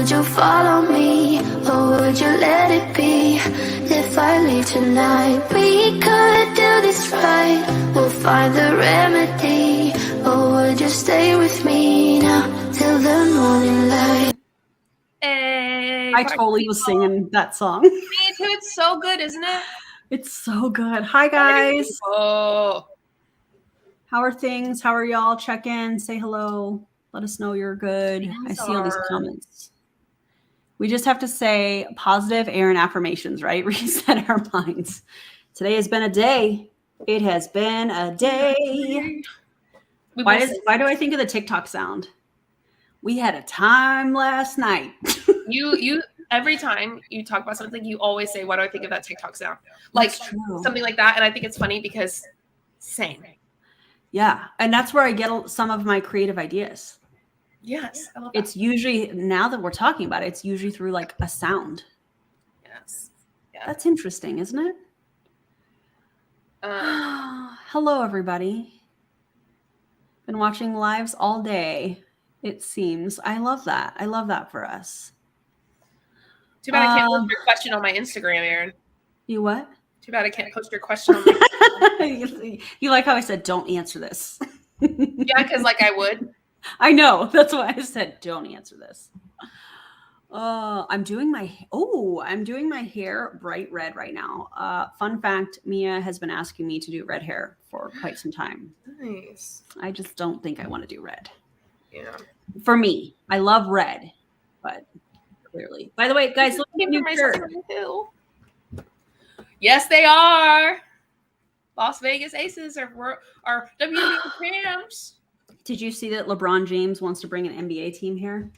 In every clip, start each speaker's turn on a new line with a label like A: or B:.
A: would you follow me, or would you let it be? If I leave tonight, we could do this right. We'll find the remedy. Or would you stay with me now till the morning light?
B: Hey,
C: I totally was singing that song.
B: Me too. It's so good, isn't it?
C: It's so good. Hi, guys.
B: Oh.
C: How are things? How are y'all? Check in. Say hello. Let us know you're good. I see all these comments. We just have to say positive air and affirmations, right? Reset our minds. Today has been a day. It has been a day. Why do I think of the TikTok sound? We had a time last night.
B: You every time you talk about something, you always say, "Why do I think of that TikTok sound?" Like something like that, and I think it's funny because same.
C: Yeah, and that's where I get some of my creative ideas.
B: Yes, I love that.
C: It's usually, now that we're talking about it, it's usually through like a sound.
B: Yes. Yeah.
C: That's interesting, isn't it? Hello, everybody. Been watching lives all day, it seems. I love that. I love that for us.
B: Too bad I can't post your question on my Instagram, Aaron.
C: You what?
B: Too bad I can't post your question on my
C: You like how I said, don't answer this.
B: Yeah, because like I would.
C: I know. That's why I said, don't answer this. I'm doing my hair bright red right now. Fun fact, Mia has been asking me to do red hair for quite some time.
B: Nice.
C: I just don't think I want to do red.
B: Yeah.
C: For me, I love red, but clearly. By the way, guys, look at the new shirt.
B: Yes, they are. Las Vegas Aces are WNBA champs.
C: Did you see that LeBron James wants to bring an NBA team here?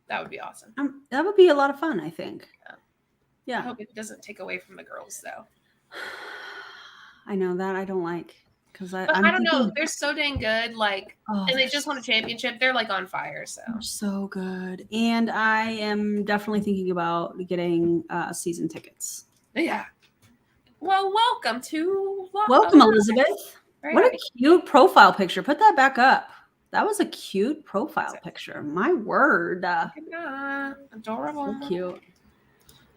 B: That would be awesome.
C: That would be a lot of fun, I think. Yeah.
B: I hope it doesn't take away from the girls, though.
C: I know that I don't like because I
B: don't know. They're so dang good. Like, and they just won a championship. They're like on fire.
C: So good. And I am definitely thinking about getting season tickets.
B: Yeah. Well, welcome
C: Elizabeth. What a cute profile picture. Put that back up. That was a cute profile picture. My word.
B: Adorable.
C: So cute.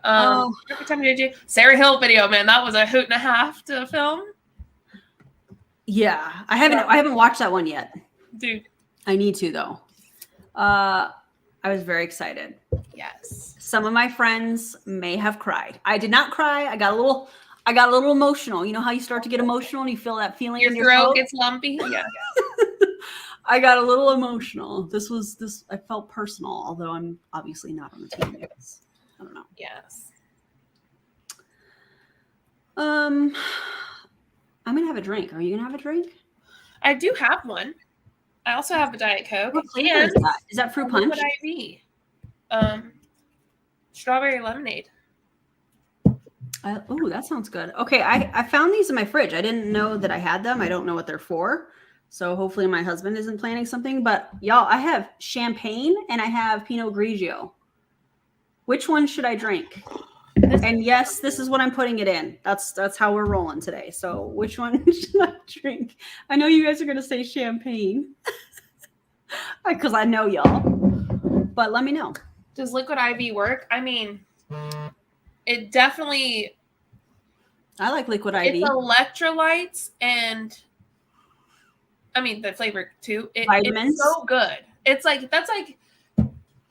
B: Every time you did Sarah Hill video, man, that was a hoot and a half to film.
C: Yeah, I haven't watched that one yet.
B: Dude.
C: I need to though. I was very excited.
B: Yes.
C: Some of my friends may have cried. I did not cry. I got a little emotional. You know how you start to get emotional and you feel that feeling in your throat
B: gets lumpy? Yeah.
C: I got a little emotional. I felt personal, although I'm obviously not on the team. I don't know.
B: Yes.
C: I'm gonna have a drink. Are you gonna have a drink?
B: I do have one. I also have a Diet Coke.
C: What flavor is that? Is that fruit punch?
B: Strawberry lemonade.
C: Oh, that sounds good. Okay, I found these in my fridge. I didn't know that I had them. I don't know what they're for. So hopefully my husband isn't planning something. But y'all, I have champagne and I have Pinot Grigio. Which one should I drink? And yes, this is what I'm putting it in. That's how we're rolling today. So which one should I drink? I know you guys are going to say champagne. Because I know y'all. But let me know.
B: Does Liquid IV work? I mean, it definitely...
C: I like Liquid IV.
B: It's electrolytes and... I mean, the flavor too.
C: Vitamins.
B: It's so good. It's like, that's like...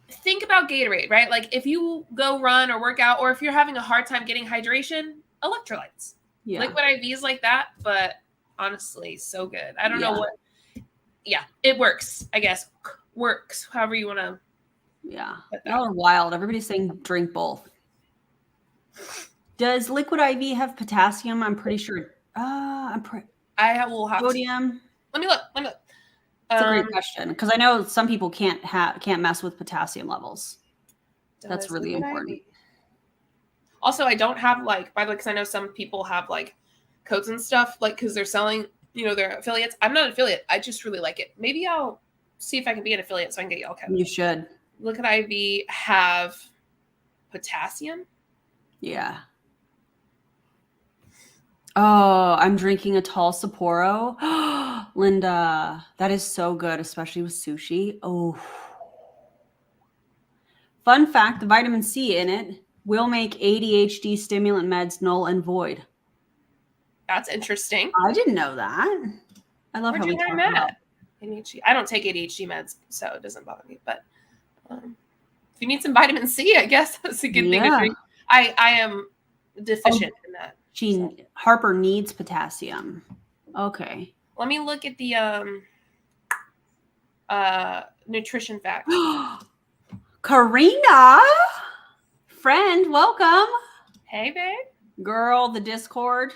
B: Think about Gatorade, right? Like if you go run or work out, or if you're having a hard time getting hydration, electrolytes.
C: Yeah.
B: Liquid IVs like that, but honestly, so good. I don't know what. Yeah, it works. I guess works. However you want to.
C: Yeah, y'all are wild. Everybody's saying drink both. Does Liquid IV have potassium? I'm pretty sure.
B: I will have
C: sodium.
B: Let me look.
C: That's a great question because I know some people can't mess with potassium levels. That's really important.
B: Also, I don't have like, by the way, because I know some people have like codes and stuff, like because they're selling, their affiliates. I'm not an affiliate. I just really like it. Maybe I'll see if I can be an affiliate so I can get y'all codes.
C: You should.
B: Liquid IV have potassium.
C: Yeah. Oh, I'm drinking a tall Sapporo. Linda, that is so good, especially with sushi. Oh, Fun fact, the vitamin C in it will make ADHD stimulant meds null and void.
B: That's interesting.
C: I didn't know that. I love
B: Where'd
C: how
B: you
C: we
B: learn
C: talk about
B: that? ADHD. I don't take ADHD meds, so it doesn't bother me. But if you need some vitamin C, I guess that's a good thing to drink. I am deficient in that.
C: Harper needs potassium. Okay.
B: Let me look at the nutrition facts.
C: Karina, friend, welcome.
B: Hey, babe.
C: Girl, the Discord.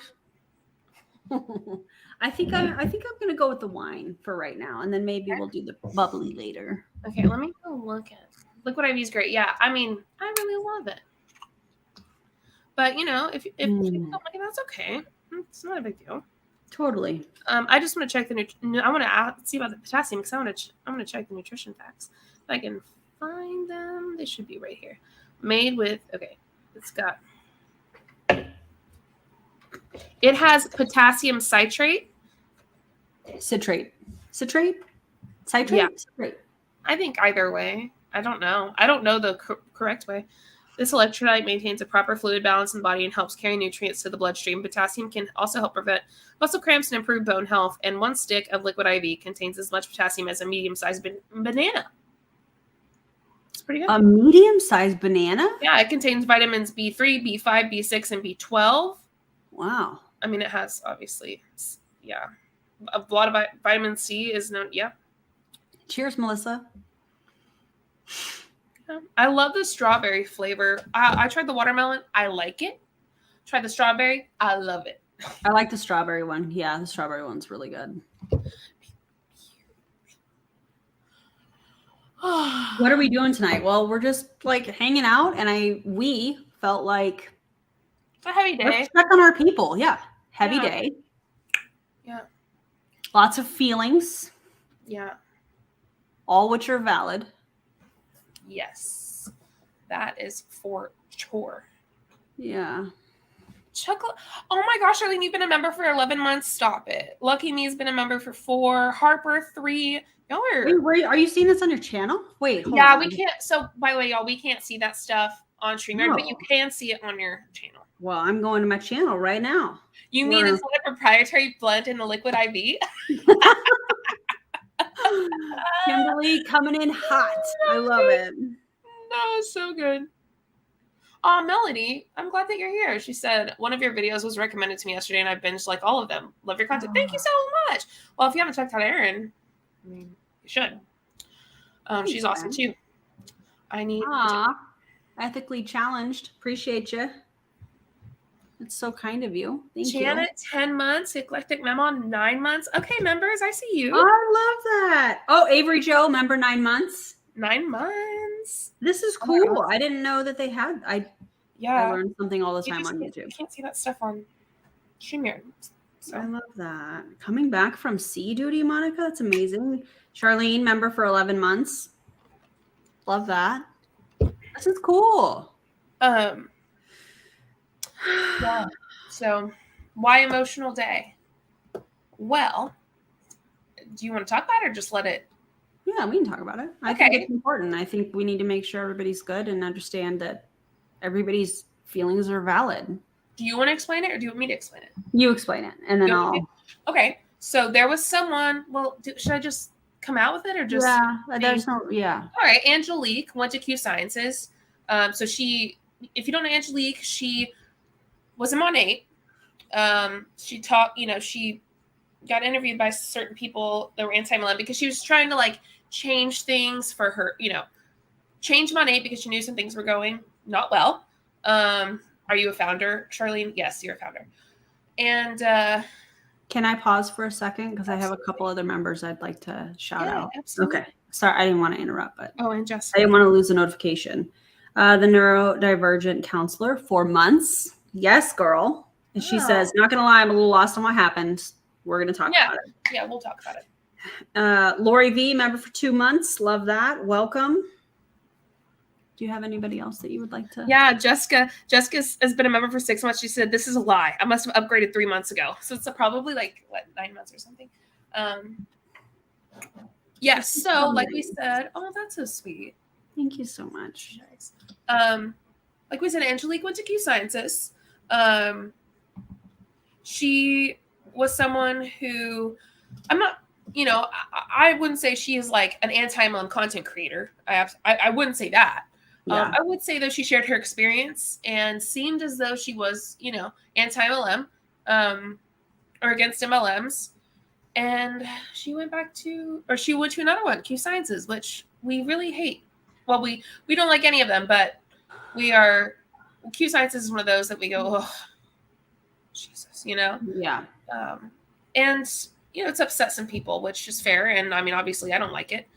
C: I think I'm gonna go with the wine for right now, and then maybe we'll do the bubbly later.
B: Okay, let me go look at Liquid IV's great. Yeah, I mean, I really love it. But you know, if you don't like it, that's okay. It's not a big deal.
C: Totally.
B: I just want to check I want to see about the potassium because I want to check the nutrition facts. If I can find them, they should be right here. Made with it's got. It has potassium citrate.
C: Citrate. Citrate?
B: Yeah.
C: Citrate.
B: I think either way. I don't know. I don't know the correct way. This electrolyte maintains a proper fluid balance in the body and helps carry nutrients to the bloodstream. Potassium can also help prevent muscle cramps and improve bone health. And one stick of Liquid IV contains as much potassium as a medium-sized banana. It's pretty good.
C: A medium-sized banana?
B: Yeah, it contains vitamins B3, B5, B6, and B12.
C: Wow.
B: I mean, it has obviously, a lot of vitamin C is known. Yeah.
C: Cheers, Melissa.
B: Yeah. I love the strawberry flavor. I tried the watermelon. I like it. Tried the strawberry. I love it.
C: I like the strawberry one. Yeah, the strawberry one's really good. What are we doing tonight? Well, we're just like hanging out, and we felt like
B: it's a heavy day.
C: Let's check on our people. Yeah. Heavy day.
B: Yeah.
C: Lots of feelings.
B: Yeah.
C: All which are valid.
B: Yes. That is for sure.
C: Yeah.
B: Chocolate. Oh my gosh, Arlene, you've been a member for 11 months. Stop it. Lucky Me's been a member for 4. Harper 3. Y'all are.
C: Wait, are you seeing this on your channel? Wait. Hold
B: on.
C: We
B: can't. So, by the way, y'all, we can't see that stuff on StreamYard, but you can see it on your channel.
C: Well, I'm going to my channel right now.
B: You mean it's a proprietary blend in the Liquid IV?
C: Kimberly coming in hot. I love it.
B: No, so good. Melody, I'm glad that you're here. She said one of your videos was recommended to me yesterday, and I binged like all of them. Love your content. Thank you so much. Well, if you haven't checked out Erin, I mean, you should. She's awesome too. I need
C: ethically challenged. Appreciate you. It's so kind of you. Thank you.
B: Janet, 10 months. Eclectic Memo, 9 months. Okay, members, I see you.
C: I love that. Oh, Avery Joe, member 9 months.
B: 9 months.
C: This is cool. I didn't know that they had. I learned something all the time on YouTube.
B: You can't see that stuff on StreamYard. So.
C: I love that. Coming back from sea duty, Monica. That's amazing. Charlene, member for 11 months. Love that. This is cool.
B: Yeah. So, why emotional day? Well, do you want to talk about it or just let it?
C: Yeah, we can talk about it. I think it's important. I think we need to make sure everybody's good and understand that everybody's feelings are valid.
B: Do you want to explain it or do you want me to explain it?
C: You explain it, and then I'll.
B: Okay. So there was someone. Well, should I just come out with it or just?
C: Yeah. There's no. Yeah.
B: All right. Angelique went to Q Sciences. So she, if you don't know Angelique, she was a Monet. She taught. She got interviewed by certain people that were anti-Milan because she was trying to like change things for her. Change Monet because she knew some things were going not well. Are you a founder, Charlene? Yes, you're a founder. And
C: can I pause for a second? Because I have a couple other members I'd like to shout out.
B: Absolutely.
C: Okay. Sorry, I didn't want to interrupt, but
B: and Jessica.
C: I didn't want to lose a notification. The neurodivergent counselor, 4 months. Yes, girl. And she says, not going to lie, I'm a little lost on what happened. We're going to talk about it.
B: Yeah, we'll talk about it.
C: Lori V, member for 2 months. Love that. Welcome. Do you have anybody else that you would like to?
B: Yeah, Jessica. Jessica has been a member for 6 months. She said, this is a lie. I must have upgraded 3 months ago. So it's probably 9 months or something. Yes. So like we said, oh, that's so sweet.
C: Thank you so much.
B: Nice. Like we said, Angelique went to Q Sciences. She was someone who I'm not, I wouldn't say she is like an anti-MLM content creator. I wouldn't say that.
C: Yeah.
B: I would say though she shared her experience and seemed as though she was, anti-MLM or against MLMs. And she went to another one, Q Sciences, which we really hate. Well, we don't like any of them, but Q Sciences is one of those that we go, oh, Jesus,
C: Yeah.
B: And it's upset some people, which is fair. And I mean, obviously I don't like it,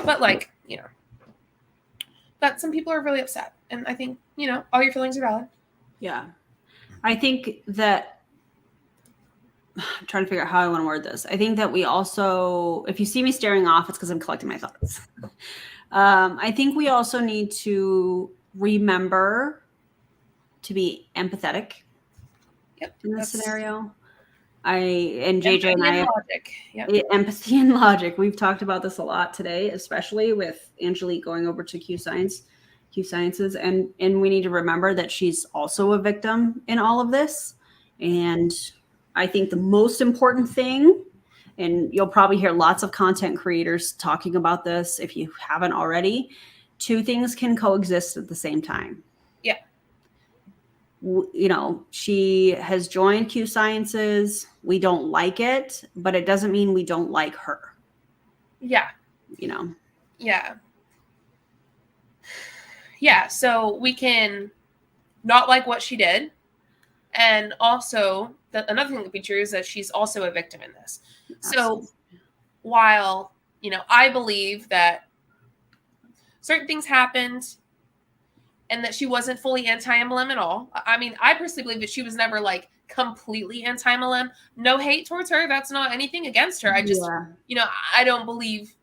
B: but that some people are really upset. And I think, all your feelings are valid.
C: Yeah. I think that I'm trying to figure out how I want to word this. I think that we also, if you see me staring off, it's because I'm collecting my thoughts. I think we also need to remember to be empathetic in this scenario. JJ and I,
B: logic. Yep.
C: Empathy and logic. We've talked about this a lot today, especially with Angelique going over to Q Sciences, and we need to remember that she's also a victim in all of this. And I think the most important thing, and you'll probably hear lots of content creators talking about this if you haven't already, two things can coexist at the same time.
B: Yeah.
C: She has joined Q Sciences. We don't like it, but it doesn't mean we don't like her.
B: Yeah. Yeah. Yeah. So we can not like what she did. And also, another thing that could be true is that she's also a victim in this. Absolutely. So while, I believe that certain things happened and that she wasn't fully anti-MLM at all. I mean, I personally believe that she was never like completely anti-MLM. No hate towards her. That's not anything against her. I just, I don't believe,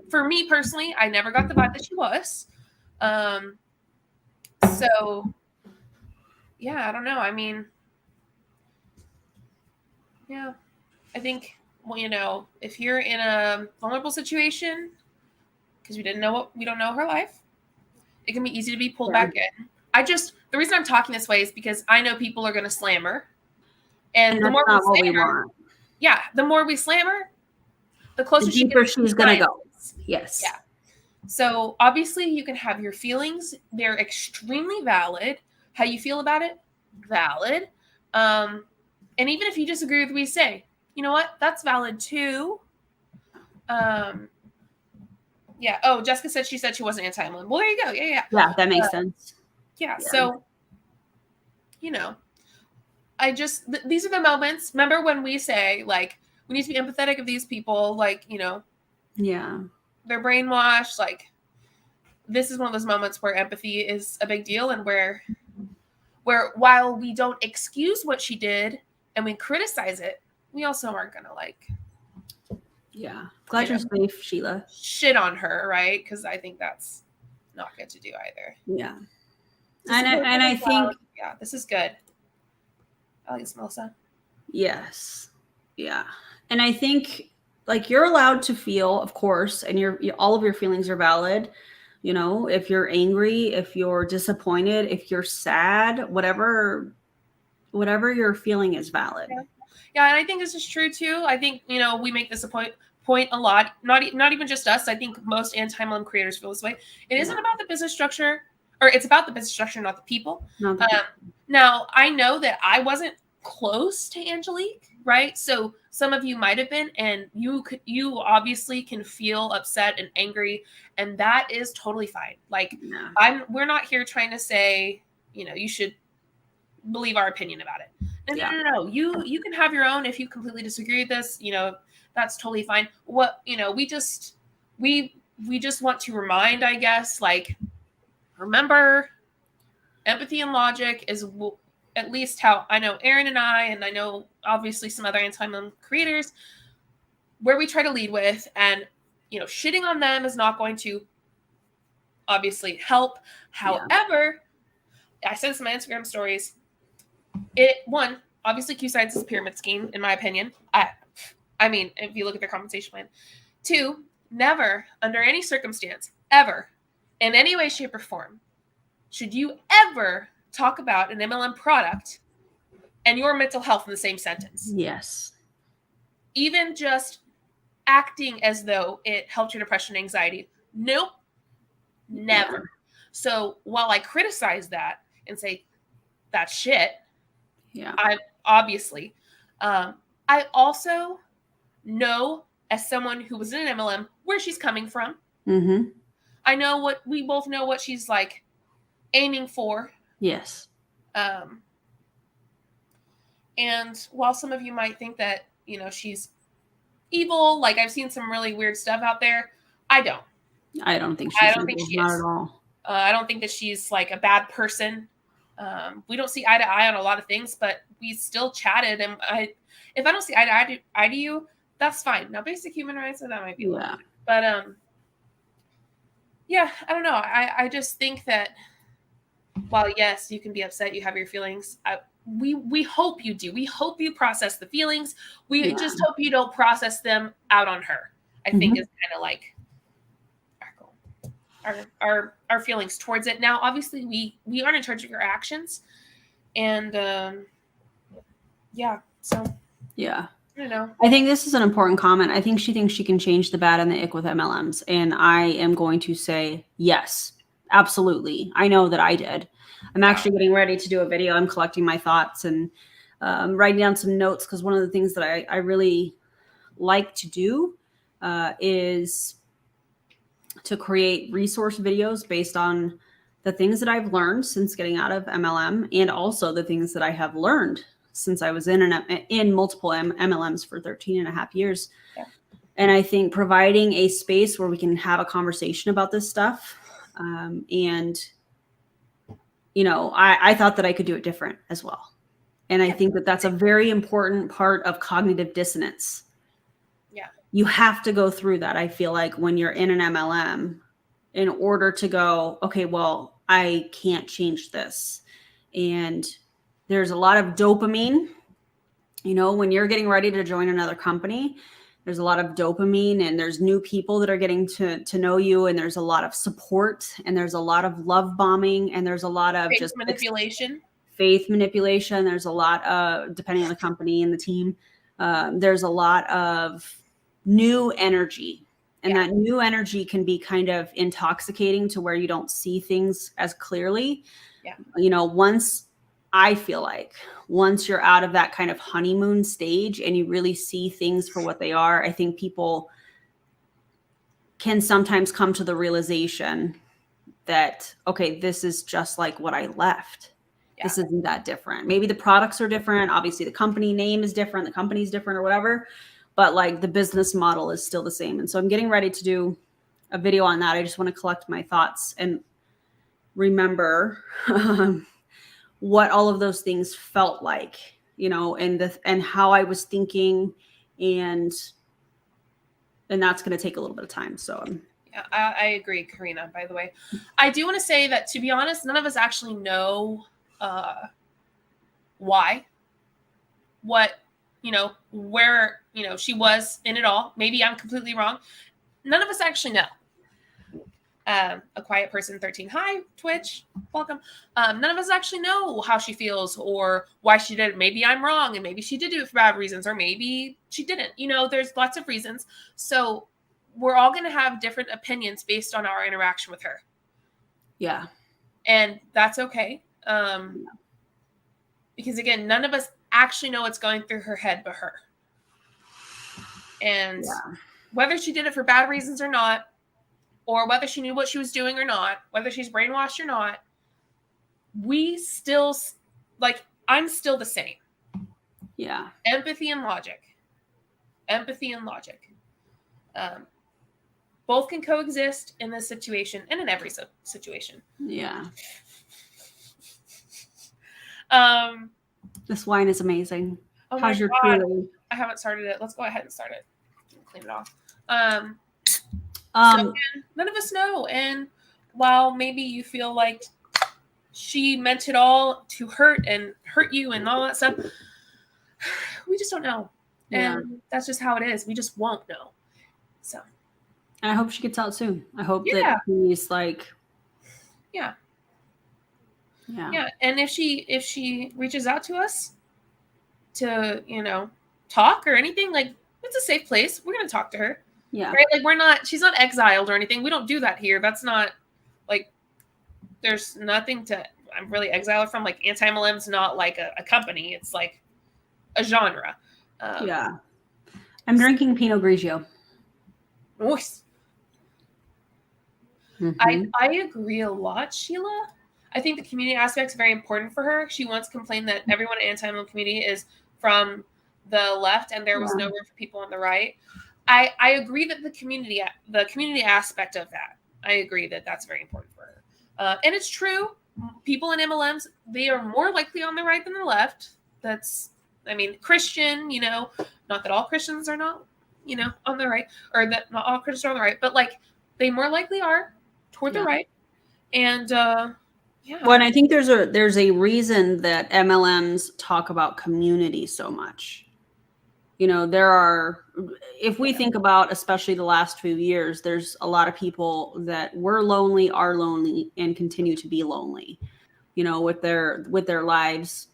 B: for me personally, I never got the vibe that she was. So, yeah, I don't know. I mean, yeah, I think, if you're in a vulnerable situation, because we don't know her life, it can be easy to be pulled back in. The reason I'm talking this way is because I know people are going to slam her. And the more we slam her, the more we slam her, the closer
C: the deeper she's going to go. Yes.
B: Yeah. So obviously you can have your feelings. They're extremely valid. How you feel about it, valid. And even if you disagree with what we say, you know what? That's valid too. Yeah. Oh, Jessica said she wasn't anti-MLM. Well, there you go. Yeah.
C: Yeah, that makes sense.
B: Yeah. So, these are the moments. Remember when we say, like, we need to be empathetic of these people, like,
C: yeah,
B: they're brainwashed. Like, this is one of those moments where empathy is a big deal, and where while we don't excuse what she did and we criticize it, we also aren't gonna
C: yeah. Glad you're safe, Sheila.
B: Shit on her, right? Because I think that's not good to do either.
C: Yeah. And I think
B: this is good. Alex, Melissa.
C: Yes. Yeah. And I think you're allowed to feel, of course, and all of your feelings are valid. If you're angry, if you're disappointed, if you're sad, whatever you're feeling is valid.
B: Yeah, and I think this is true too. I think, we make this a point a lot. Not even just us. I think most anti-MLM creators feel this way. It isn't about the business structure, or it's about the business structure, not the people. Now, I know that I wasn't close to Angelique, right? So some of you might have been, and you obviously can feel upset and angry, and that is totally fine. Like, we're not here trying to say, you should believe our opinion about it. No. You can have your own if you completely disagree with this. That's totally fine. We just want to remind, I guess, remember, empathy and logic is at least how I know Aaron and I know obviously some other anti-MLM creators, where we try to lead with, and shitting on them is not going to obviously help. However, I said this in my Instagram stories. Obviously Q Science is a pyramid scheme, in my opinion. I mean, if you look at their compensation plan. 2, never, under any circumstance, ever in any way, shape, or form, should you ever talk about an MLM product and your mental health in the same sentence.
C: Yes.
B: Even just acting as though it helped your depression and anxiety. Nope. Never.
C: Yeah.
B: So while I criticize that and say that's shit,
C: Yeah.
B: I obviously, I also know as someone who was in an MLM where she's coming from.
C: Mm-hmm.
B: I know we both know what she's like aiming for.
C: Yes.
B: And while some of you might think that, she's evil, like I've seen some really weird stuff out there, I don't.
C: I don't think she's evil.
B: She
C: Not
B: is.
C: at all.
B: I don't think that she's like a bad person. We don't see eye to eye on a lot of things, but we still chatted. And if I don't see eye to you, that's fine. Now, basic human rights, that might be a little bit. But yeah, I don't know. I just think that while yes, you can be upset, you have your feelings. We hope you do. We hope you process the feelings. We just hope you don't process them out on her. I think is kind of like our feelings towards it. Now, obviously, we aren't in charge of your actions, and so
C: yeah.
B: I don't know.
C: I think this is an important comment. I think she thinks she can change the bad and the ick with MLMs, and I am going to say yes, absolutely. I know that I did. I'm actually getting ready to do a video. I'm collecting my thoughts and writing down some notes because one of the things that I really like to do is to create resource videos based on the things that I've learned since getting out of MLM and also the things that I have learned since I was in multiple MLMs for 13 and a half years.
B: Yeah.
C: And I think providing a space where we can have a conversation about this stuff and I thought that I could do it different as well. And I think that that's a very important part of cognitive dissonance.
B: Yeah.
C: You have to go through that. I feel like when you're in an MLM in order to go, okay, well, I can't change this. And there's a lot of dopamine, when you're getting ready to join another company, there's a lot of dopamine and there's new people that are getting to know you. And there's a lot of support and there's a lot of love bombing and there's a lot of
B: faith manipulation.
C: There's a lot of, depending on the company and the team, there's a lot of new energy. And that new energy can be kind of intoxicating to where you don't see things as clearly.
B: Yeah.
C: I feel like once you're out of that kind of honeymoon stage and you really see things for what they are, I think people can sometimes come to the realization that, okay, this is just like what I left. Yeah. This isn't that different. Maybe the products are different. Obviously the company name is different. The company's different or whatever, but like the business model is still the same. And so I'm getting ready to do a video on that. I just want to collect my thoughts and remember what all of those things felt like, and how I was thinking, and that's going to take a little bit of time. So
B: yeah, I agree, Karina, by the way. I do want to say that, to be honest, none of us actually know why, where, she was in it all. Maybe I'm completely wrong. None of us actually know. A quiet person 13. Hi, Twitch. Welcome. None of us actually know how she feels or why she did it. Maybe I'm wrong and maybe she did do it for bad reasons or maybe she didn't. There's lots of reasons. So we're all going to have different opinions based on our interaction with her.
C: Yeah.
B: And that's okay. Because again, none of us actually know what's going through her head but her. And whether she did it for bad reasons or not, or whether she knew what she was doing or not, whether she's brainwashed or not, we still, I'm still the same.
C: Yeah.
B: Empathy and logic. Both can coexist in this situation and in every situation.
C: Yeah. This wine is amazing.
B: Oh
C: How's your
B: Truly? I haven't started it. Let's go ahead and start it. Clean it off. So none of us know. And while maybe you feel like she meant it all to hurt you and all that stuff, we just don't know.
C: Yeah.
B: And that's just how it is. We just won't know. So.
C: And I hope she gets out soon. I hope that she's
B: Yeah.
C: Yeah.
B: Yeah. And if she reaches out to us to, you know, talk or anything, like, it's a safe place. We're going to talk to her.
C: Yeah.
B: Right? Like, she's not exiled or anything. We don't do that here. That's not, like, there's nothing to, I'm really exiled from. Like, anti-MLM's not like a company. It's like a genre.
C: Yeah. I'm drinking Pinot Grigio.
B: Nice.
C: Mhm.
B: I agree a lot, Sheila. I think the community aspect is very important for her. She once complained that everyone in the anti-MLM community is from the left and there was no room for people on the right. I agree that the community aspect of that, I agree that that's very important for her. And it's true. People in MLMs, they are more likely on the right than the left. That's, I mean, Christian, you know, not that all Christians are not, you know, on the right, or that not all Christians are on the right, but like they more likely are toward the right. And yeah.
C: Well, and I think there's a reason that MLMs talk about community so much. You know, if we think about especially the last few years, there's a lot of people that were lonely, are lonely, and continue to be lonely, you know, with their lives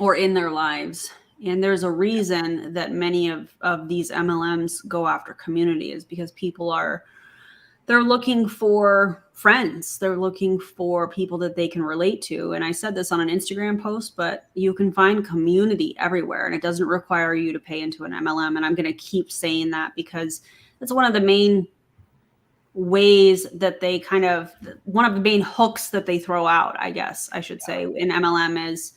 C: or in their lives. And there's a reason that many of these MLMs go after community, is because they're looking for friends. They're looking for people that they can relate to. And I said this on an Instagram post, but you can find community everywhere, and it doesn't require you to pay into an MLM. And I'm going to keep saying that because that's one of the main ways that they one of the main hooks that they throw out, I guess I should say, in MLM is,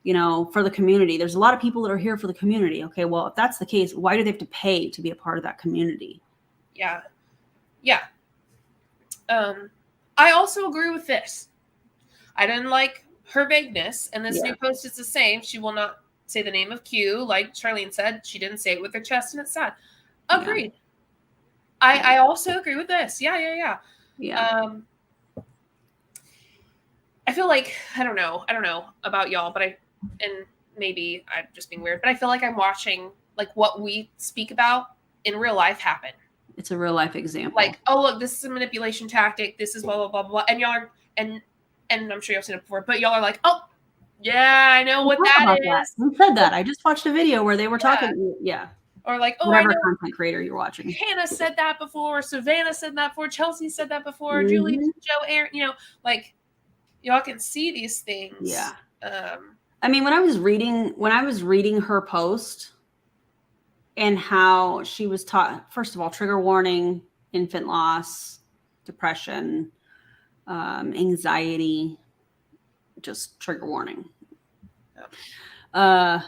C: you know, for the community. There's a lot of people that are here for the community. Okay, well, if that's the case, why do they have to pay to be a part of that community?
B: Yeah. Yeah. I also agree with this. I didn't like her vagueness, and this new post is the same. She will not say the name of Q, like Charlene said. She didn't say it with her chest, and it's sad. Agreed. Yeah. I also agree with this. Yeah. I feel like I don't know about y'all, but and maybe I'm just being weird, but I feel like I'm watching like what we speak about in real life happen.
C: It's a real life example.
B: Like, oh, look, this is a manipulation tactic. This is blah, blah, blah, blah. And y'all are, and I'm sure y'all seen it before, but y'all are like, oh, yeah, I know what that is.
C: Who said that? I just watched a video where they were talking. Yeah.
B: Or like, oh,
C: whatever content creator you're watching.
B: Hannah said that before. Savannah said that before. Chelsea said that before. Julie, Joe, Aaron, you know, like y'all can see these things.
C: Yeah. I mean, when I was reading her post, and how she was taught, first of all, trigger warning, infant loss, depression, anxiety, just trigger warning. And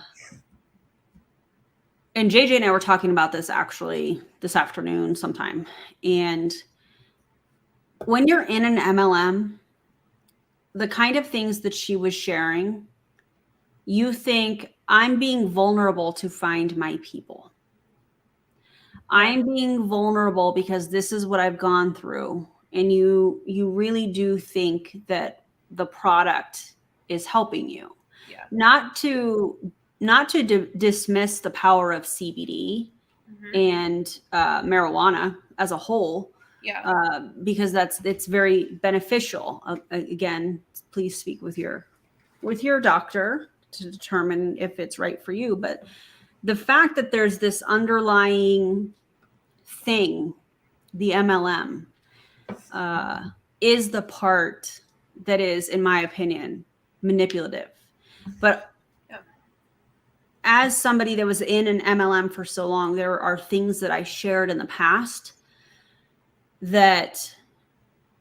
C: JJ and I were talking about this actually this afternoon sometime. And when you're in an MLM, the kind of things that she was sharing, you think, I'm being vulnerable to find my people. I'm being vulnerable because this is what I've gone through. And you really do think that the product is helping you. Yeah. Not to dismiss the power of CBD and marijuana as a whole. Yeah. Because it's very beneficial. Again, please speak with your doctor to determine if it's right for you. But the fact that there's this underlying thing, the MLM, is the part that is, in my opinion, manipulative. But as somebody that was in an MLM for so long, there are things that I shared in the past that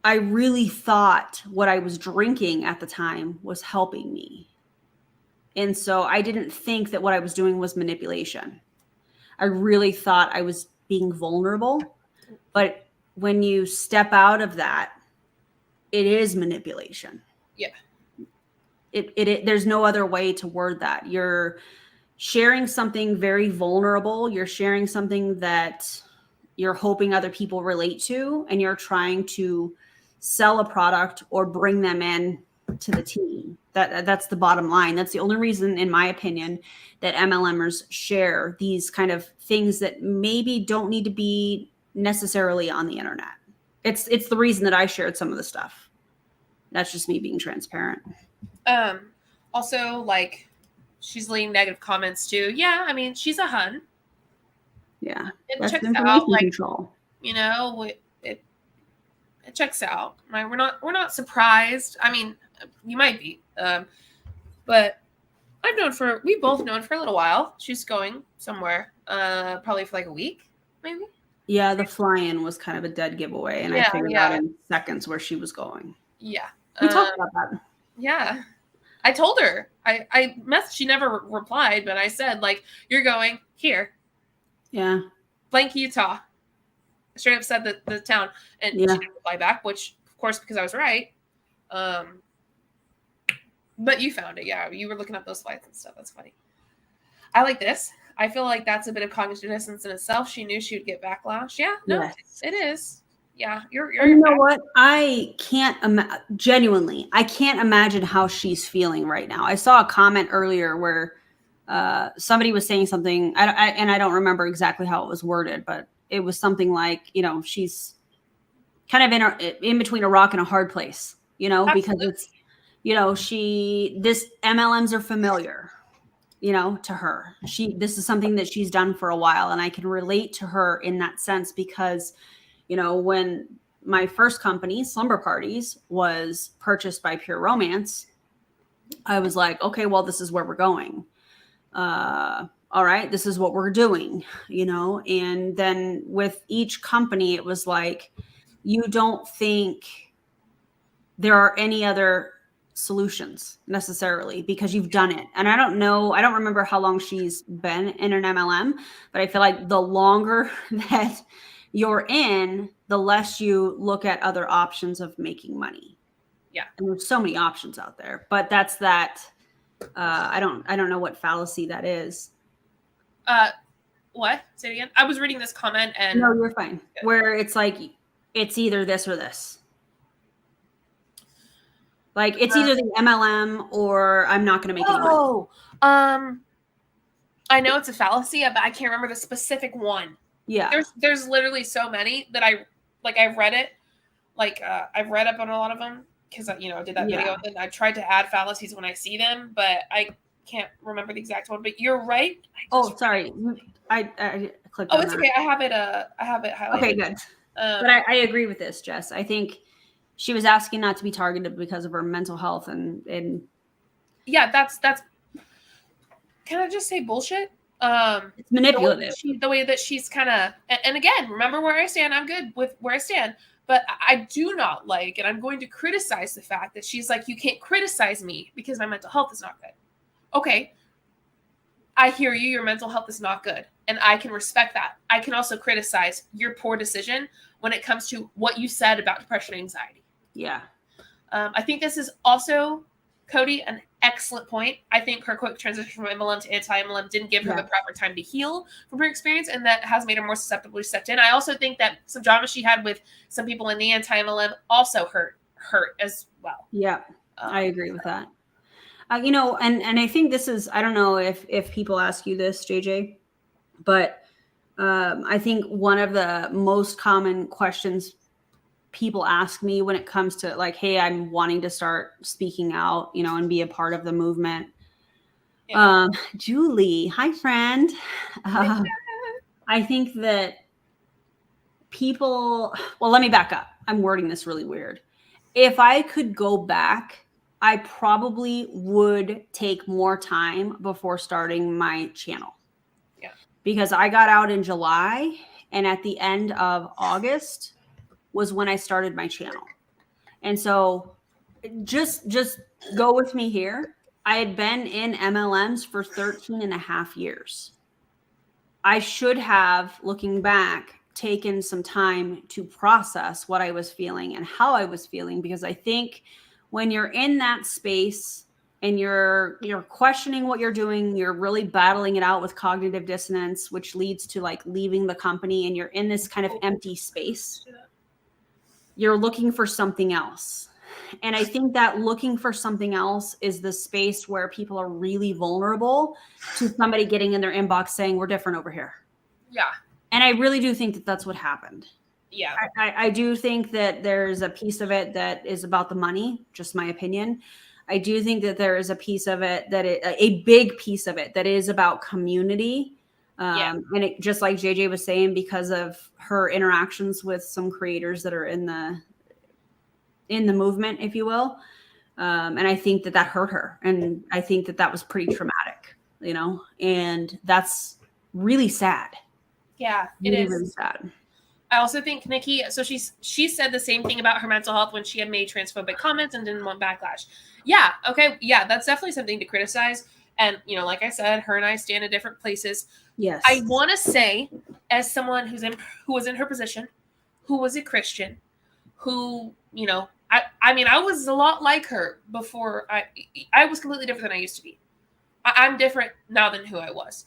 C: I really thought what I was drinking at the time was helping me. And so I didn't think that what I was doing was manipulation. I really thought I was being vulnerable. But when you step out of that, it is manipulation. Yeah. There's no other way to word that. You're sharing something very vulnerable. You're sharing something that you're hoping other people relate to, and you're trying to sell a product or bring them in to the team. That's the bottom line. That's the only reason, in my opinion, that MLMers share these kind of things that maybe don't need to be necessarily on the internet. It's the reason that I shared some of the stuff. that's just me being transparent.
B: Also, like, she's leaving negative comments too. Yeah, I mean, she's a hun.
C: Yeah,
B: It
C: that's
B: checks
C: information
B: out. Like,
C: control.
B: you know, it checks out. Right? We're not surprised. I mean, you might be, but we've both known for a little while. She's going somewhere, probably for like a week, maybe.
C: Yeah, the fly-in was kind of a dead giveaway, and I figured out in seconds where she was going.
B: Yeah,
C: we talked about that.
B: Yeah, I told her. I messaged. She never replied, but I said, like, you're going here.
C: Yeah.
B: Blank, Utah. I straight up said the town, and she didn't reply back, which, of course, because I was right. But you found it. Yeah, you were looking up those flights and stuff. That's funny. I like this. I feel like that's a bit of cognitive dissonance in itself. She knew she would get backlash. Yeah, no, yes. It is. Yeah, you're.
C: You know what? I can't genuinely. I can't imagine how she's feeling right now. I saw a comment earlier where somebody was saying something, and I don't remember exactly how it was worded, but it was something like, you know, she's kind of in between a rock and a hard place, you know, Absolutely. Because it's, you know, this MLMs are familiar, you know, to her. This is something that she's done for a while, and I can relate to her in that sense because, you know, when my first company, Slumber Parties, was purchased by Pure Romance, I was like, okay, well, this is where we're going. All right, this is what we're doing, you know? And then with each company, it was like, you don't think there are any other solutions necessarily because you've done it. And I don't remember how long she's been in an MLM, but I feel like the longer that you're in, the less you look at other options of making money.
B: Yeah.
C: And there's so many options out there, but that's that. I don't know what fallacy that is.
B: What? Say it again. I was reading this comment and
C: no, you're fine. Good. Where it's like, it's either this or this. Like it's either the MLM or I'm not going to make any money.
B: Oh, I know it's a fallacy, but I can't remember the specific one.
C: Yeah.
B: There's literally so many that I've read it. Like I've read up on a lot of them because I did that video and I've tried to add fallacies when I see them, but I can't remember the exact one. But you're right.
C: Sorry. I clicked on
B: it's
C: that.
B: Okay. I have it highlighted.
C: Okay, good. But I agree with this, Jess. I think she was asking not to be targeted because of her mental health and
B: yeah, that's can I just say bullshit?
C: It's manipulative.
B: The way that she's kind of, and again, remember where I stand. I'm good with where I stand, but I do not like, and I'm going to criticize the fact that she's like, you can't criticize me because my mental health is not good. Okay, I hear you. Your mental health is not good, and I can respect that. I can also criticize your poor decision when it comes to what you said about depression and anxiety.
C: Yeah.
B: I think this is also, Cody, an excellent point. I think her quick transition from MLM to anti-MLM didn't give her the proper time to heal from her experience, and that has made her more susceptible to step in. I also think that some drama she had with some people in the anti-MLM also hurt as well.
C: Yeah, I agree with that. And I think this is, I don't know if people ask you this, JJ, but I think one of the most common questions people ask me when it comes to like, hey, I'm wanting to start speaking out, and be a part of the movement. Yeah. Julie, hi friend. I think that people, well, let me back up. I'm wording this really weird. If I could go back, I probably would take more time before starting my channel.
B: Yeah. Because
C: I got out in July, and at the end of August was when I started my channel. And so just go with me here. I had been in MLMs for 13 and a half years. I should have, looking back, taken some time to process what I was feeling and how I was feeling, because I think when you're in that space and you're questioning what you're doing, you're really battling it out with cognitive dissonance, which leads to like leaving the company, and you're in this kind of empty space. You're looking for something else. And I think that looking for something else is the space where people are really vulnerable to somebody getting in their inbox saying, we're different over here.
B: Yeah.
C: And I really do think that that's what happened.
B: Yeah.
C: I do think that there's a piece of it that is about the money, just my opinion. I do think that there is a piece of it a big piece of it that is about community.
B: Yeah.
C: And it, just like JJ was saying, because of her interactions with some creators that are in the movement, if you will. And I think that hurt her. And I think that was pretty traumatic, and that's really sad.
B: Yeah, it
C: Really,
B: is.
C: really sad.
B: I also think Nikki, so she said the same thing about her mental health when she had made transphobic comments and didn't want backlash. Yeah, okay, yeah, that's definitely something to criticize. And like I said, her and I stand in different places.
C: Yes.
B: I want to say, as someone who was in her position, who was a Christian, who I mean, I was a lot like her before. I was completely different than I used to be. I'm different now than who I was.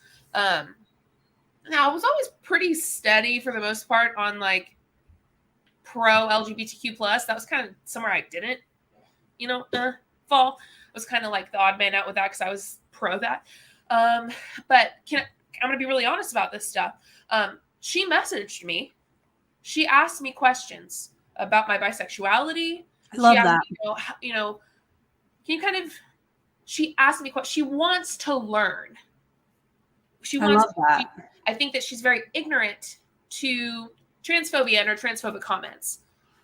B: Now, I was always pretty steady for the most part on like pro LGBTQ plus. That was kind of somewhere I didn't, fall. I was kind of like the odd man out with that because I was pro that. But I'm going to be really honest about this stuff. She messaged me. She asked me questions about my bisexuality.
C: I love that.
B: Me, can you kind of? She asked me questions. She wants to learn.
C: I love that.
B: I think that she's very ignorant to transphobia and her transphobic comments.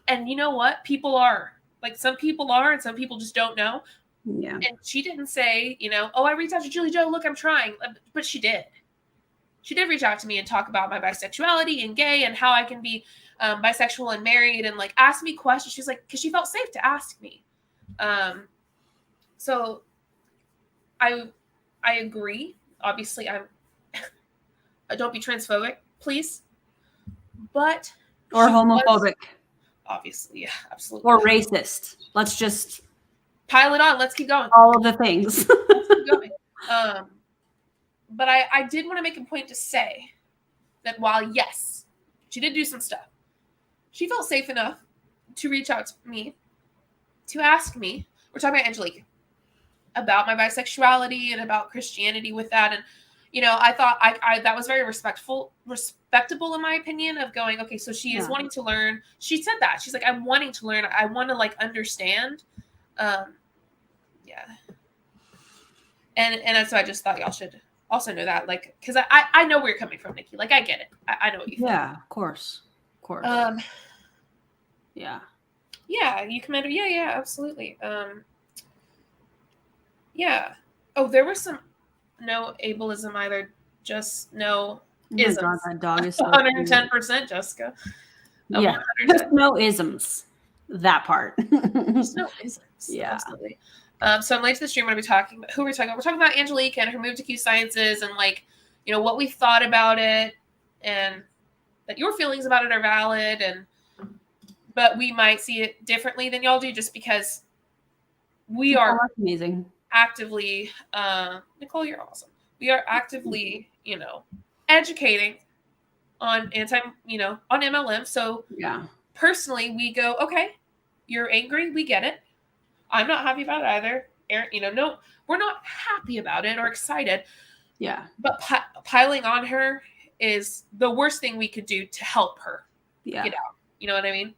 B: And you know what? People are. Like, some people are, and some people just don't know.
C: Yeah.
B: And she didn't say, I reached out to Julie Joe, look, I'm trying. But she did. She did reach out to me and talk about my bisexuality and gay and how I can be bisexual and married, and like ask me questions. She's like, because she felt safe to ask me. So I agree. Obviously, don't be transphobic, please. But
C: or homophobic.
B: Obviously, yeah, absolutely.
C: Or racist. Let's just
B: pile it on. Let's keep going.
C: All of the things.
B: Let's keep going. But I did want to make a point to say that while, yes, she did do some stuff, she felt safe enough to reach out to me, to ask me, we're talking about Angelique, about my bisexuality and about Christianity with that. And, I thought I that was very respectable in my opinion, of going, okay, so she is wanting to learn. She said that. She's like, I'm wanting to learn. I want to like understand. Yeah. And so I just thought y'all should also know that, like, because I know where you're coming from, Nikki. Like, I get it. I know what you think.
C: Yeah, of course. Yeah.
B: Yeah, you commend her. Yeah, absolutely. Yeah. Oh, there was some no ableism either. Just no isms.
C: God, that dog is so
B: 110%, Jessica.
C: Yeah, just no isms. That part.
B: Just no isms. Yeah, absolutely. So I'm late to the stream. What are we talking about? Who are we talking about? We're talking about Angelique and her move to Q Sciences, and like, what we thought about it, and that your feelings about it are valid, but we might see it differently than y'all do, just because we are
C: amazing.
B: Actively, Nicole, you're awesome. We are actively, educating on on MLM. So
C: yeah,
B: personally, we go, okay, you're angry. We get it. I'm not happy about it either. Aaron, no, we're not happy about it or excited.
C: Yeah.
B: But piling on her is the worst thing we could do to help her get out. You know what I mean?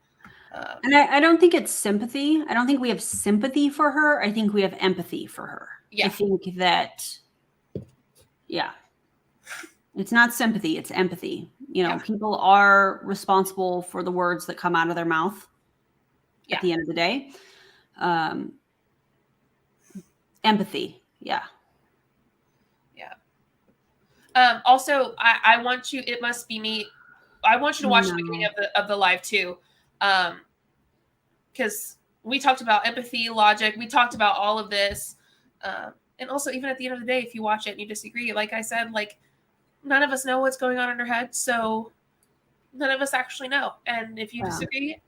C: And I don't think it's sympathy. I don't think we have sympathy for her. I think we have empathy for her.
B: Yeah.
C: I think that, it's not sympathy, it's empathy. People are responsible for the words that come out of their mouth at the end of the day. Empathy. Yeah.
B: Also, I want you, it must be me. I want you to watch the beginning of the live too. Because we talked about empathy, logic. We talked about all of this. And also, even at the end of the day, if you watch it and you disagree, like I said, like, none of us know what's going on in her head. So none of us actually know. And if you disagree,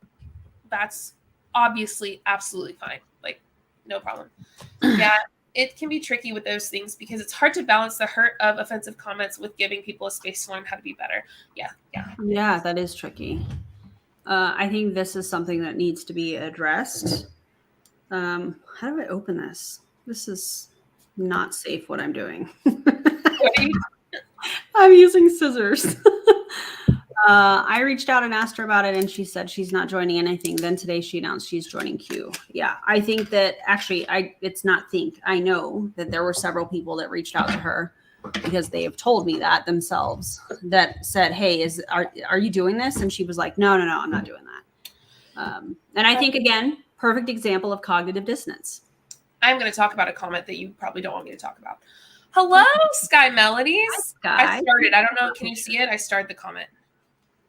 B: that's obviously absolutely fine. Like, no problem. Yeah, it can be tricky with those things because it's hard to balance the hurt of offensive comments with giving people a space to learn how to be better. Yeah,
C: that is tricky. I think this is something that needs to be addressed. How do I open this? This is not safe what I'm doing. I'm using scissors. I reached out and asked her about it, and she said she's not joining anything. Then today she announced she's joining Q. Yeah, I think that actually, I know that there were several people that reached out to her because they have told me that themselves, that said, hey, are you doing this? And she was like, no, I'm not doing that. And I think, again, perfect example of cognitive dissonance.
B: I'm going to talk about a comment that you probably don't want me to talk about. Hello, Sky Melodies.
C: Hi, Sky.
B: I started. I don't know. Can you see it? I started the comment.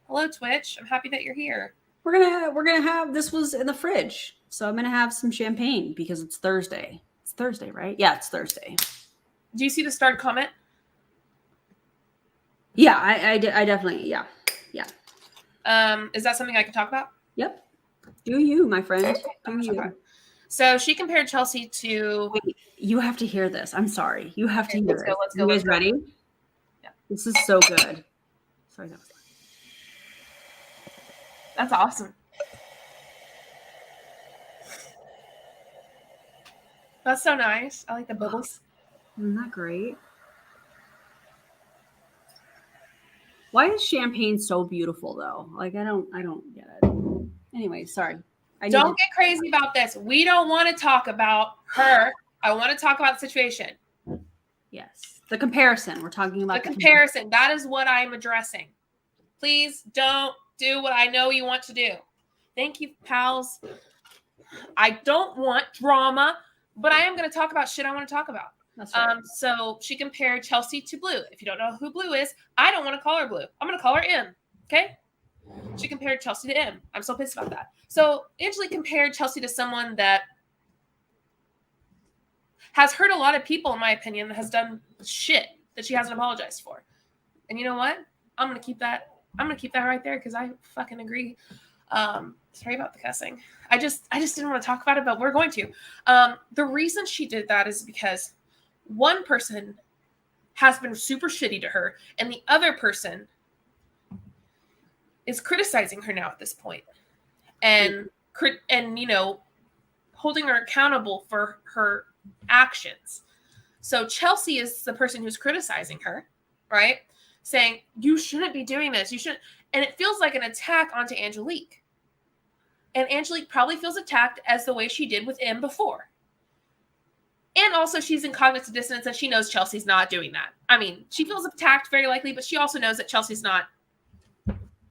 B: Hello, Twitch. I'm happy that you're here.
C: We're gonna have, this was in the fridge, so I'm gonna have some champagne because it's Thursday. It's Thursday, right? Yeah, it's Thursday.
B: Do you see the starred comment?
C: Yeah, I definitely, yeah.
B: Is that something I can talk about?
C: Yep. Do you, my friend? Do you?
B: So she compared Chelsea to.
C: Wait, you have to hear this. I'm sorry. You have to hear
B: Let's
C: this.
B: go. Let's go.
C: You
B: Let's
C: guys
B: go.
C: ready?
B: Yeah.
C: This is so good. Sorry, that was.
B: That's awesome. That's so nice. I like the bubbles.
C: Isn't that great? Why is champagne so beautiful though? Like I don't get it. Anyway, sorry.
B: Don't get crazy about this. We don't want to talk about her. I want to talk about the situation.
C: Yes. The comparison. We're talking about
B: the comparison. That is what I'm addressing. Please don't do what I know you want to do. Thank you, pals. I don't want drama, but I am going to talk about shit I want to talk about.
C: That's right.
B: So she compared Chelsea to Blue. If you don't know who Blue is, I don't want to call her Blue. I'm going to call her M. Okay? She compared Chelsea to M. I'm so pissed about that. So Angelique compared Chelsea to someone that has hurt a lot of people, in my opinion, that has done shit that she hasn't apologized for. And you know what? I'm going to keep that right there because I fucking agree. Sorry about the cussing. I just didn't want to talk about it, but we're going to. The reason she did that is because one person has been super shitty to her, and the other person is criticizing her now at this point, and holding her accountable for her actions. So Chelsea is the person who's criticizing her, right? Saying, you shouldn't be doing this. You shouldn't. And it feels like an attack onto Angelique. And Angelique probably feels attacked as the way she did with M before. And also she's in cognitive dissonance and she knows Chelsea's not doing that. I mean, she feels attacked very likely, but she also knows that Chelsea's not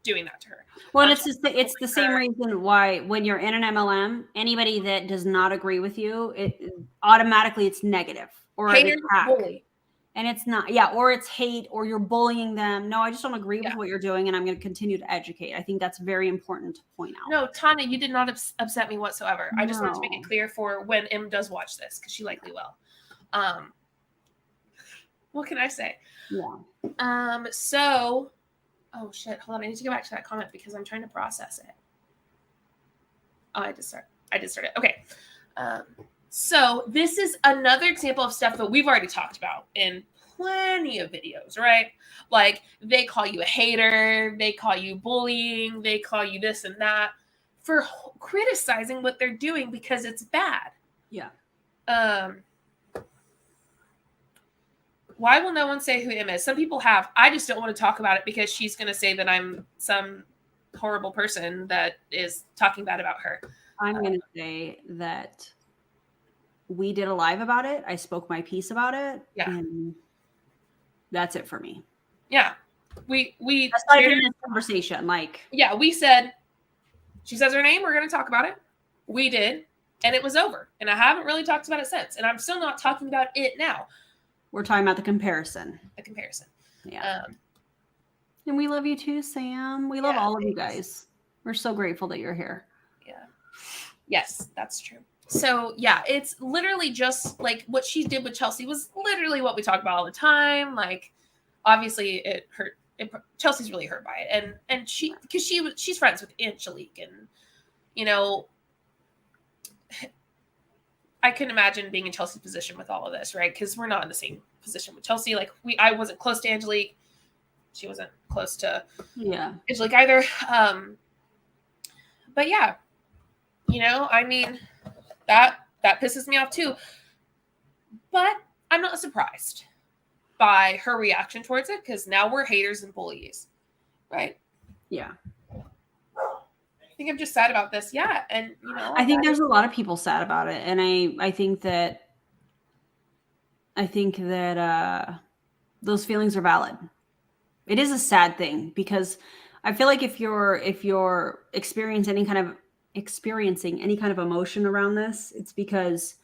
B: doing that to her.
C: Well, it's the same reason why when you're in an MLM, anybody that does not agree with you, it automatically it's negative or an attack. Bully. And it's not, or it's hate, or you're bullying them. No, I just don't agree with what you're doing, and I'm going to continue to educate. I think that's very important to point out.
B: No, Tanya, you did not upset me whatsoever. No. I just wanted to make it clear for when M does watch this, because she likely will. What can I say?
C: Yeah.
B: So, oh shit, hold on. I need to go back to that comment because I'm trying to process it. Oh, I did start it. Okay. So this is another example of stuff that we've already talked about in plenty of videos, right? Like they call you a hater, they call you bullying, they call you this and that for criticizing what they're doing because it's bad.
C: Yeah.
B: Why will no one say who M is? Some people have. I just don't want to talk about it because she's going to say that I'm some horrible person that is talking bad about her.
C: I'm going to say that we did a live about it. I spoke my piece about it.
B: Yeah.
C: And that's it for me.
B: Yeah. We
C: shared in this conversation.
B: We said, she says her name, we're going to talk about it. We did. And it was over. And I haven't really talked about it since. And I'm still not talking about it now.
C: We're talking about the comparison.
B: Yeah.
C: And we love you too, Sam. We love all of you guys. We're so grateful that you're here.
B: Yeah. Yes, that's true. So yeah, it's literally just like what she did with Chelsea was literally what we talk about all the time. Like, obviously it hurt. Chelsea's really hurt by it, and she's friends with Angelique, and I couldn't imagine being in Chelsea's position with all of this, right? Because we're not in the same position with Chelsea. Like I wasn't close to Angelique. She wasn't close to Angelique either. But yeah, I mean. That pisses me off too. But I'm not surprised by her reaction towards it because now we're haters and bullies, right?
C: Yeah.
B: I think I'm just sad about this. Yeah. And,
C: I think there's a lot of people sad about it. And I think that those feelings are valid. It is a sad thing because I feel like if you're experiencing any kind of emotion around this, it's because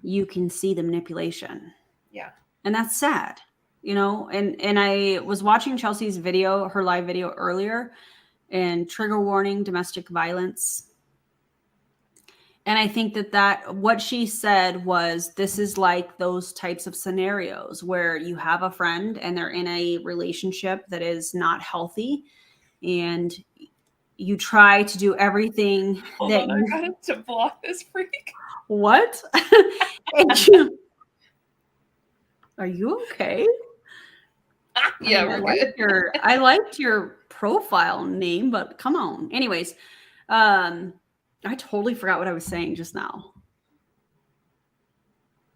C: you can see the manipulation.
B: Yeah.
C: And that's sad, and I was watching Chelsea's video, her live video earlier, and trigger warning, domestic violence. And I think that what she said was, this is like those types of scenarios where you have a friend and they're in a relationship that is not healthy, and you try to do everything
B: Hold on, I got it to block this freak.
C: What? Are you okay?
B: Yeah, we're good.
C: I liked your profile name, but come on. Anyways, I totally forgot what I was saying just now.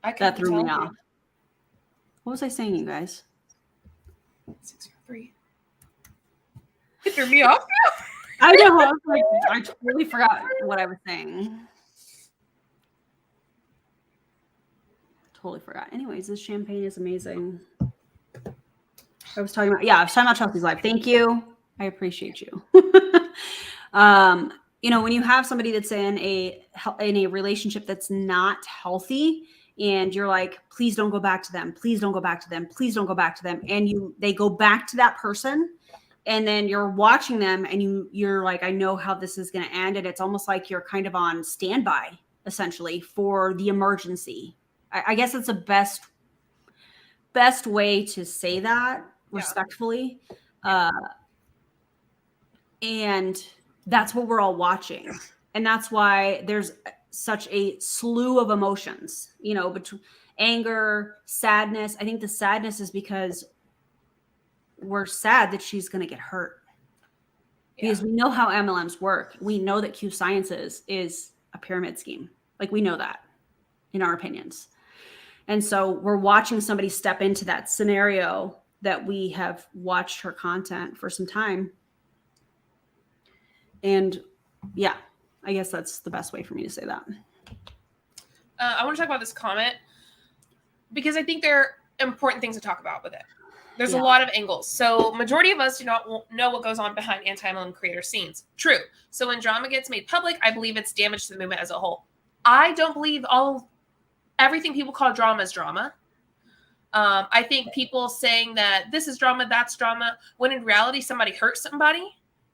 C: That threw me off. What was I saying, you guys?
B: 6-3. It threw me off.
C: I know. I was like, I totally forgot what I was saying. Totally forgot. Anyways, this champagne is amazing. I was talking about Chelsea's life. Thank you. I appreciate you. When you have somebody that's in a relationship that's not healthy, and you're like, please don't go back to them. Please don't go back to them. Please don't go back to them. And they go back to that person, and then you're watching them, and you're like, I know how this is going to end. And it's almost like you're kind of on standby, essentially, for the emergency. I guess it's the best way to say that respectfully. And that's what we're all watching. And that's why there's such a slew of emotions, between anger, sadness. I think the sadness is because we're sad that she's going to get hurt. Because we know how MLMs work. We know that Q Sciences is a pyramid scheme. Like, we know that, in our opinions. And so we're watching somebody step into that scenario that we have watched her content for some time. And yeah, I guess that's the best way for me to say that.
B: I want to talk about this comment because I think there are important things to talk about with it. There's a lot of angles. So majority of us do not know what goes on behind anti-MLM creator scenes. True. So when drama gets made public, I believe it's damage to the movement as a whole. I don't believe everything people call drama is drama. I think people saying that this is drama, that's drama, when in reality somebody hurt somebody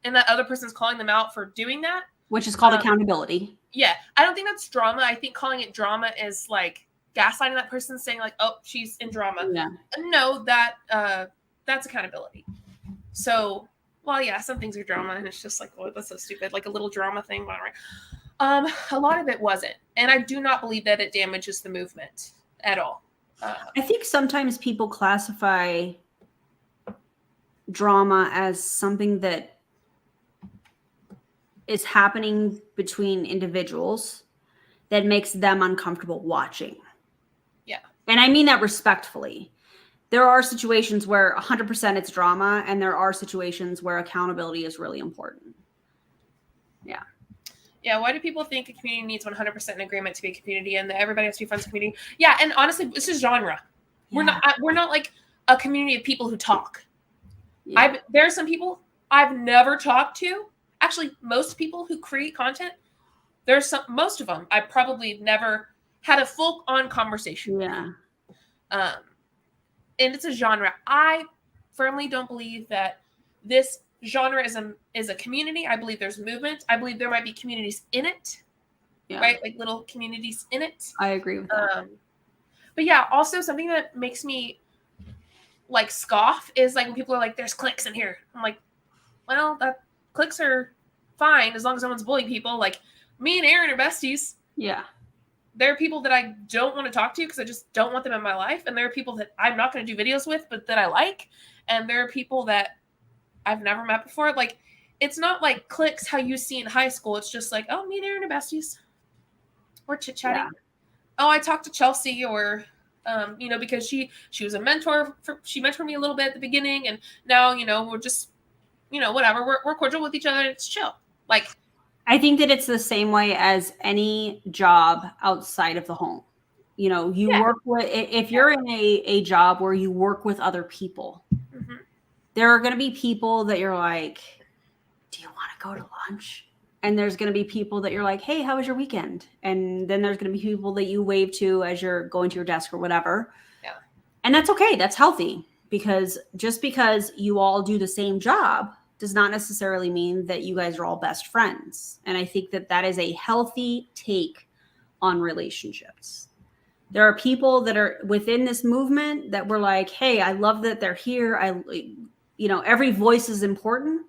B: and that other person's calling them out for doing that.
C: Which is called accountability.
B: Yeah. I don't think that's drama. I think calling it drama is like gaslighting that person, saying like, oh, she's in drama.
C: Yeah.
B: No, that's accountability. So, well, yeah, some things are drama and it's just like, oh, that's so stupid. Like a little drama thing. Whatever. A lot of it wasn't. And I do not believe that it damages the movement at all.
C: I think sometimes people classify drama as something that is happening between individuals that makes them uncomfortable watching.
B: Yeah.
C: And I mean that respectfully. There are situations where 100% it's drama, and there are situations where accountability is really important. Yeah.
B: Yeah, why do people think a community needs 100% in agreement to be a community and that everybody has to be friends with community? Yeah, and honestly, this is genre. Yeah. We're not like a community of people who talk. Yeah. There are some people I've never talked to. Actually, most people who create content, most of them I probably never had a full-on conversation.
C: Yeah.
B: And it's a genre. I firmly don't believe that this genre is a community. I believe there's movement. I believe there might be communities in it, right? Like little communities in it.
C: I agree with that.
B: But yeah, also something that makes me like scoff is like when people are like, "There's cliques in here." I'm like, well, cliques are fine as long as no one's bullying people. Like me and Aaron are besties.
C: Yeah.
B: There are people that I don't want to talk to because I just don't want them in my life, and there are people that I'm not going to do videos with, but that I like, and there are people that I've never met before. Like, it's not like cliques how you see in high school. It's just like, oh, me and Aaron are besties. We're chit-chatting. Yeah. Oh, I talked to Chelsea or, because she was a mentor. She mentored me a little bit at the beginning. And now, we're just whatever. We're cordial with each other. It's chill. Like,
C: I think that it's the same way as any job outside of the home. You work with, if you're in a job where you work with other people, there are going to be people that you're like, do you want to go to lunch? And there's going to be people that you're like, hey, how was your weekend? And then there's going to be people that you wave to as you're going to your desk or whatever.
B: Yeah.
C: And that's okay. That's healthy, because just because you all do the same job does not necessarily mean that you guys are all best friends. And I think that that is a healthy take on relationships. There are people that are within this movement that were like, hey, I love that they're here. Every voice is important,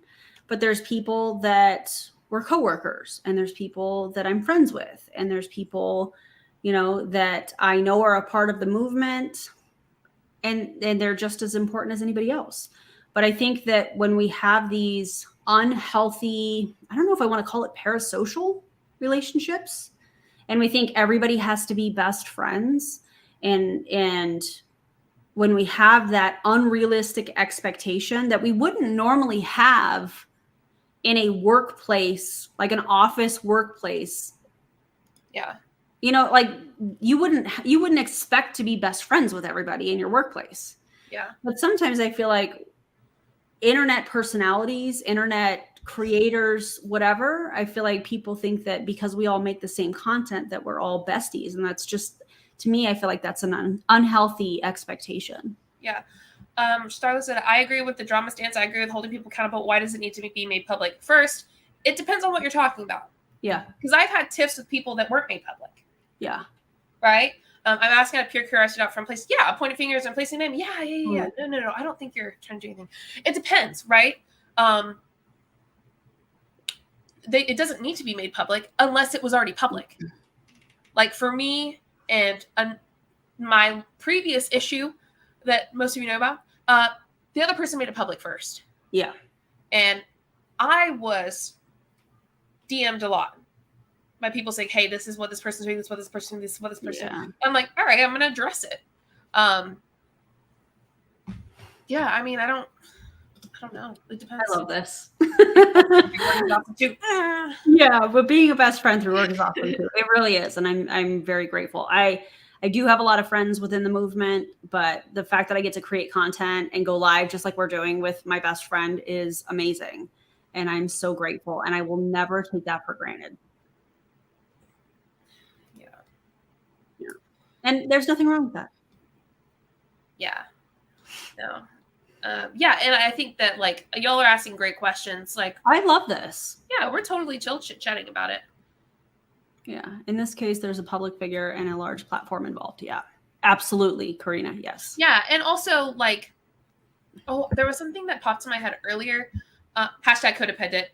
C: but there's people that we're coworkers, and there's people that I'm friends with, and there's people, that I know are a part of the movement, and they're just as important as anybody else. But I think that when we have these unhealthy, I don't know if I want to call it parasocial relationships, and we think everybody has to be best friends, and when we have that unrealistic expectation that we wouldn't normally have in a workplace, like an office workplace.
B: Yeah.
C: Like you wouldn't expect to be best friends with everybody in your workplace.
B: Yeah.
C: But sometimes I feel like internet personalities, internet creators, whatever, I feel like people think that because we all make the same content that we're all besties. And that's just, to me, I feel like that's an unhealthy expectation.
B: Yeah. Starla said, I agree with the drama stance. I agree with holding people accountable. Why does it need to be made public? First, it depends on what you're talking about.
C: Yeah.
B: Because I've had tiffs with people that weren't made public.
C: Yeah.
B: Right? I'm asking out of pure curiosity, not from place. Yeah, pointing fingers and placing them. Yeah. No. I don't think you're trying to do anything. It depends, right? It doesn't need to be made public unless it was already public. Like for me and my previous issue that most of you know about, the other person made it public first.
C: Yeah.
B: And I was DM'd a lot by people saying, hey, this is what this person's doing, this is what this person, this is what this person.
C: Yeah.
B: I'm like, all right, I'm going to address it. Yeah, I mean, I don't know. It depends.
C: I love this. Yeah, but being a best friend through work is awesome too. It really is. And I'm very grateful. I do have a lot of friends within the movement, but the fact that I get to create content and go live just like we're doing with my best friend is amazing. And I'm so grateful. And I will never take that for granted. Yeah. And there's nothing wrong with that.
B: Yeah. No. Yeah, and I think that like y'all are asking great questions. Like,
C: I love this.
B: Yeah, we're totally chill chit-chatting about it.
C: Yeah. In this case, there's a public figure and a large platform involved. Yeah. Absolutely, Karina. Yes.
B: Yeah, and also like, there was something that popped in my head earlier. Hashtag codependent.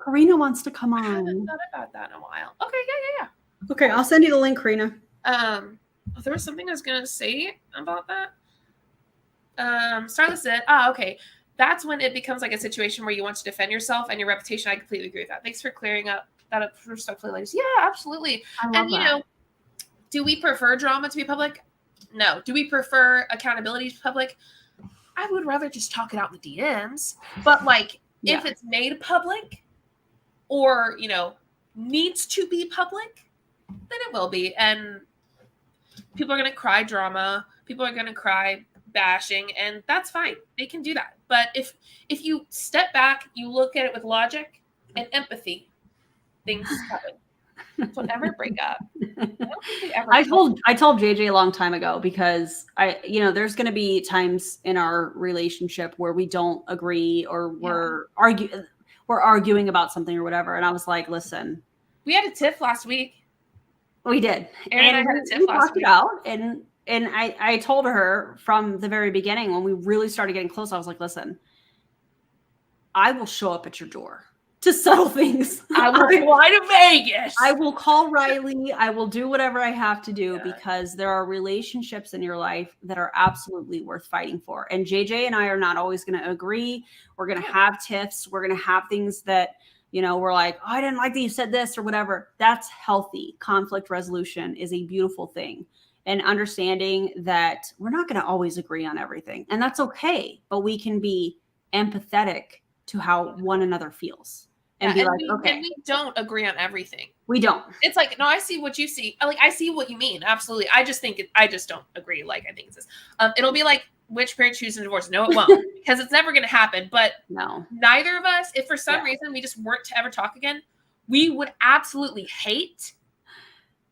C: Karina wants to come on.
B: I haven't thought about that in a while. Okay, yeah.
C: Okay, I'll send you the link, Karina.
B: There was something I was gonna say about that. Starla said, okay. That's when it becomes like a situation where you want to defend yourself and your reputation. I completely agree with that. Thanks for clearing that up respectfully, ladies. Yeah, absolutely. And do we prefer drama to be public? No. Do we prefer accountability to be public? I would rather just talk it out in the DMs. But like, if it's made public or, needs to be public, then it will be. And people are going to cry drama. People are going to cry bashing, and that's fine. They can do that. But if you step back, you look at it with logic and empathy, things happen. Don't ever break up. I
C: told JJ a long time ago, because there's going to be times in our relationship where we don't agree, or we're arguing about something or whatever. And I was like, listen,
B: we had a tiff last week.
C: We did.
B: Aaron and I had a tiff last week.
C: And I told her from the very beginning, when we really started getting close, I was like, listen, I will show up at your door to settle things.
B: I will fly to Vegas.
C: I will call Riley. I will do whatever I have to do, because there are relationships in your life that are absolutely worth fighting for. And JJ and I are not always going to agree. We're going to have tiffs. We're going to have things that, we're like, I didn't like that you said this or whatever. That's healthy. Conflict resolution is a beautiful thing. And understanding that we're not going to always agree on everything. And that's okay. But we can be empathetic to how one another feels and be like, okay,
B: we don't agree on everything.
C: We don't.
B: It's like, no, I see what you see. Like, I see what you mean. Absolutely. I just don't agree. Like, I think it's this. It'll be like, which parent chooses a divorce? No, it won't, because it's never going to happen. But
C: no,
B: neither of us, if for some reason we just weren't to ever talk again, we would absolutely hate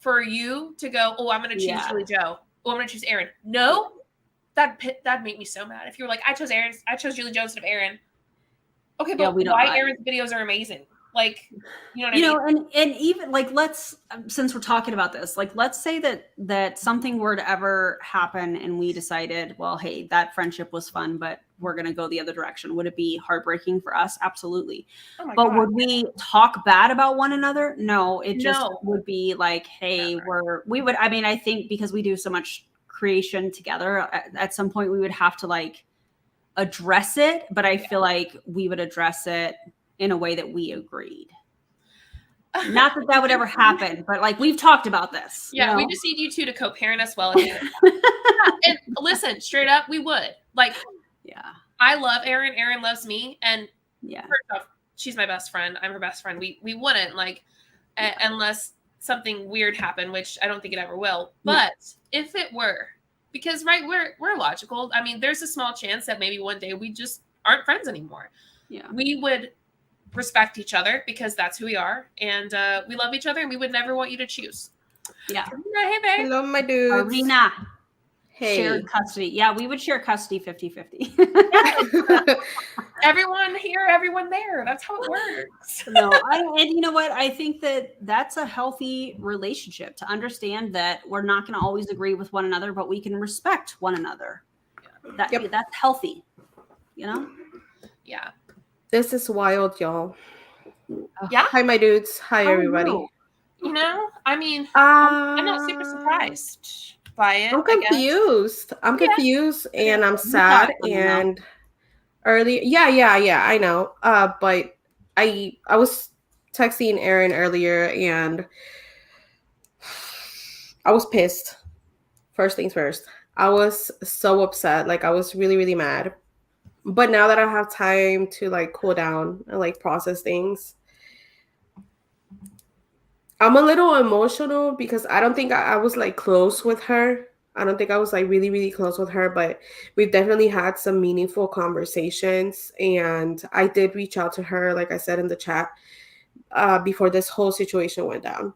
B: for you to go, oh, I'm going to choose Julie Joe. Oh, I'm going to choose Aaron. No, that'd make me so mad. If you were like, I chose Julie Joe instead of Aaron. Okay, but why Aaron's videos are amazing? Like, you know what I mean?
C: And even like, let's, since we're talking about this, like, let's say that something were to ever happen and we decided, well, hey, that friendship was fun, but we're going to go the other direction. Would it be heartbreaking for us? Absolutely. Oh my God. Would we talk bad about one another? No, it just would be like, hey, I think because we do so much creation together, at some point we would have to like address it, but I feel like we would address it in a way that we agreed. Not that would ever happen, but like, we've talked about this.
B: Yeah, we just need you two to co-parent us well. And listen, straight up, we would. Like, I love Erin. Erin loves me. And first off, she's my best friend. I'm her best friend. We wouldn't, like, unless something weird happened, which I don't think it ever will. But if it were, because we're logical. I mean, there's a small chance that maybe one day we just aren't friends anymore. Yeah, we would respect each other because that's who we are, and we love each other, and we would never want you to choose. Yeah.
D: Hey, babe. Hello, my dudes.
C: Arena. Hey. Shared custody. Yeah, we would share custody 50-50.
B: Everyone here, everyone there. That's how it works.
C: And you know what? I think that's a healthy relationship, to understand that we're not going to always agree with one another, but we can respect one another. That's healthy, you know?
B: Yeah.
D: This is wild, y'all. Yeah. Hi, my dudes. Hi, everybody.
B: You know, I mean, I'm not super surprised by it.
D: I'm confused. I'm confused and I'm sad. And earlier, I know. But I was texting Erin earlier and I was pissed. First things first. I was so upset. Like, I was really, really mad. But now that I have time to like cool down and like process things, I'm a little emotional because I don't think I was like close with her. I don't think I was like really, really close with her, but we've definitely had some meaningful conversations. And I did reach out to her, like I said in the chat, before this whole situation went down.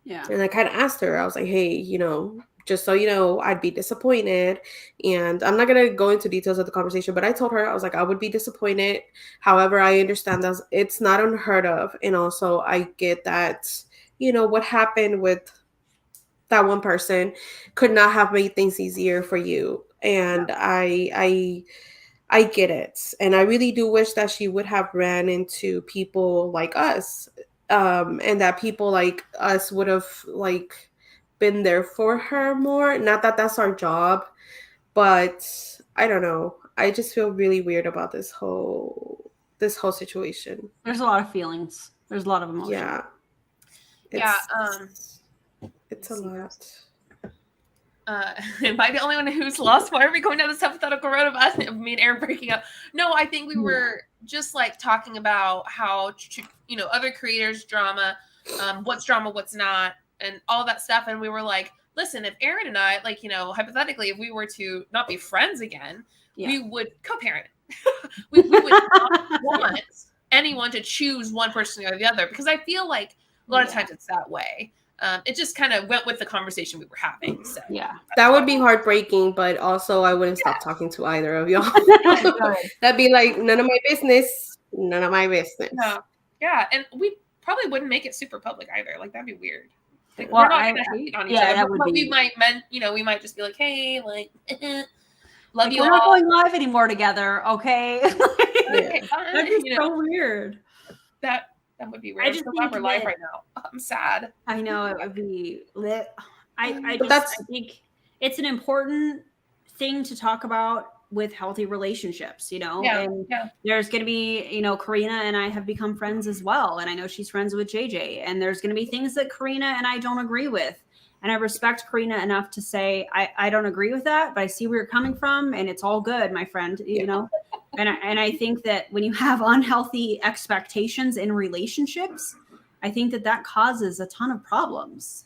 D: Yeah. And I kind of asked her, I was like, hey, you know, just so you know, I'd be disappointed. And I'm not going to go into details of the conversation, but I told her, I was like, I would be disappointed. However, I understand that it's not unheard of. And also I get that, you know, what happened with that one person could not have made things easier for you. And I get it. And I really do wish that she would have ran into people like us, and that people like us would have like been there for her more. Not that that's our job, but I don't know. I just feel really weird about this whole situation.
C: There's a lot of feelings. There's a lot of emotion.
D: Yeah. It's a lot.
B: Am I the only one who's lost? Why are we going down this hypothetical road of me and Aaron breaking up? No, I think we were just like talking about how, you know, other creators' drama, what's drama, what's not, and all that stuff. And we were like, listen, if Aaron and I, like, you know, hypothetically, if we were to not be friends again, we would co-parent. we would not want anyone to choose one person or the other, because I feel like a lot of times it's that way. It just kind of went with the conversation we were having. So
D: that would be heartbreaking, but also I wouldn't stop talking to either of y'all. That'd be like, none of my business. None of my business.
B: No. Yeah, and we probably wouldn't make it super public either. Like, that'd be weird. Like, we're not gonna hate on each other, but we might, we might just be like, hey, like, love you all.
C: We're not going live anymore together, okay?
B: Okay, fine.
C: That'd be so weird.
B: That would be weird. I just think we're live right now. I'm sad.
C: I know, it would be lit. I think it's an important thing to talk about with healthy relationships, you know. There's going to be, you know, Karina and I have become friends as well, and I know she's friends with JJ, and there's going to be things that Karina and I don't agree with, and I respect Karina enough to say I don't agree with that, but I see where you're coming from, and it's all good, my friend, you know. And I think that when you have unhealthy expectations in relationships, I think that causes a ton of problems.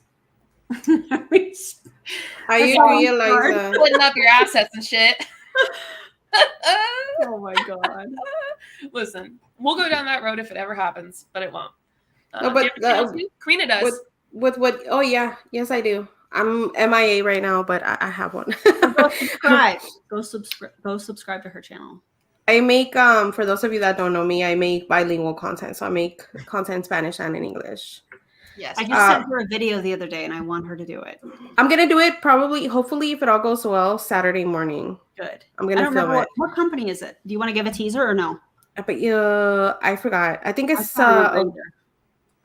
D: I
C: That's
D: agree,
C: all
D: Eliza.
B: Splitting up your assets and shit.
C: Oh my God.
B: Listen, we'll go down that road if it ever happens, but it won't.
D: No, but
B: do you have a channel too? Karina does.
D: With what? Oh yeah, yes I do. I'm MIA right now, but I have one.
C: Go subscribe. Go subscribe to her channel.
D: I make for those of you that don't know me, I make bilingual content. So I make content in Spanish and in English.
B: Yes.
C: I just sent her a video the other day, and I want her to do it.
D: I'm gonna do it probably, hopefully, if it all goes well, Saturday morning.
C: Good.
D: I'm gonna film it.
C: What company is it? Do you want to give a teaser or no?
D: But I forgot. I think it's I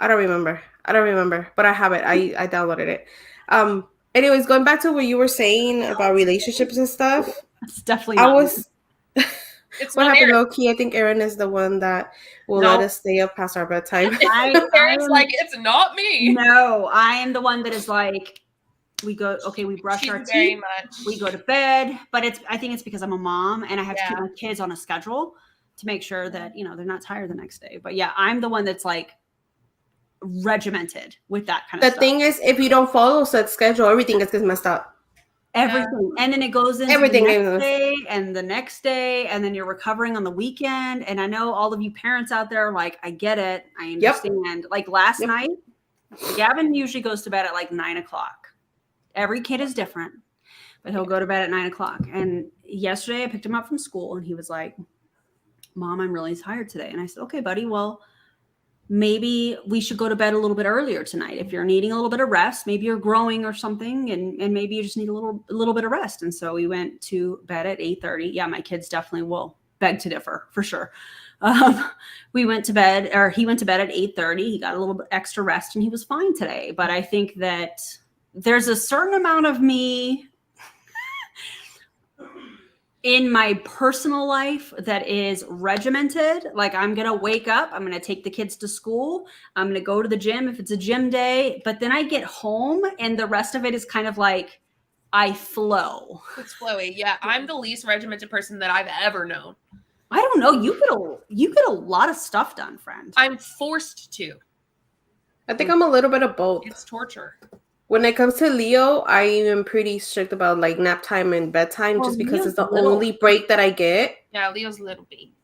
D: don't remember, but I have it. I downloaded it. Anyways, going back to what you were saying about relationships and stuff.
C: It's definitely not
B: It's
D: what
B: not
D: happened,
B: Aaron.
D: Loki? I think Erin is the one that will let us stay up past our bedtime.
B: Aaron's like, it's not me.
C: No, I am the one that is like, we brush our teeth, we go to bed, but I think it's because I'm a mom and I have to keep my kids on a schedule to make sure that, they're not tired the next day. But yeah, I'm the one that's like regimented with that kind of stuff.
D: The thing is, if you don't follow such schedule, everything gets messed up.
C: Everything. And then it goes into
D: everything
C: the next day and the next day, and then you're recovering on the weekend. And I know all of you parents out there, like, I get it. I understand. Yep. Like last night, Gavin usually goes to bed at like 9:00. Every kid is different, but he'll go to bed at 9:00. And yesterday I picked him up from school and he was like, Mom, I'm really tired today. And I said, okay, buddy, well, maybe we should go to bed a little bit earlier tonight. If you're needing a little bit of rest, maybe you're growing or something, and maybe you just need a little bit of rest. And so we went to bed at 8:30. Yeah, my kids definitely will beg to differ for sure. He went to bed at 8:30. He got a little bit extra rest and he was fine today. But I think that there's a certain amount of me in my personal life that is regimented. Like, I'm going to wake up, I'm going to take the kids to school, I'm going to go to the gym if it's a gym day, but then I get home and the rest of it is kind of like I flow.
B: It's flowy. Yeah, I'm the least regimented person that I've ever known.
C: I don't know. You get a lot of stuff done, friend.
B: I'm forced to.
D: I think I'm a little bit of both.
B: It's torture.
D: When it comes to Leo, I am pretty strict about like nap time and bedtime, just because Leo's it's the only break that I get.
B: Yeah, Leo's a little baby.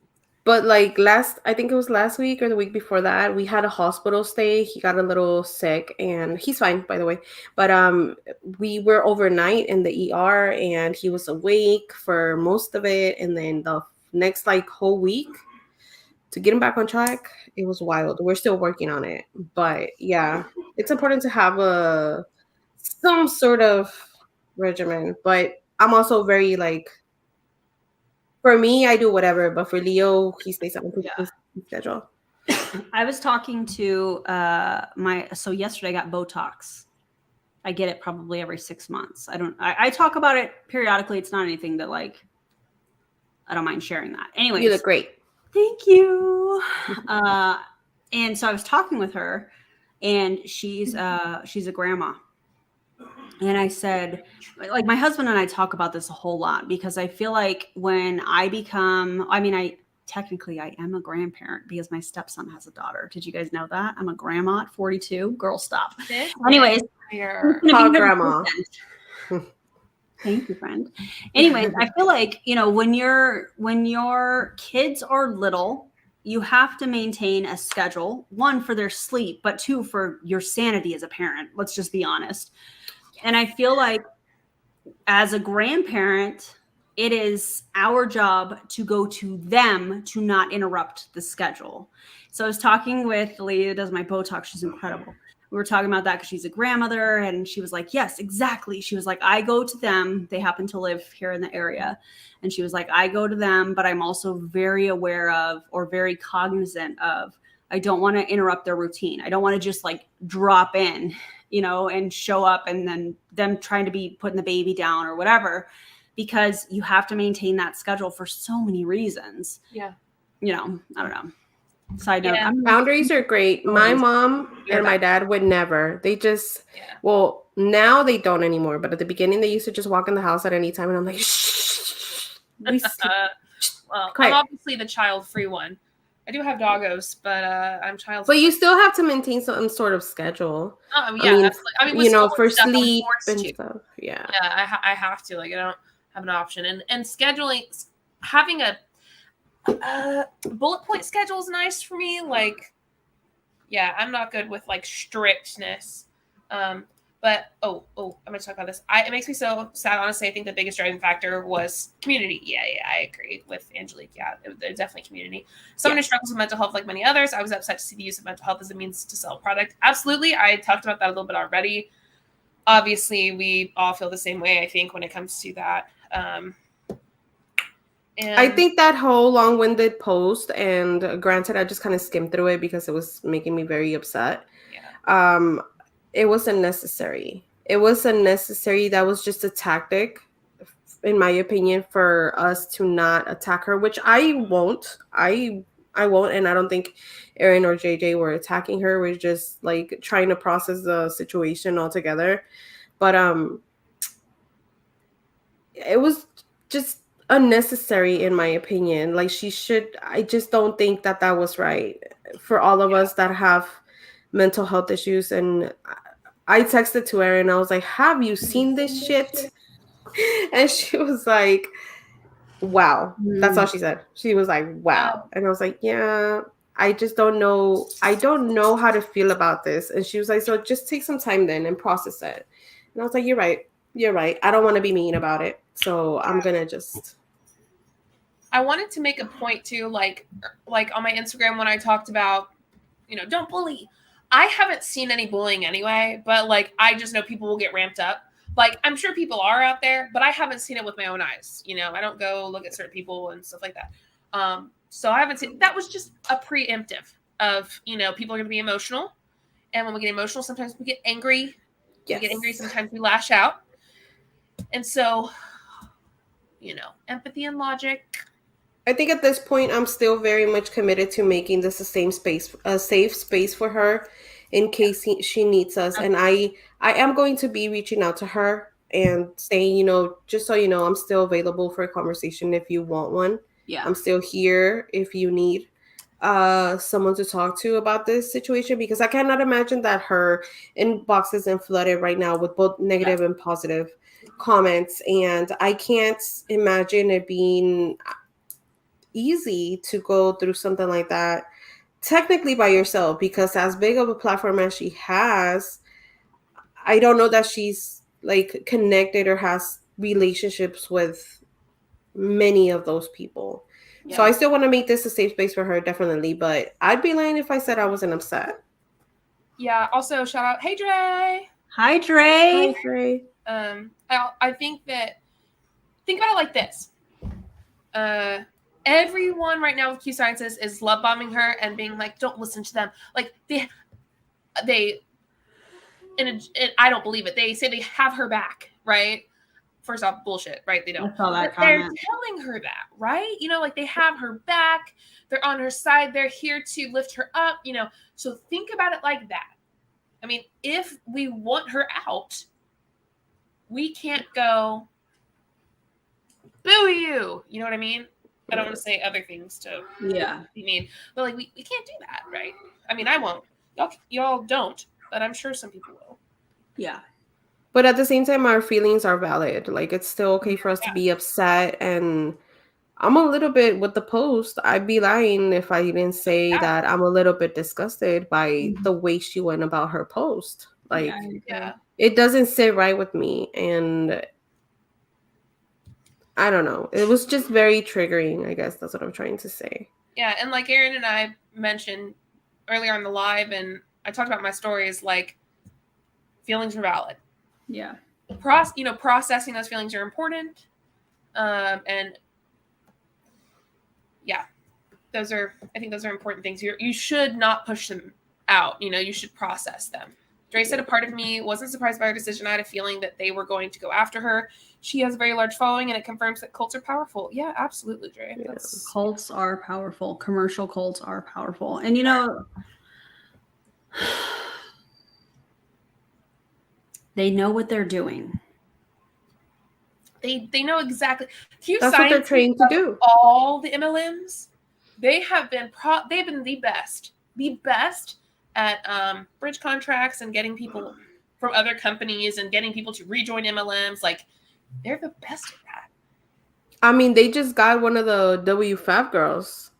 D: But like I think it was last week or the week before that, we had a hospital stay. He got a little sick and he's fine, by the way. But we were overnight in the ER and he was awake for most of it. And then the next like whole week to get him back on track, it was wild. We're still working on it. But yeah, it's important to have some sort of regimen. But I'm also very like, for me, I do whatever. But for Leo, he stays on his schedule.
C: I was talking to so yesterday I got Botox. I get it probably every 6 months. I talk about it periodically. It's not anything that like, I don't mind sharing that. Anyways.
D: You look great.
C: Thank you. And so I was talking with her and she's a grandma. And I said, like, my husband and I talk about this a whole lot because I feel like when I am a grandparent because my stepson has a daughter. Did you guys know that? I'm a grandma at 42. Girl, stop. Anyways.
D: Call grandma.
C: Thank you, friend. Anyways, I feel like, when your kids are little, you have to maintain a schedule, one, for their sleep, but two, for your sanity as a parent. Let's just be honest. And I feel like as a grandparent, it is our job to go to them to not interrupt the schedule. So I was talking with the lady that does my Botox. She's incredible. We were talking about that because she's a grandmother, and she was like, yes, exactly. She was like, I go to them. They happen to live here in the area. And she was like, I go to them, but I'm also very aware of, or very cognizant of, I don't want to interrupt their routine. I don't want to just like drop in, and show up and then them trying to be putting the baby down or whatever, because you have to maintain that schedule for so many reasons.
B: Yeah.
C: I don't know. Side note.
D: Boundaries are great. My mom and my dad would never. They just, well, now they don't anymore. But at the beginning, they used to just walk in the house at any time. And I'm like, shh.
B: Well,
D: Quiet.
B: I'm obviously the child-free one. I do have doggos, but I'm child.
D: But you still have to maintain some sort of schedule.
B: Yeah,
D: I mean,
B: absolutely. I mean, with school
D: for
B: and stuff, I'm
D: sleep
B: forced
D: and
B: to.
D: stuff. Yeah.
B: Yeah, I have to. Like, I don't have an option. And scheduling, having a bullet point schedule is nice for me. Like, yeah, I'm not good with like strictness. But I'm gonna talk about this. It makes me so sad. Honestly, I think the biggest driving factor was community. Yeah, I agree with Angelique. Yeah, it's definitely community. Someone who struggles with mental health, like many others, I was upset to see the use of mental health as a means to sell a product. Absolutely, I talked about that a little bit already. Obviously, we all feel the same way. I think when it comes to that. And
D: I think that whole long-winded post, and granted, I just kind of skimmed through it because it was making me very upset.
B: yeah.
D: It was unnecessary. It was unnecessary. That was just a tactic, in my opinion, for us to not attack her, which I won't. I won't, and I don't think Erin or JJ were attacking her. We're just like trying to process the situation altogether. But it was just unnecessary in my opinion. Like I just don't think that was right for all of us that have mental health issues. And I texted to her and I was like, have you seen this shit? And she was like, wow. That's all she said. She was like, wow. And I was like, yeah, I just don't know. I don't know how to feel about this. And she was like, so just take some time then and process it. And I was like, you're right. You're right. I don't want to be mean about it. So I'm going to just.
B: I wanted to make a point too, like on my Instagram when I talked about, don't bully. I haven't seen any bullying anyway, but like I just know people will get ramped up. Like I'm sure people are out there, but I haven't seen it with my own eyes. I don't go look at certain people and stuff like that. So I haven't seen. That was just a preemptive of people are going to be emotional, and when we get emotional, sometimes we get angry.
D: Yes.
B: We get angry. Sometimes we lash out, and so empathy and logic.
D: I think at this point, I'm still very much committed to making this a safe space for her in case she needs us. And I am going to be reaching out to her and saying, just so you know, I'm still available for a conversation if you want one.
C: Yeah.
D: I'm still here if you need someone to talk to about this situation, because I cannot imagine that her inbox isn't flooded right now with both negative and positive comments. And I can't imagine it being easy to go through something like that technically by yourself, because as big of a platform as she has, I don't know that she's like connected or has relationships with many of those people.
B: Yeah.
D: So I still want to make this a safe space for her, definitely, but I'd be lying if I said I wasn't upset.
B: Yeah, also shout out, hey Dre.
C: Hi Dre.
D: Hi, Dre.
B: I think about it like this. Everyone right now with Q Sciences is love bombing her and being like, don't listen to them. Like they I don't believe it. They say they have her back, right? First off, bullshit, right? They don't.
C: I saw that
B: But they're
C: comment.
B: telling her that, right? Like they have her back. They're on her side. They're here to lift her up, So think about it like that. I mean, if we want her out, we can't go, boo you. You know what I mean? I don't want to say other things to be mean, but like we can't do that, right? I mean, I won't. Y'all don't, but I'm sure some people will.
C: Yeah.
D: But at the same time, our feelings are valid. Like, it's still okay for us to be upset. And I'm a little bit with the post. I'd be lying if I didn't say that I'm a little bit disgusted by the way she went about her post. Like, it doesn't sit right with me. And I don't know. It was just very triggering, I guess. That's what I'm trying to say.
B: Yeah, and like Erin and I mentioned earlier on the live, and I talked about my stories, like, feelings are valid.
C: Yeah.
B: Processing those feelings are important. And yeah, I think those are important things. You should not push them out. You should process them. Dre said a part of me wasn't surprised by her decision. I had a feeling that they were going to go after her. She has a very large following, and it confirms that cults are powerful. Yeah, absolutely, Dre.
D: Yeah.
C: Cults are powerful. Commercial cults are powerful. And they know what they're doing.
B: They know exactly. Q
D: That's what they're
B: Science
D: trained to do.
B: all the MLMs, they've been the best at bridge contracts and getting people from other companies and getting people to rejoin MLMs. Like, they're the best at that.
D: I mean, they just got one of the W5 girls.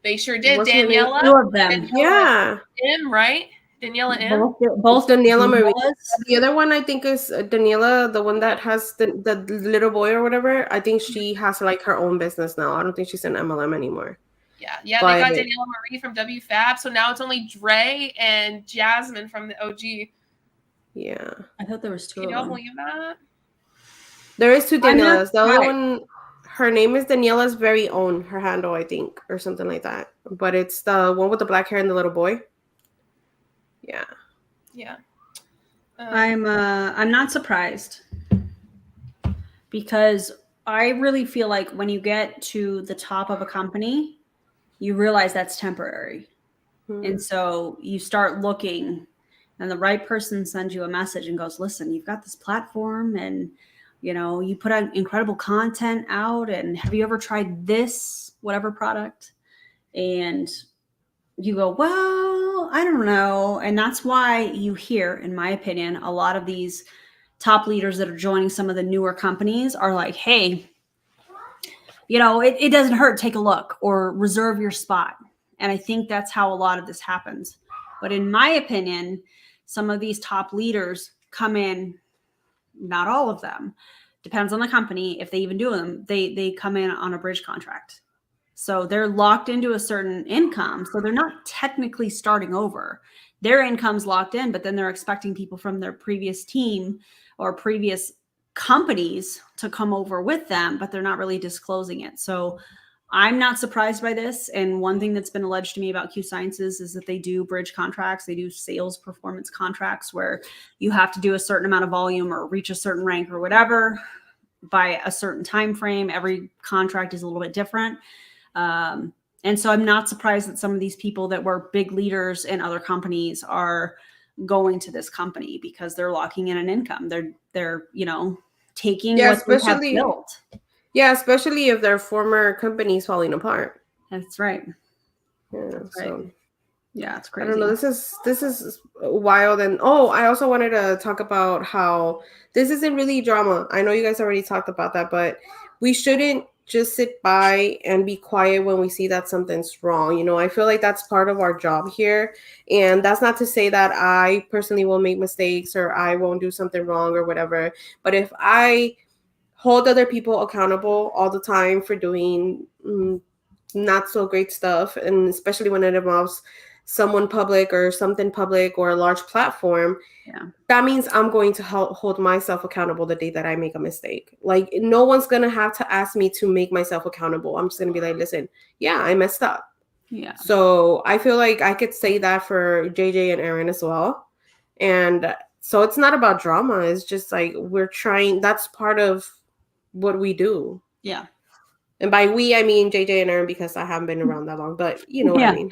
B: They sure did.
D: What's her name?
B: Daniela.
C: Two of them.
D: Yeah.
B: M, right? Daniela M.
C: Both
D: Daniela Marie.
C: Daniela's.
D: The other one, I think, is Daniela, the one that has the little boy or whatever. I think she has like her own business now. I don't think she's in MLM anymore.
B: Yeah,
D: But-
B: they got Daniela Marie from WFAB, so now it's only Dre and Jasmine from the OG.
D: Yeah.
C: I thought there was two
B: Can
C: of
B: y'all
C: them.
B: believe that?
D: There is two
C: I'm not
D: Danielas. The other
C: surprised.
D: one, her name is Daniela's very own, her handle, I think, or something like that. But it's the one with the black hair and the little boy. Yeah.
B: Yeah.
C: I'm not surprised because I really feel like when you get to the top of a company, you realize that's temporary. And so you start looking and the right person sends you a message and goes, listen, you've got this platform and you put out incredible content out, and have you ever tried this, whatever product? And you go, well, I don't know. And that's why you hear, in my opinion, a lot of these top leaders that are joining some of the newer companies are like, hey, it doesn't hurt. Take a look or reserve your spot. And I think that's how a lot of this happens. But in my opinion, some of these top leaders come in, not all of them, depends on the company. If they even do them, they come in on a bridge contract. So they're locked into a certain income. So they're not technically starting over. Their income's locked in, but then they're expecting people from their previous team or previous companies to come over with them, but they're not really disclosing it. So I'm not surprised by this. And one thing that's been alleged to me about Q Sciences is that they do bridge contracts. They do sales performance contracts where you have to do a certain amount of volume or reach a certain rank or whatever by a certain time frame. Every contract is a little bit different. And so I'm not surprised that some of these people that were big leaders in other companies are going to this company because they're locking in an income. They're taking what they have built.
D: Yeah, especially if their former company's falling apart.
C: That's right.
D: Yeah,
C: That's
D: so
C: right. Yeah, it's crazy.
D: I don't know. This is wild. And I also wanted to talk about how this isn't really drama. I know you guys already talked about that, but we shouldn't just sit by and be quiet when we see that something's wrong. I feel like that's part of our job here. And that's not to say that I personally will make mistakes or I won't do something wrong or whatever. But if I hold other people accountable all the time for doing not so great stuff, and especially when it involves someone public or something public or a large platform, that means I'm going to hold myself accountable the day that I make a mistake. Like, no one's going to have to ask me to make myself accountable. I'm just going to be like, listen, yeah, I messed up.
C: Yeah.
D: So I feel like I could say that for JJ and Aaron as well. And so it's not about drama. It's just like we're trying. That's part of what we do.
C: Yeah.
D: And by we, I mean JJ and Aaron, because I haven't been around that long, but you know what I mean.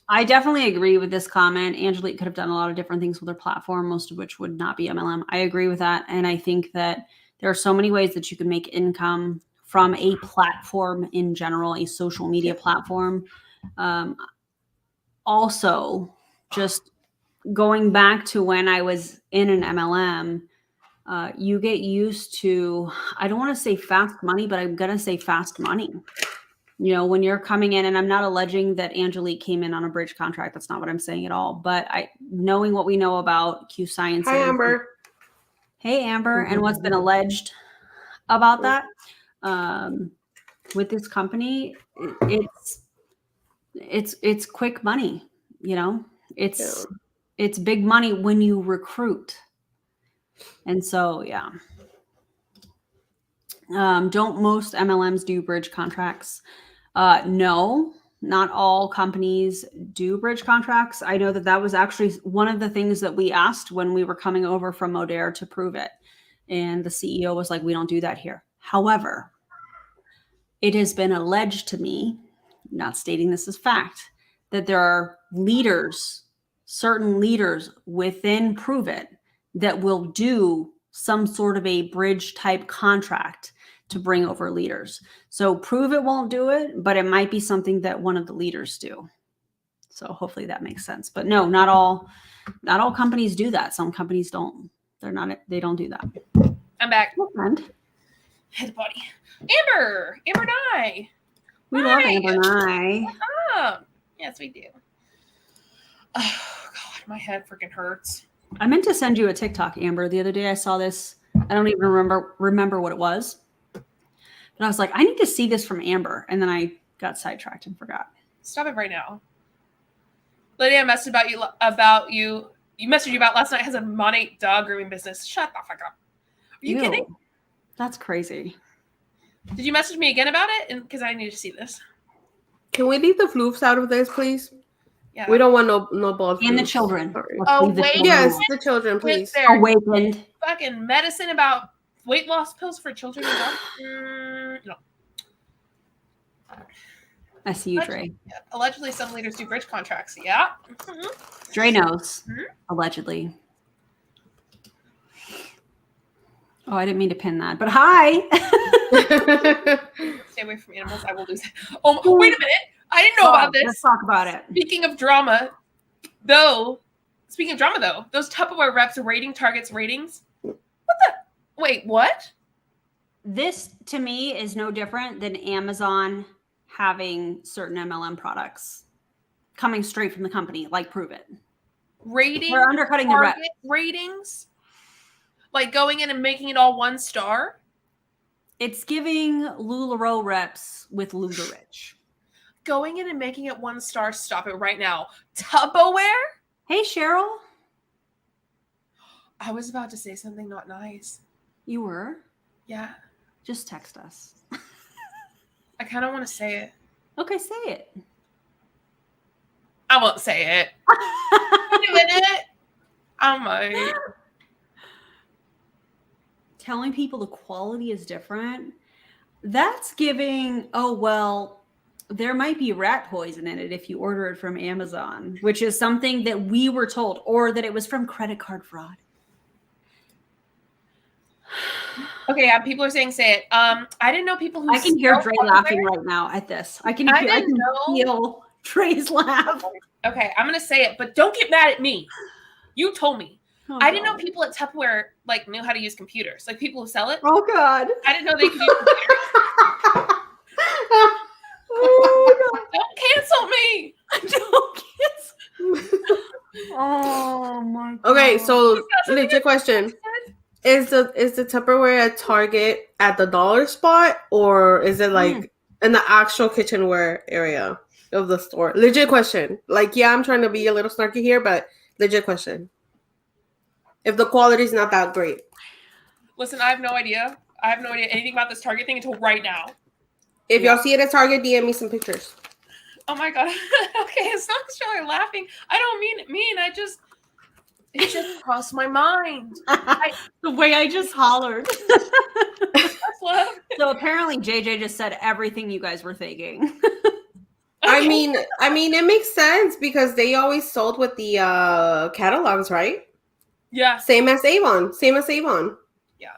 C: I definitely agree with this comment. Angelique could have done a lot of different things with her platform, most of which would not be MLM. I agree with that. And I think that there are so many ways that you can make income from a platform in general, a social media platform. Also, just going back to when I was in an MLM, you get used to, I don't want to say fast money, but I'm going to say fast money. When you're coming in, and I'm not alleging that Angelique came in on a bridge contract. That's not what I'm saying at all. But knowing what we know about Q Sciences.
D: Hi, Amber.
C: Hey, Amber. And what's been alleged about that with this company, it's quick money. It's big money when you recruit. And so, yeah. Don't most MLMs do bridge contracts? No, not all companies do bridge contracts. I know that was actually one of the things that we asked when we were coming over from Modere to prove it. And the CEO was like, we don't do that here. However, it has been alleged to me, not stating this as fact, that there are certain leaders within Prove It that will do some sort of a bridge type contract to bring over leaders. So Prove It won't do it, but it might be something that one of the leaders do. So hopefully that makes sense. But no, not all companies do that. Some companies don't. They don't do that.
B: I'm back.
C: And
B: Hit the body. Amber and I.
C: we love Amber and I.
B: Yes, we do. Oh God, my head freaking hurts.
C: I meant to send you a TikTok, Amber. The other day I saw this. I don't even remember what it was. But I was like, I need to see this from Amber. And then I got sidetracked and forgot.
B: Stop it right now. Lydia messaged about you. You messaged you about last night has a Monate dog grooming business. Shut the fuck up. Are you kidding?
C: That's crazy.
B: Did you message me again about it? Because I need to see this.
D: Can we leave the floofs out of this, please?
B: Yeah.
D: We don't want no balls.
C: And the children.
B: Oh, wait.
D: Yes, the children, please.
C: Awakened.
B: Fucking medicine about weight loss pills for children and dogs. No.
C: I see you, Dre.
B: Allegedly, some leaders do bridge contracts. Yeah. Mm-hmm.
C: Dre knows.
B: Mm-hmm.
C: Allegedly. Oh, I didn't mean to pin that, but hi.
B: Stay away from animals. I will lose it. Oh, wait a minute. I didn't know about this.
C: Let's talk about it.
B: Speaking of drama, those Tupperware reps rating Target's ratings. What the? Wait, what?
C: This, to me, is no different than Amazon having certain MLM products coming straight from the company, like Prove It. They're undercutting the rep.
B: Ratings? Like going in and making it all 1 star?
C: It's giving LuLaRoe reps with Lularich.
B: Going in and making it 1 star. Stop it right now. Tupperware?
C: Hey, Cheryl.
B: I was about to say something not nice.
C: You were?
B: Yeah.
C: Just text us.
B: I kind of want to say it.
C: Okay, say it.
B: I won't say it. Wait a minute. I might.
C: Telling people the quality is different. That's giving, oh, well, there might be rat poison in it if you order it from Amazon, which is something that we were told, or that it was from credit card fraud.
B: Okay, yeah, people are saying say it. I didn't know people who
C: I can hear Dre laughing right now at this. I can feel Dre's laugh.
B: Okay, I'm gonna say it, but don't get mad at me. You told me.
C: Oh,
B: I didn't know people at Tupperware like knew how to use computers. Like people who sell it.
C: Oh God.
B: I didn't know they could use computers.
C: Oh,
B: Don't cancel me.
C: don't cancel. Oh my God.
D: Okay, so legit question. Is the Tupperware at Target at the dollar spot, or is it like in the actual kitchenware area of the store? Legit question. Like, yeah, I'm trying to be a little snarky here, but legit question. If the quality is not that great.
B: Listen, I have no idea. I have no idea anything about this Target thing until right now.
D: If y'all see it at Target, DM me some pictures.
B: Oh my God. Okay, it's not really laughing. I don't mean it mean. It just crossed my mind.
C: The way I just hollered.
B: Love.
C: So apparently JJ just said everything you guys were thinking.
D: I mean, it makes sense because they always sold with the catalogs, right?
B: Yeah.
D: Same as Avon.
B: Yeah.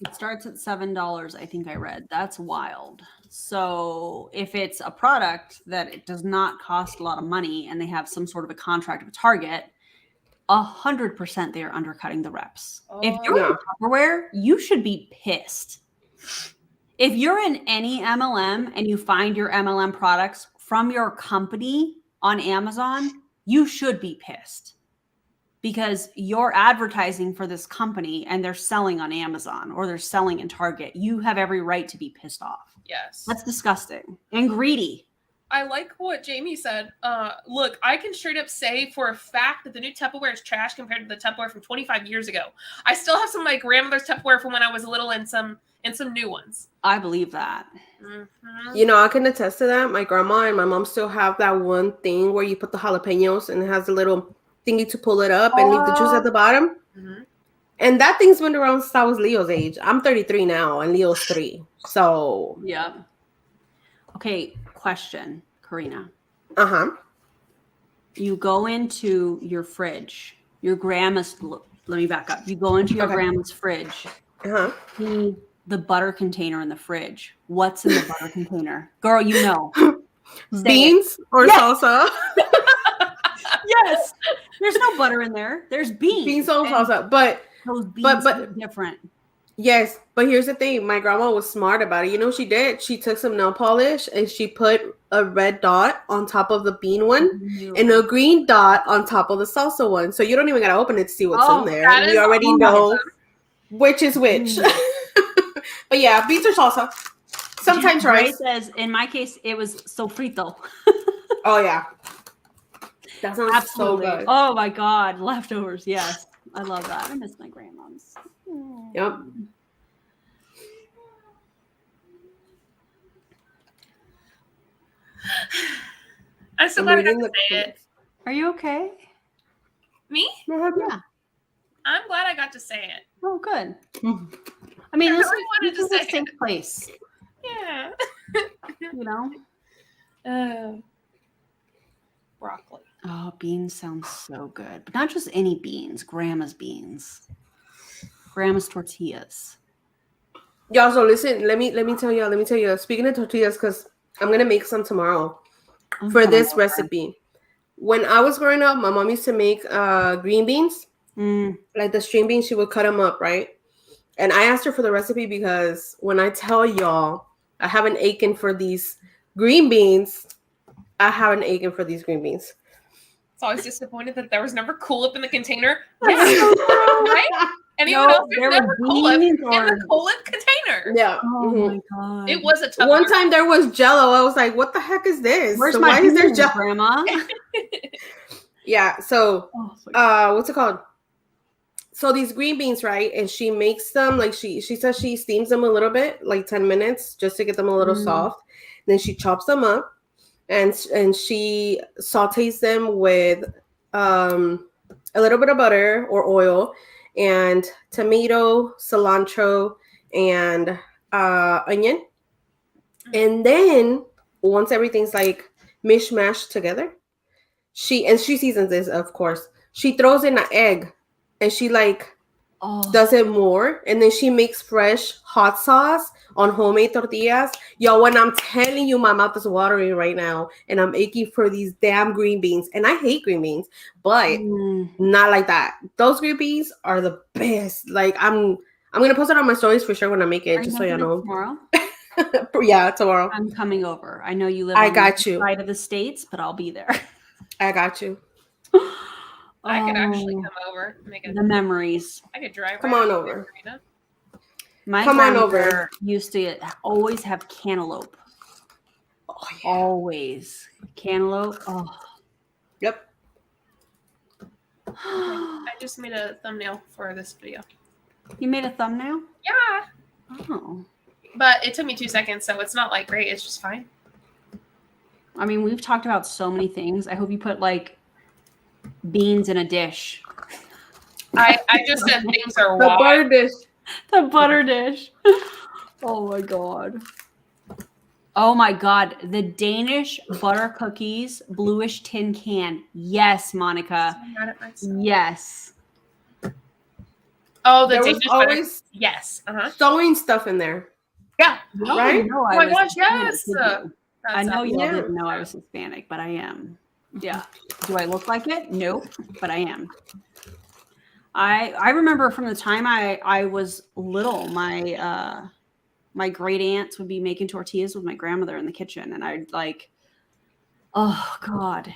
C: It starts at $7, I think I read. That's wild. So if it's a product that it does not cost a lot of money and they have some sort of a contract with Target, 100% they are undercutting the reps. If you're in Tupperware, you should be pissed. If you're in any MLM and you find your MLM products from your company on Amazon, you should be pissed because you're advertising for this company and they're selling on Amazon or they're selling in Target. You have every right to be pissed off.
B: Yes.
C: That's disgusting and greedy.
B: I like what Jamie said. Look, I can straight up say for a fact that the new Tupperware is trash compared to the Tupperware from 25 years ago. I still have some of my grandmother's Tupperware from when I was little and some new ones.
C: I believe that.
B: Mm-hmm.
D: You know, I can attest to that. My grandma and my mom still have that one thing where you put the jalapenos and it has a little thingy to pull it up and leave the juice at the bottom.
B: Mm-hmm.
D: And that thing's been around since I was Leo's age. I'm 33 now and Leo's 3. So
C: yeah. Okay, question, Karina.
D: Uh-huh.
C: You go into your fridge, your grandma's let me back up. You go into your
D: Okay.
C: grandma's fridge.
D: Uh-huh.
C: See the butter container in the fridge. What's in the butter container? Girl, you know. Say
D: Beans or
C: Yes.
D: salsa?
C: Yes. There's no butter in there. There's beans.
D: Beans or
C: And
D: salsa. But
C: those beans
D: but-
C: are different.
D: yes, but here's the thing. My grandma was smart about it. You know what she did? She took some nail polish and she put a red dot on top of the bean one and a green dot on top of the salsa one. So you don't even gotta open it to see what's in there.
B: that
D: We
B: is
D: already know which is which.
C: Mm.
D: But yeah, beans or salsa. Sometimes
C: Ray
D: rice.
C: says, in my case, it was sofrito.
D: Oh yeah. That sounds
C: Absolutely.
D: so good.
C: Oh my God. Leftovers. Yes. I love that. I miss my grandmoms.
D: Yep.
B: I'm so
D: I'm
B: glad I got
D: reading
B: to
D: the
B: say it.
D: comments.
C: Are you okay?
B: Me?
C: Yeah.
B: I'm glad I got to say it.
C: Oh, good.
D: Mhm.
C: I mean,
B: I
C: this,
B: really wanted
C: this
B: to
C: is a
B: say
C: safe place,
B: Yeah.
C: you know?
B: Broccoli.
C: Oh, beans sounds so good. But not just any beans, grandma's beans. Grandma's tortillas.
D: Y'all, so listen, let me tell you. Speaking of tortillas, because I'm gonna make some tomorrow
C: I'm
D: for
C: coming
D: this
C: over.
D: recipe. When I was growing up, my mom used to make green beans, like the string beans. She would cut them up, right? And I asked her for the recipe because when I tell y'all, I have an aching for these green beans. I have an aching for these green beans.
B: So I was disappointed that there was never Cool-Up in the container.
C: That's
B: Yeah.
C: so true.
B: Right? Anyone
C: No,
B: else?
C: there
B: There's
C: were
B: never Cool-Up in
C: beans or-
B: the Cool-Up container.
D: Yeah.
C: Oh
D: mhm.
C: my God.
B: It was a Tupperware.
D: One time there was Jello. I was like, "What the heck is this?
C: Where's
D: So
C: my
D: why is there
C: beans,
D: Jello?"
C: Grandma?
D: Yeah. So
C: Oh, my God.
D: what's it called? So these green beans, right? And she makes them like she says she steams them a little bit, like 10 minutes, just to get them a little soft. Then she chops them up, and she sautés them with a little bit of butter or oil, and tomato, cilantro, and onion. And then once everything's like mishmashed together, she seasons this, of course. She throws in an egg, and she like does it more, and then she makes fresh hot sauce on homemade tortillas. Yo, when I'm telling you, my mouth is watering right now, and I'm aching for these damn green beans. And I hate green beans, but not like that. Those green beans are the best. Like I'm gonna post it on my stories for sure when I make it, just so you know.
C: Tomorrow?
D: Yeah, tomorrow.
C: I'm coming over. I know you live
D: I
C: on
D: got
C: the
D: you.
C: side of the states, but I'll be there.
D: I got you.
B: I could actually
C: Oh,
B: come over.
C: the memories.
B: I could drive.
D: Come
B: right
D: on
B: up
D: over.
B: there, Karina.
C: My
D: Come on
C: grandmother
D: over.
C: used to always have cantaloupe.
D: Oh, yeah.
C: Always cantaloupe. Oh.
D: Yep.
B: I just made a thumbnail for this video.
C: You made a thumbnail?
B: Yeah,
C: Oh.
B: but it took me 2 seconds, so it's not like great. It's just fine.
C: I mean, we've talked about so many things. I hope you put like beans in a dish.
B: I just said things are
D: The
B: wild.
D: butter dish.
C: The butter dish. Oh my God. Oh my God. The Danish butter cookies, bluish tin can. Yes, Monica.
B: I'm mad at myself.
C: Yes.
B: Oh, the
D: There was
B: Danish butter.
D: always
B: Yes.
D: throwing stuff in there.
B: Yeah.
D: Right?
C: No,
B: Oh my gosh, yes.
C: I know y'all
B: yeah.
C: didn't know I was Hispanic, but I am. Yeah. Do I look like it? Nope, but I am. I remember from the time I was little, my great aunts would be making tortillas with my grandmother in the kitchen, and I'd like, oh God.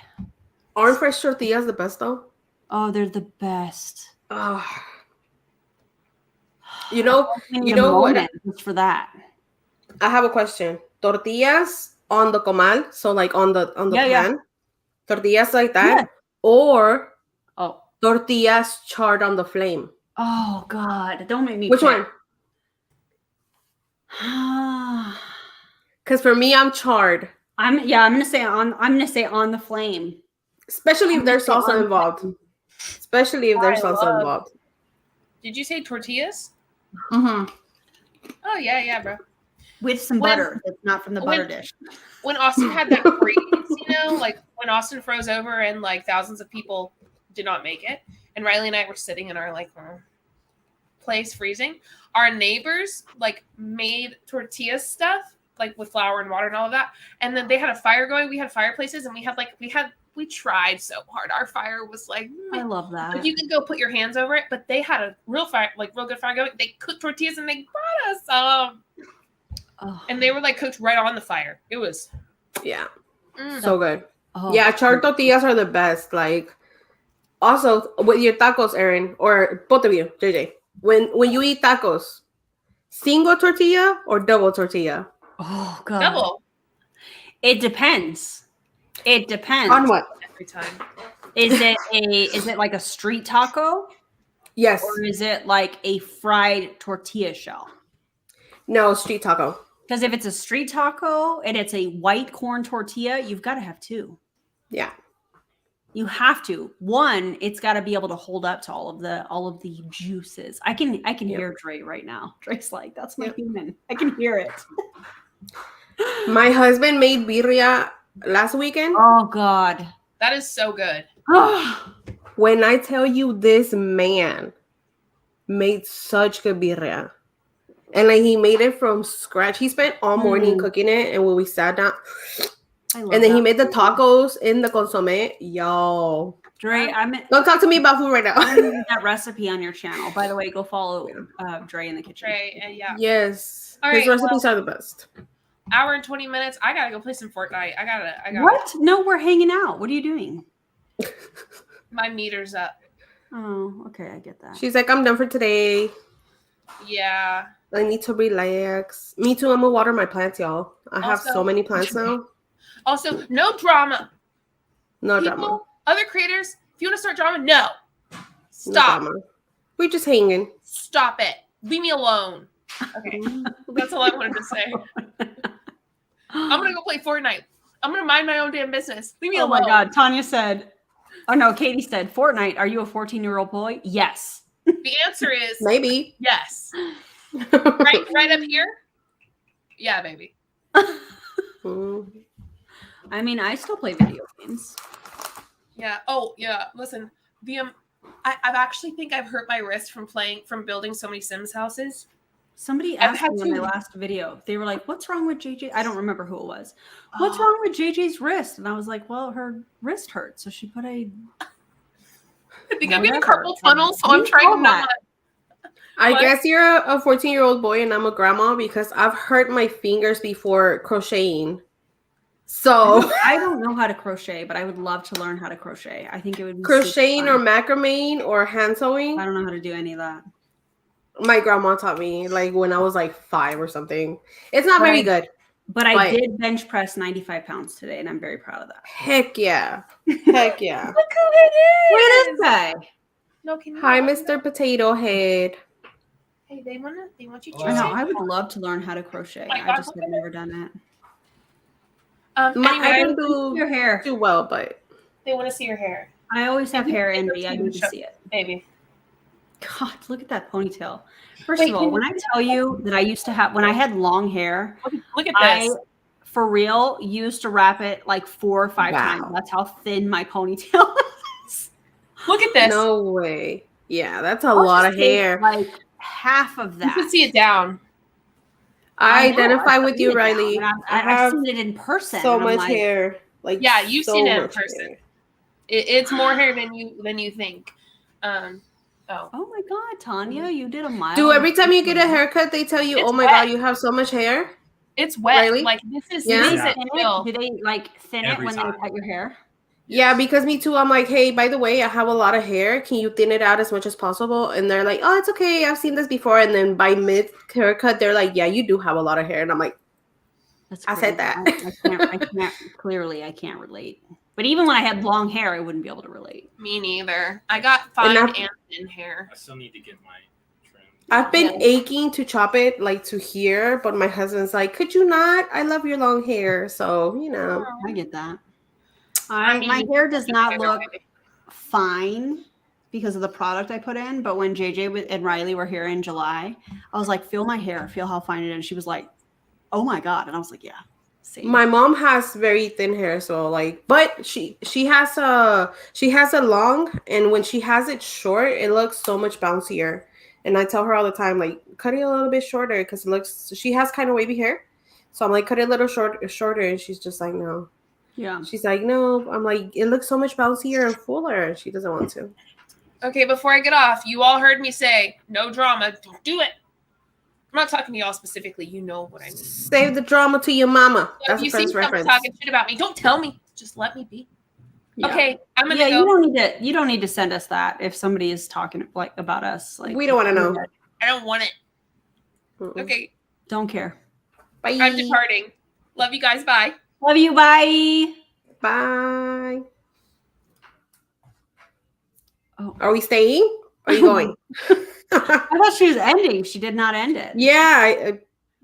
D: Aren't fresh tortillas the best though?
C: Oh, they're the best.
D: You know what?
C: Just for that.
D: I have a question. Tortillas on the comal, so like on the pan.
C: Yeah.
D: Tortillas like that,
C: Yeah.
D: or
C: Oh.
D: tortillas charred on the flame.
C: Oh God. Don't make me
D: Which
C: pick.
D: one? Because for me, I'm charred.
C: I'm gonna say on the flame.
D: Especially if there's
C: I'm gonna say
D: salsa
C: on the
D: involved.
C: flame.
D: Especially if there's
B: I
D: salsa
B: love-
D: involved.
B: Did you say tortillas?
D: Mm-hmm.
B: Oh yeah, bro.
C: With some
B: When-
C: butter. That's not from the butter dish.
B: When Austin had that freeze, like when Austin froze over and like thousands of people did not make it, and Riley and I were sitting in our like place freezing. Our neighbors like made tortilla stuff like with flour and water and all of that, and then they had a fire going. We had fireplaces, and we tried so hard. Our fire was like,
C: I love that.
B: like you could go put your hands over it, but they had a real fire, like real good fire going. They cooked tortillas and they brought us some, and they were like cooked right on the fire. It was
D: so good.
C: Oh,
D: Yeah, charred tortillas are the best. Like, also with your tacos, Erin, or both of you, JJ. When you eat tacos, single tortilla or double tortilla?
C: Oh god.
B: double
C: It depends. It depends.
D: On what?
B: every time.
C: Is it like a street taco?
D: Yes.
C: Or is it like a fried tortilla shell?
D: No, street taco.
C: Because if it's a street taco and it's a white corn tortilla, you've got to have two.
D: Yeah.
C: You have to. One, it's got to be able to hold up to all of the juices. I can hear Dre right now. Dre's like, that's my human. I can hear it.
D: My husband made birria last weekend.
C: Oh God.
B: That is so good.
D: When I tell you this man made such good birria. And like he made it from scratch. He spent all morning cooking it, and when we sat down, and then he made the tacos in the consomme. Yo,
C: Dre,
D: don't talk to me about food right now.
C: I'm gonna that recipe on your channel. By the way, go follow Dre in the kitchen.
B: Dre, yeah.
D: Yes,
B: All
D: his
B: right,
D: recipes are the best.
B: Hour and 20 minutes. I gotta go play some Fortnite. I gotta.
C: What? No, we're hanging out. What are you doing?
B: My meter's up.
C: Oh, okay, I get that.
D: She's like, I'm done for today.
B: Yeah.
D: I need to relax. Me too. I'm gonna water my plants, y'all. I have so many plants now.
B: Also, no drama.
D: No
B: People,
D: drama.
B: other creators, if you want to start drama, no.
D: No
B: Stop.
D: drama. We're just hanging.
B: Stop it. Leave me alone. Okay. That's all I wanted to say. I'm going to go play Fortnite. I'm going to mind my own damn business. Leave me
C: Oh
B: alone.
C: my God. Tanya said, oh no, Katie said, Fortnite, are you a 14-year-old boy? Yes.
B: The answer is
D: Maybe.
B: yes. Right up here? Yeah, baby.
C: I mean, I still play video games.
B: Yeah. Oh, yeah. Listen, I've actually think I've hurt my wrist from building so many Sims houses.
C: Somebody asked me in my last video, they were like, what's wrong with JJ? I don't remember who it was. What's wrong with JJ's wrist? And I was like, well, her wrist hurts. So she put
B: I think I'm getting carpal tunnel, so I'm trying not.
D: I guess you're a 14-year-old boy and I'm a grandma because I've hurt my fingers before crocheting. So
C: I don't know how to crochet, but I would love to learn how to crochet. I think it would be
D: crocheting or macrame or hand sewing.
C: I don't know how to do any of that.
D: My grandma taught me like when I was like 5 or something. It's not very good.
C: But I did bench press 95 pounds today, and I'm very proud of that.
D: Heck yeah. Heck yeah.
C: Look who it is. Where is that?
B: No, can you
D: Hi, Mr. Potato Head.
B: Hey, they want you to
C: I know. I would love to learn how to crochet. I just have never done it.
B: Anyway,
D: I don't do
C: your hair
D: too well, but
B: they want to see your hair.
C: I always have hair envy. I need to see it.
B: Baby.
C: God, look at that ponytail. First of all, when I tell you that I used to have, when I had long hair,
B: look at this.
C: I, for real, used to wrap it like 4 or 5 times. That's how thin my ponytail is.
B: Look at this.
D: No way. Yeah, that's a lot of hair.
C: Like half of that.
B: You can see it down.
D: I identify with you, Riley.
C: I've seen it in person.
D: So much hair. Like,
B: yeah, you've seen it in person.
D: Hair.
B: It's more hair than you think.
C: Oh my God, Tanya, you did a mile.
D: Do every time you get a haircut, they tell you,
B: It's
D: "Oh my
B: wet.
D: God, you have so much hair"?
B: It's wet.
D: Really?
B: Like this is
C: Do
B: it.
C: they like thin
E: Every
C: it when
E: time.
C: they cut your hair?
D: Yeah, because me too. I'm like, hey, by the way, I have a lot of hair. Can you thin it out as much as possible? And they're like, oh, it's okay. I've seen this before. And then by mid haircut, they're like, yeah, you do have a lot of hair. And I'm like,
C: That's
D: I said that.
C: I can't. Clearly, I can't relate. But even when I had long hair, I wouldn't be able to relate.
B: Me neither. I got fine and thin hair.
E: I still need to get my trim.
D: I've been aching to chop it, like to here. But my husband's like, could you not? I love your long hair. So, you know.
C: I get that.
B: I mean,
C: my hair does not
B: either
C: look
B: way.
C: fine because of the product I put in. But when JJ and Riley were here in July, I was like, feel my hair, feel how fine it is. And she was like, oh my God. And I was like, yeah. See.
D: My mom has very thin hair, so like, but she has a long, and when she has it short, it looks so much bouncier. And I tell her all the time, like, cut it a little bit shorter because it looks. She has kind of wavy hair, so I'm like, cut it a little shorter, and she's just like, no.
C: Yeah.
D: She's like, no. I'm like, it looks so much bouncier and fuller. She doesn't want to.
B: Okay, before I get off, you all heard me say no drama. Don't do it. I'm not talking to y'all specifically. You know what I mean.
D: Save the drama to your mama.
B: So
D: That's
B: if
D: the
B: you see
D: first
B: someone
D: reference.
B: talking shit about me, don't tell me. Just let me be.
C: Yeah.
B: Okay, I'm gonna
C: Yeah,
B: go.
C: you don't need to send us that if somebody is talking like about us. Like
D: We don't want to know.
B: I don't want it.
D: Mm-mm.
B: Okay,
C: Don't care.
D: Bye.
B: I'm departing. Love you guys. Bye.
C: Love you. Bye.
D: Bye.
C: Oh.
D: Are we staying? Or are you going?
C: I thought she was ending. She did not end it.
D: Yeah,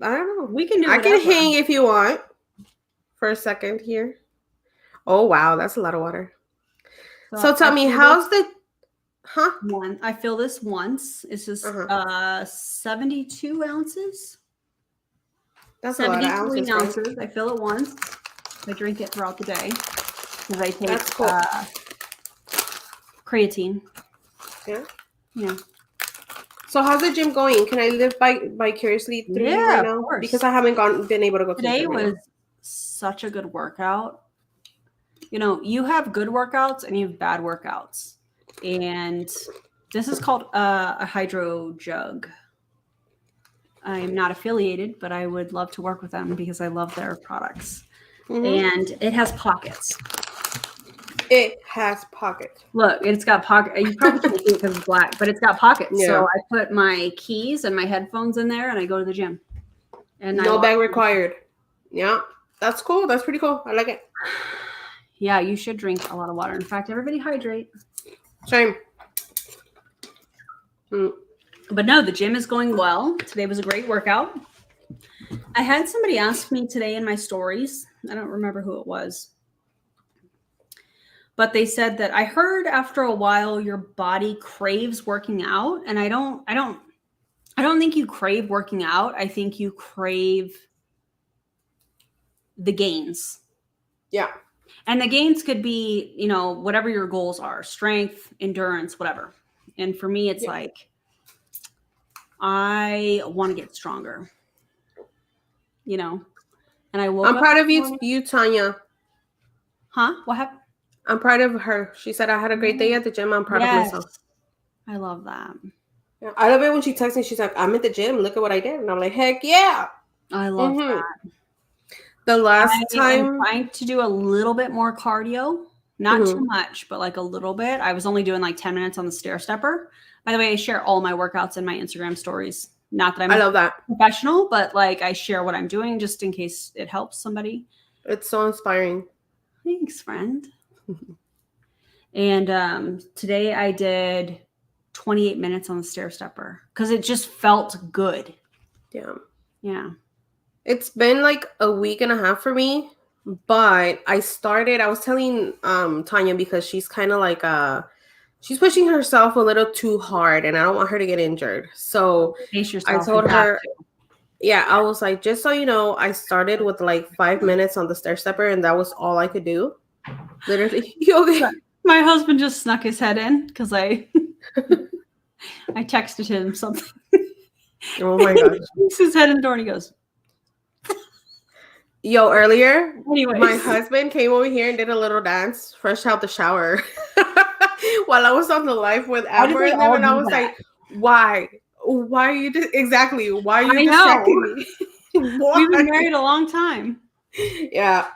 D: I don't know.
C: We can do
D: I can
C: whatever.
D: hang if you want for a second here. Oh wow, that's a lot of water. So tell
C: I
D: me,
C: fill
D: how's
C: this
D: the
C: one? I fill this once. It's just 72 ounces.
D: That's a lot of
C: 73
D: ounces, right?
C: ounces. I fill it once. I drink it throughout the day because I take
D: That's cool.
C: creatine.
D: Yeah.
C: Yeah.
D: So how's the gym going? Can I live vicariously through you
C: Yeah,
D: right
C: of
D: now?
C: course.
D: Because I haven't been able to go to the
C: Today
D: gym right
C: was
D: now.
C: such a good workout. You know, you have good workouts and you have bad workouts. And this is called a hydro jug. I'm not affiliated, but I would love to work with them because I love their products.
D: Mhm.
C: And it has pockets.
D: It has pockets.
C: Look, it's got pockets. You probably can't see it because it's black, but it's got pockets.
D: Yeah.
C: So I put my keys and my headphones in there and I go to the gym. And
D: No bag required. Yeah. That's cool. That's pretty cool. I like it.
C: Yeah, you should drink a lot of water. In fact, everybody hydrate.
D: Same.
C: But no, the gym is going well. Today was a great workout. I had somebody ask me today in my stories. I don't remember who it was. But they said that I heard after a while your body craves working out, and I don't think you crave working out. I think you crave the gains.
D: Yeah.
C: And the gains could be, you know, whatever your goals are, strength, endurance, whatever. And for me, it's like, I want to get stronger, you know? And I woke
D: I'm
C: up
D: proud of
C: this morning-
D: you, Tanya.
C: Huh? What happened?
D: I'm proud of her. She said I had a great day at the gym. I'm proud of myself.
C: I love that.
D: Yeah. I love it when she texts me. She's like, I'm at the gym. Look at what I did. And I'm like, heck yeah.
C: I love that.
D: The last
C: I am
D: time.
C: trying to do a little bit more cardio. Not too much, but like a little bit. I was only doing like 10 minutes on the stair stepper. By the way, I share all my workouts in my Instagram stories. Not that I'm
D: I love that.
C: professional, but like I share what I'm doing just in case it helps somebody.
D: It's so inspiring.
C: Thanks, friend. And today I did 28 minutes on the stair stepper because it just felt good.
D: Yeah.
C: Yeah.
D: It's been like a week and a half for me, but I was telling Tanya because she's kind of like she's pushing herself a little too hard and I don't want her to get injured. So
C: Pace yourself.
D: I told
C: You have
D: her,
C: to.
D: yeah, I was like, just so you know, I started with like 5 minutes on the stair stepper and that was all I could do. Literally. You okay?
C: My husband just snuck his head in because I texted him something.
D: Oh my gosh.
C: He sticks his head in the door and he goes,
D: Yo, earlier,
C: anyways.
D: my husband came over here and did a little dance fresh out the shower while I was on the live with Amber and them, and I was like, why? Why are you exactly? Why are you distracting me?
C: We've been married a long time.
D: Yeah.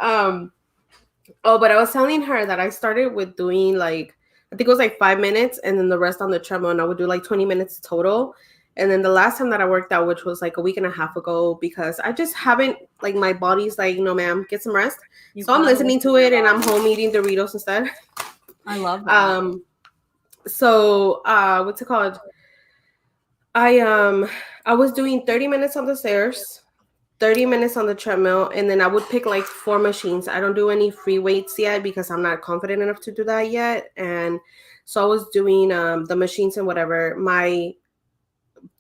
D: Oh, but I was telling her that I started with doing like, I think it was like 5 minutes and then the rest on the treadmill, and I would do like 20 minutes total. And then the last time that I worked out, which was like a week and a half ago, because I just haven't, like, my body's like, no, ma'am, get some rest. So I'm listening to it and I'm home eating Doritos instead.
C: I love that.
D: So what's it called? I was doing 30 minutes on the stairs, 30 minutes on the treadmill, and then I would pick like 4 machines. I don't do any free weights yet because I'm not confident enough to do that yet. And so I was doing the machines and whatever. My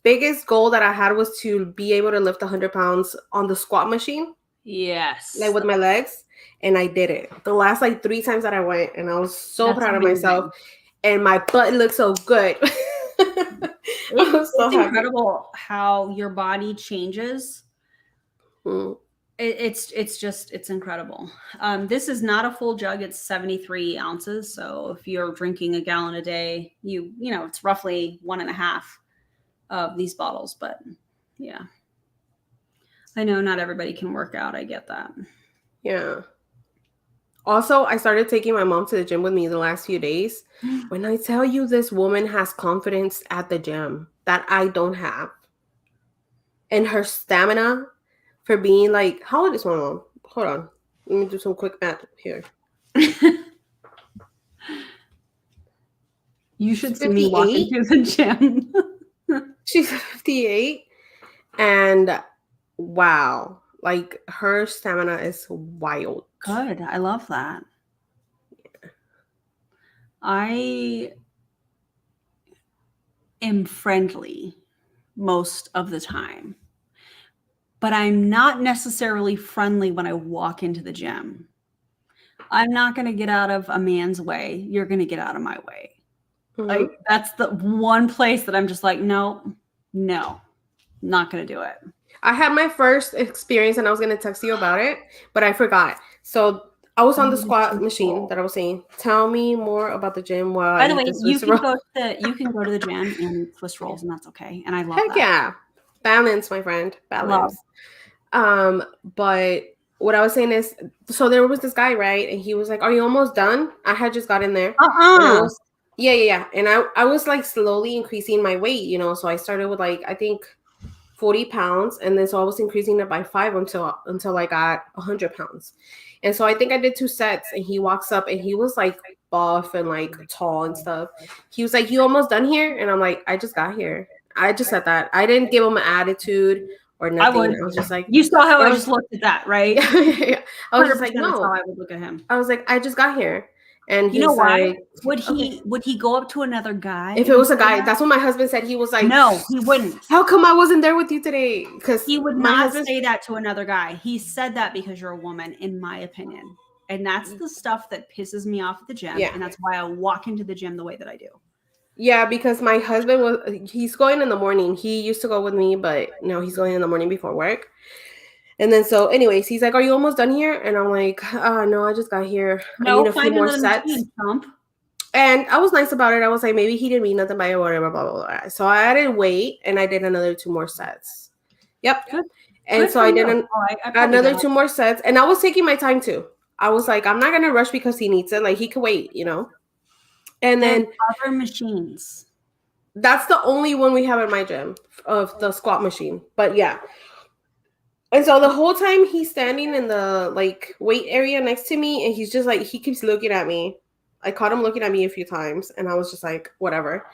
D: biggest goal that I had was to be able to lift 100 pounds on the squat machine.
C: Yes.
D: like with my legs, and I did it. The last like 3 times that I went, and I was so
C: That's
D: proud of
C: amazing.
D: myself, and my butt looked so good. I was so
C: It's
D: happy.
C: incredible how your body changes.
D: Mm.
C: It's incredible. This is not a full jug. It's 73 ounces. So if you're drinking a gallon a day, you know, it's roughly 1.5 of these bottles. But yeah, I know not everybody can work out. I get that.
D: Yeah. Also, I started taking my mom to the gym with me the last few days. When I tell you this woman has confidence at the gym that I don't have, and her stamina for being like, how old is my mom? Hold on. Let me do some quick math here.
C: You should
D: She's
C: see me walking
D: 58.
C: through the gym.
D: She's 58. And wow, like her stamina is wild.
C: Good. I love that. I am friendly most of the time, but I'm not necessarily friendly when I walk into the gym. I'm not going to get out of a man's way. You're going to get out of my way.
D: Mhm.
C: Like that's the one place that I'm just like, no, not going to do it.
D: I had my first experience and I was going to text you about it, but I forgot. So I was on the squat machine that I was saying. Tell me more about the gym while
C: By
D: I
C: the
D: eat
C: way,
D: this
C: you
D: Swiss roll.
C: can go to the gym and twist rolls, and that's okay. And I love
D: Heck
C: that.
D: yeah. Balance, my friend. Balance. But what I was saying is, so there was this guy, right? And he was like, "Are you almost done?" I had just got in there. And I was, yeah. And I was like slowly increasing my weight, you know. So I started with like, I think 40 pounds. And then so I was increasing it by 5 until I got 100 pounds. And so I think I did 2 sets, and he walks up and he was like buff and like tall and stuff. He was like, "You almost done here?" And I'm like, "I just got here." I just said that. I didn't give him an attitude or nothing. I was just like,
C: You saw how I
D: was-
C: just looked at that, right?
D: yeah. I was just like,
C: 100% that's
D: no.
C: how I would look at him.
D: I was like, I just got here. And
C: You know
D: he's
C: why?
D: like,
C: Would he go up to another guy?
D: if it was a guy, that's what my husband said. He was like,
C: No, he wouldn't.
D: How come I wasn't there with you today? Because
C: He would not say that to another guy. He said that because you're a woman, in my opinion. And that's the stuff that pisses me off at the gym.
D: Yeah.
C: And that's why I walk into the gym the way that I do.
D: Yeah, because my husband he's going in the morning. He used to go with me, but no, he's going in the morning before work. And then so anyways, he's like, "Are you almost done here?" And I'm like, no, I just got here. I need a few more sets. And I was nice about it. I was like, maybe he didn't mean nothing by it, whatever, blah, blah, blah. So I added weight and I did another 2 more sets. Yep.
C: Good.
D: And
C: Good
D: so I did another 2 more sets. And I was taking my time too. I was like, I'm not going to rush because he needs it. Like he could wait, you know? And then
C: other machines.
D: That's the only one we have in my gym of the squat machine. But yeah. And so the whole time he's standing in the like weight area next to me, and he's just like, he keeps looking at me. I caught him looking at me a few times, and I was just like, whatever.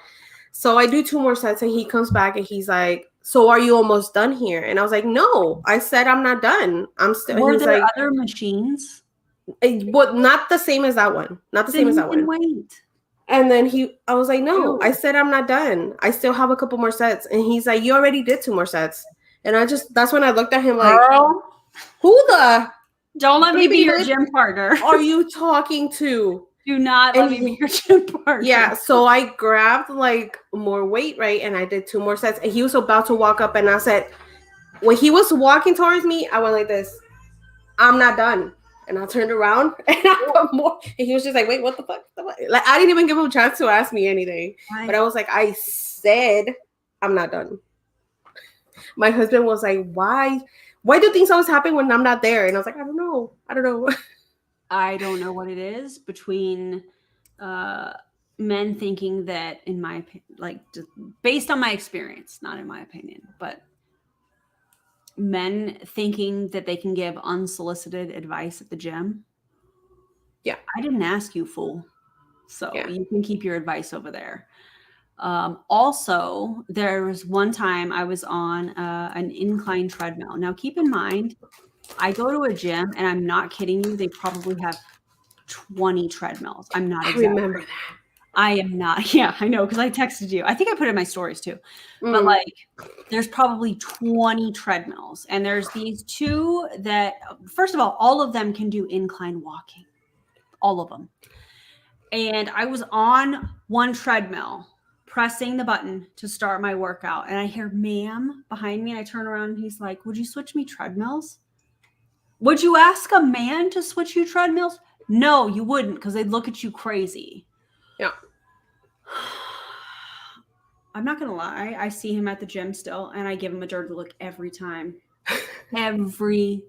D: So I do 2 more sets, and he comes back, and he's like, "So are you almost done here?" And I was like, "No, I said I'm not done. I'm still."
C: Were there
D: like,
C: other machines?
D: But not the same as that one. Not the same as that one.
C: Wait.
D: And then I was like, "No, I said I'm not done. I still have a couple more sets." And he's like, "You already did 2 more sets." And that's when I looked at him like,
C: Girl,
D: "Who the?
C: Don't let me be your gym partner.
D: Are you talking to?"
C: Do not let me be your gym partner.
D: Yeah, so I grabbed like more weight, right? And I did 2 more sets. And he was about to walk up, and I said, when he was walking towards me, I went like this, "I'm not done." And I turned around and I put more. And he was just like, "Wait, what the fuck? Like, I didn't even give him a chance to ask me anything. But I was like, I said, I'm not done. My husband was like, why do things always happen when I'm not there? And I was like, I don't know. I don't know
C: what it is between men thinking that, in my opinion, like just based on my experience, not in my opinion, but men thinking that they can give unsolicited advice at the gym.
D: Yeah.
C: I didn't ask you, fool. So
D: Yeah.
C: You can keep your advice over there. Also, there was one time I was on an incline treadmill. Now, keep in mind, I go to a gym, and I'm not kidding you, they probably have 20 treadmills. I'm not exaggerating.
D: remember that.
C: I am not. Yeah, I know because I texted you. I think I put it in my stories too. But
D: Mm.
C: like, there's probably 20 treadmills, and there's these two that, first of all of them can do incline walking, all of them. And I was on one treadmill pressing the button to start my workout, and I hear "ma'am" behind me, and I turn around, and he's like, "Would you switch me treadmills? Would you ask a man to switch you treadmills? No, you wouldn't, because they'd look at you crazy."
D: Yeah.
C: I'm not gonna lie, I see him at the gym still, and I give him a dirty look every time. Every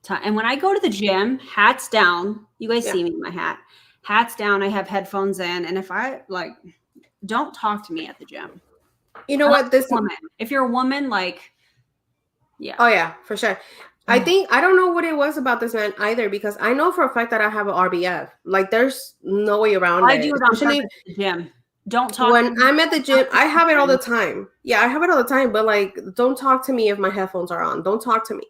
C: time. And when I go to the gym, hats down, you guys
D: Yeah.
C: see me in my hat. Hats down, I have headphones in, and if I like, don't talk to me at the gym.
D: You know what? This
C: Woman. If you're a woman, like, yeah.
D: Oh yeah, for sure. I think I don't know what it was about this man either, because I know for a fact that I have an RBF. Like, there's no way around
C: I
D: it.
C: do it on
D: Especially
C: purpose at the gym. Don't talk to
D: when
C: me.
D: I'm at the gym, I have it all the time. Yeah, I have it all the time. But like, don't talk to me if my headphones are on. Don't talk to me.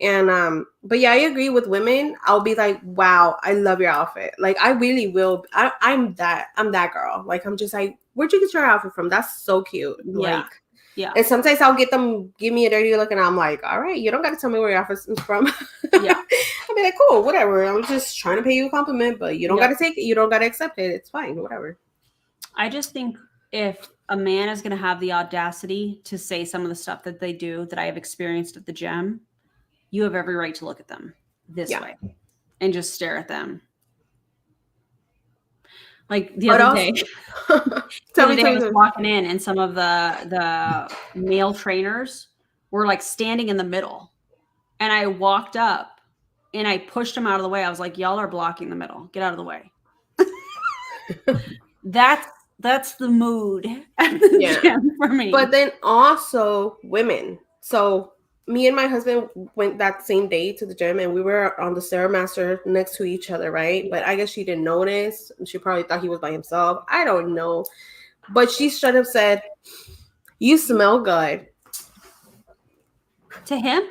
D: And but yeah, I agree with women. I'll be like, wow, I love your outfit. Like, I really will. I'm that girl. Like, I'm just like, where'd you get your outfit from? That's so cute.
C: Yeah.
D: Like,
C: Yeah.
D: and sometimes I'll get them give me a dirty look, and I'm like, all right, you don't got to tell me where your outfit is from.
C: Yeah.
D: I'll be like, cool, whatever. I'm just trying to pay you a compliment, but you don't
C: Yep.
D: got to take it. You don't got to accept it. It's fine, whatever.
C: I just think if a man is going to have the audacity to say some of the stuff that they do that I have experienced at the gym, you have every right to look at them this
D: Yeah.
C: way and just stare at them. Like the
D: What
C: other
D: else?
C: day,
D: Tell me,
C: I was walking in, and some of the male trainers were like standing in the middle, and I walked up and I pushed them out of the way. I was like, "Y'all are blocking the middle. Get out of the way." That's the mood at the
D: Yeah.
C: gym for me.
D: But then also women. So me and my husband went that same day to the gym, and we were on the Stairmaster next to each other, right? But I guess she didn't notice. She probably thought he was by himself. I don't know. But she straight up said, "You smell good."
C: To him?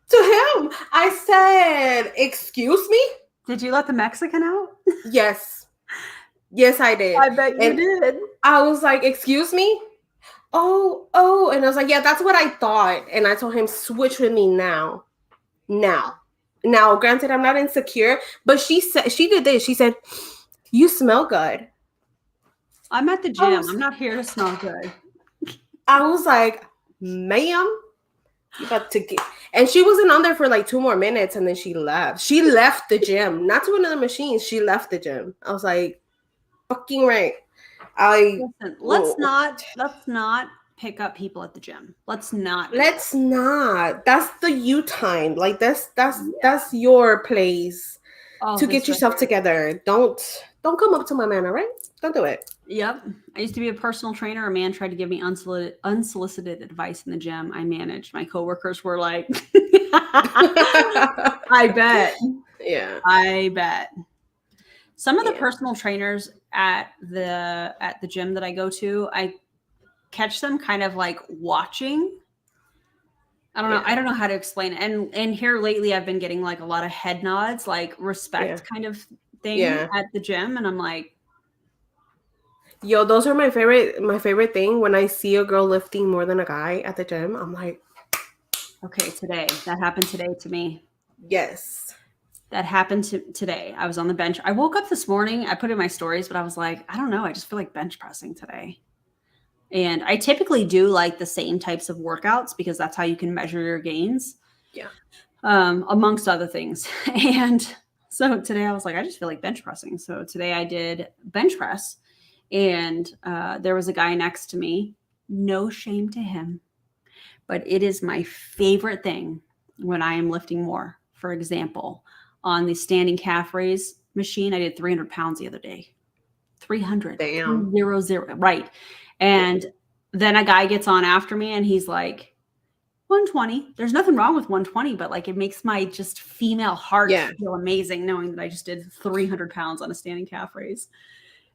D: To him. I said, "Excuse me?"
C: Did you let the Mexican out?
D: Yes. Yes, I did.
C: I bet you
D: And
C: did.
D: I was like, "Excuse me?" Oh. And I was like, "Yeah, that's what I thought." And I told him, "Switch with me now. Now, granted, I'm not insecure, but she said, she did this. She said, "You smell good."
C: I'm at the gym. I'm not here to smell good.
D: I was like, "Ma'am, you about to get," and she wasn't on there for like 2 more minutes, and then she left. She left the gym, not to another machine. She left the gym. I was like, fucking right.
C: Listen, let's not pick up people at the gym. Let's not.
D: Let's not. That's the you time. Like, that's your place to get yourself together. Don't come up to my man, all right? Don't do it.
C: Yep. I used to be a personal trainer. A man tried to give me unsolicited advice in the gym. I managed. My coworkers were like, I bet.
D: Yeah.
C: I bet. Some of the personal trainers at the gym that I go to, I catch them kind of like watching. I don't know. I don't know how to explain it. And here lately I've been getting like a lot of head nods, like respect kind of thing at the gym. And I'm like,
D: yo, those are my favorite thing. When I see a girl lifting more than a guy at the gym, I'm like,
C: okay, that happened today to me.
D: Yes.
C: That happened today. I was on the bench. I woke up this morning. I put in my stories, but I was like, I don't know. I just feel like bench pressing today. And I typically do like the same types of workouts because that's how you can measure your gains.
D: Yeah.
C: Amongst other things. And so today I was like, I just feel like bench pressing. So today I did bench press, and there was a guy next to me. No shame to him, but it is my favorite thing when I am lifting more. For example, on the standing calf raise machine, I did 300 pounds the other day. 300.
D: Damn.
C: 300. Right. And then a guy gets on after me and he's like, 120. There's nothing wrong with 120, but like it makes my just female heart feel amazing knowing that I just did 300 pounds on a standing calf raise.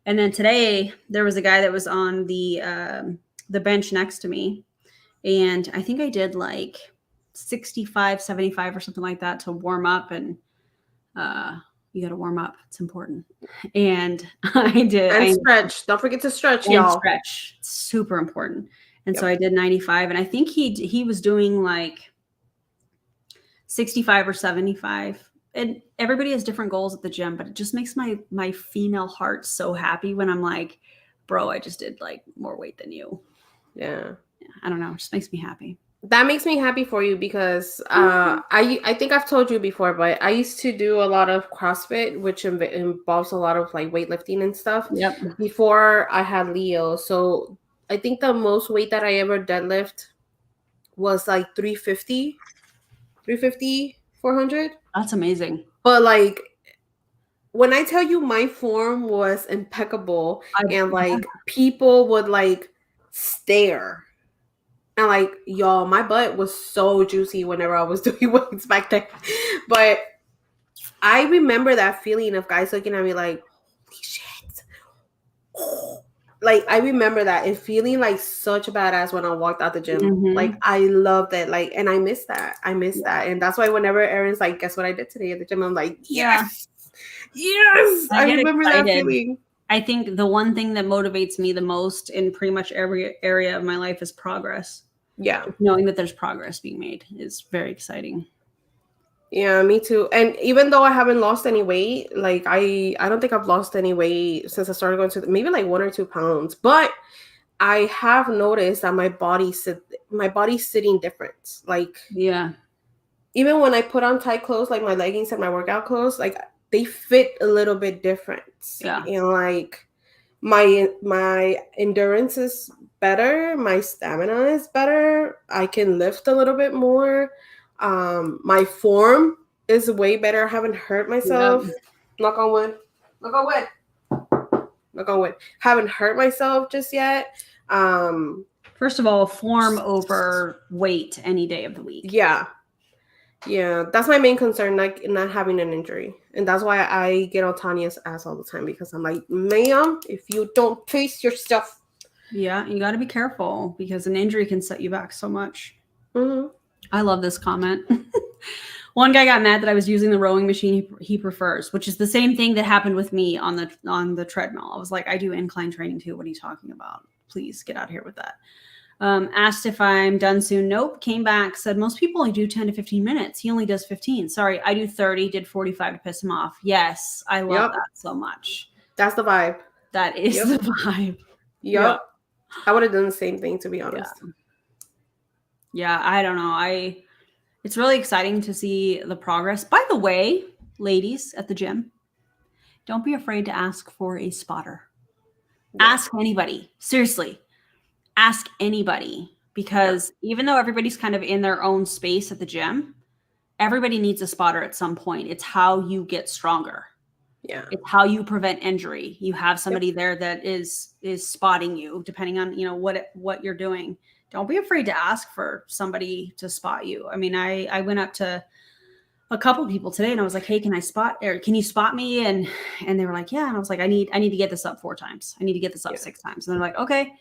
C: And then today there was a guy that was on the bench next to me. And I think I did like 65, 75 or something like that to warm up. And You got to warm up. It's important. And I did.
D: And stretch. Don't forget to stretch,
C: and
D: y'all.
C: stretch. It's super important. And so
D: Yep.
C: I did 95, and I think he was doing like 65 or 75. And everybody has different goals at the gym, but it just makes my female heart so happy when I'm like, bro, I just did like more weight than you.
D: Yeah.
C: I don't know. It just makes me happy.
D: That makes me happy for you because I think I've told you before, but I used to do a lot of CrossFit, which involves a lot of like weightlifting and stuff.
C: Yep.
D: Before I had Leo, so I think the most weight that I ever deadlift was like 350, 400.
C: That's amazing.
D: But like when I tell you my form was impeccable and like people would like stare. And like, y'all, my butt was so juicy whenever I was doing weights back then. But I remember that feeling of guys looking at me like, holy shit. Like, I remember that and feeling like such a badass when I walked out the gym.
C: Mhm.
D: Like, I loved it. Like, and I miss that. I miss that. And that's why whenever Erin's like, guess what I did today at the gym? I'm like, yes. Yes. I
C: get
D: remember that
C: excited.
D: feeling.
C: I think the one thing that motivates me the most in pretty much every area of my life is progress.
D: Yeah.
C: Knowing that there's progress being made is very exciting.
D: Yeah, me too. And even though I haven't lost any weight, like I don't think I've lost any weight since I started going to maybe like 1 or 2 pounds. But I have noticed that my body's sitting different. Like
C: Yeah.
D: even when I put on tight clothes, like my leggings and my workout clothes, like they fit a little bit different.
C: Yeah.
D: And like my endurance is better, my stamina is better. I can lift a little bit more. My form is way better. I haven't hurt myself.
C: Yep.
D: Knock on wood. Knock on wood. Knock on wood. Haven't hurt myself just yet.
C: First of all, form over weight any day of the week.
D: Yeah. Yeah, that's my main concern, like not having an injury. And that's why I get on Tanya's ass all the time because I'm like, ma'am, if you don't pace yourself.
C: Yeah, you got to be careful because an injury can set you back so much.
D: Mm-hmm.
C: I love this comment. One guy got mad that I was using the rowing machine he prefers, which is the same thing that happened with me on the treadmill. I was like, I do incline training too. What are you talking about? Please get out of here with that. Asked if I'm done soon. Nope. Came back, said most people only do 10 to 15 minutes. He only does 15. Sorry, I do 30, did 45 to piss him off. Yes, I love that so much.
D: That's the vibe.
C: That is the vibe.
D: Yep. I would have done the same thing, to be honest.
C: Yeah, I don't know. It's really exciting to see the progress. By the way, ladies at the gym, don't be afraid to ask for a spotter. Yeah. Ask anybody. Seriously. Ask anybody, because even though everybody's kind of in their own space at the gym, everybody needs a spotter at some point. It's how you get stronger. Yeah. It's how you prevent injury. You have somebody there that is spotting you, depending on, what you're doing. Don't be afraid to ask for somebody to spot you. I mean, I went up to a couple people today and I was like, hey, can you spot me? And they were like, yeah. And I was like, I need to get this up 4 times. I need to get this up 6 times. And they're like, okay.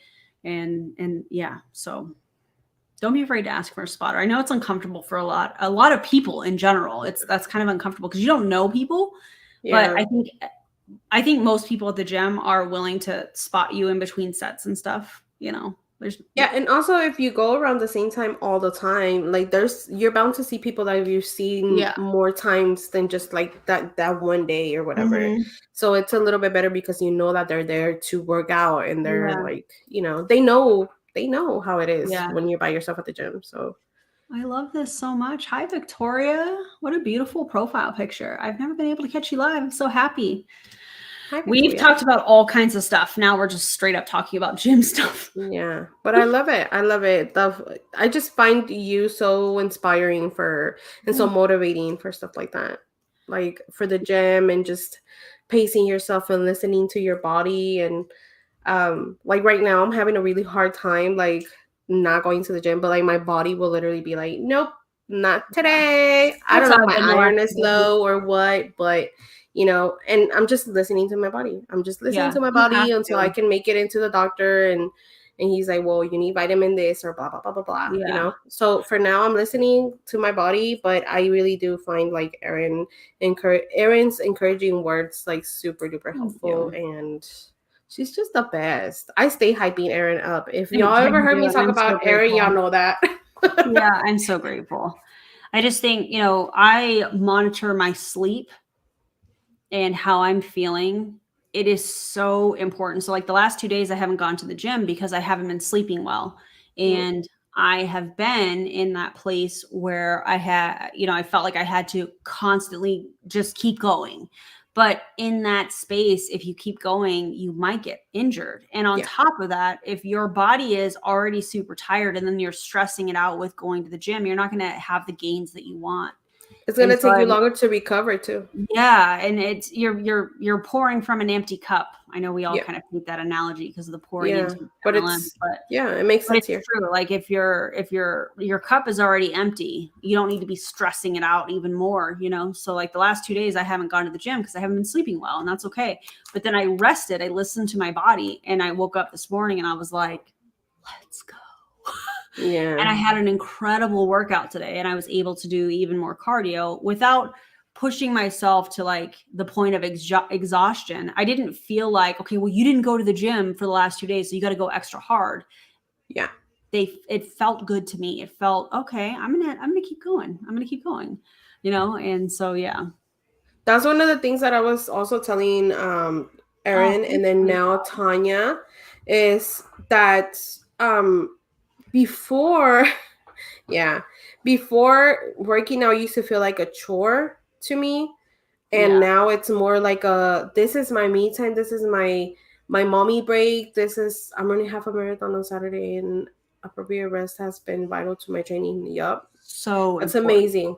C: And yeah, so don't be afraid to ask for a spotter. I know it's uncomfortable for a lot of people in general. That's kind of uncomfortable because you don't know people, but I think most people at the gym are willing to spot you in between sets and stuff, and
D: also if you go around the same time all the time, like you're bound to see people that you've seen more times than just like that one day or whatever. Mm-hmm. So it's a little bit better because you know that they're there to work out and they're like, they know how it is when you're by yourself at the gym. So
C: I love this so much. Hi, Victoria. What a beautiful profile picture. I've never been able to catch you live. I'm so happy. We've talked about all kinds of stuff. Now we're just straight up talking about gym stuff.
D: Yeah, but I love it. I just find you so inspiring and so motivating for stuff like that. Like for the gym and just pacing yourself and listening to your body. And like right now I'm having a really hard time like not going to the gym, but like my body will literally be like, nope, not today. I don't know if my iron is low or what, but and I'm just listening to my body. I'm just listening to my body until I can make it into the doctor and and he's like, well, you need vitamin this or blah blah blah blah blah. You
C: Yeah.
D: know. So for now, I'm listening to my body, but I really do find like Erin's encouraging words like super duper helpful, and she's just the best. I stay hyping Erin up. If y'all
C: I
D: ever heard
C: do,
D: me
C: and
D: talk
C: I'm so
D: about Erin,
C: grateful.
D: y'all know that.
C: Yeah, I'm so grateful. I just think, you know, I monitor my sleep and how I'm feeling. It is so important. So like the last 2 days I haven't gone to the gym because I haven't been sleeping well. And I have been in that place where I had, you know, I felt like I had to constantly just keep going. But in that space, if you keep going, you might get injured. And on
D: Yeah.
C: top of that, if your body is already super tired and then you're stressing it out with going to the gym, you're not going to have the gains that you want.
D: It's gonna
C: And so
D: take you longer to recover too.
C: yeah, and it's you're pouring from an empty cup. I know we all
D: Yeah.
C: kind of make that analogy because of the pouring
D: Yeah,
C: into
D: but
C: gallon,
D: it's it makes
C: but
D: sense
C: it's
D: here.
C: true. Like if your cup is already empty, you don't need to be stressing it out even more, you know? So like the last 2 days I haven't gone to the gym because I haven't been sleeping well, and that's okay. But then I rested, I listened to my body, and I woke up this morning and I was like, let's go.
D: Yeah.
C: And I had an incredible workout today, and I was able to do even more cardio without pushing myself to like the point of exhaustion. I didn't feel like, okay, well, you didn't go to the gym for the last 2 days, so you got to go extra hard.
D: Yeah.
C: It felt good to me. It felt okay. I'm gonna keep going. I'm gonna keep going, you know. And so yeah,
D: That's one of the things that I was also telling Erin and then now Tanya is that before before working out used to feel like a chore to me, and now it's more like this is my me time, this is my mommy break, I'm running half a marathon on Saturday, and appropriate rest has been vital to my training. Yup.
C: so
D: That's
C: important.
D: amazing.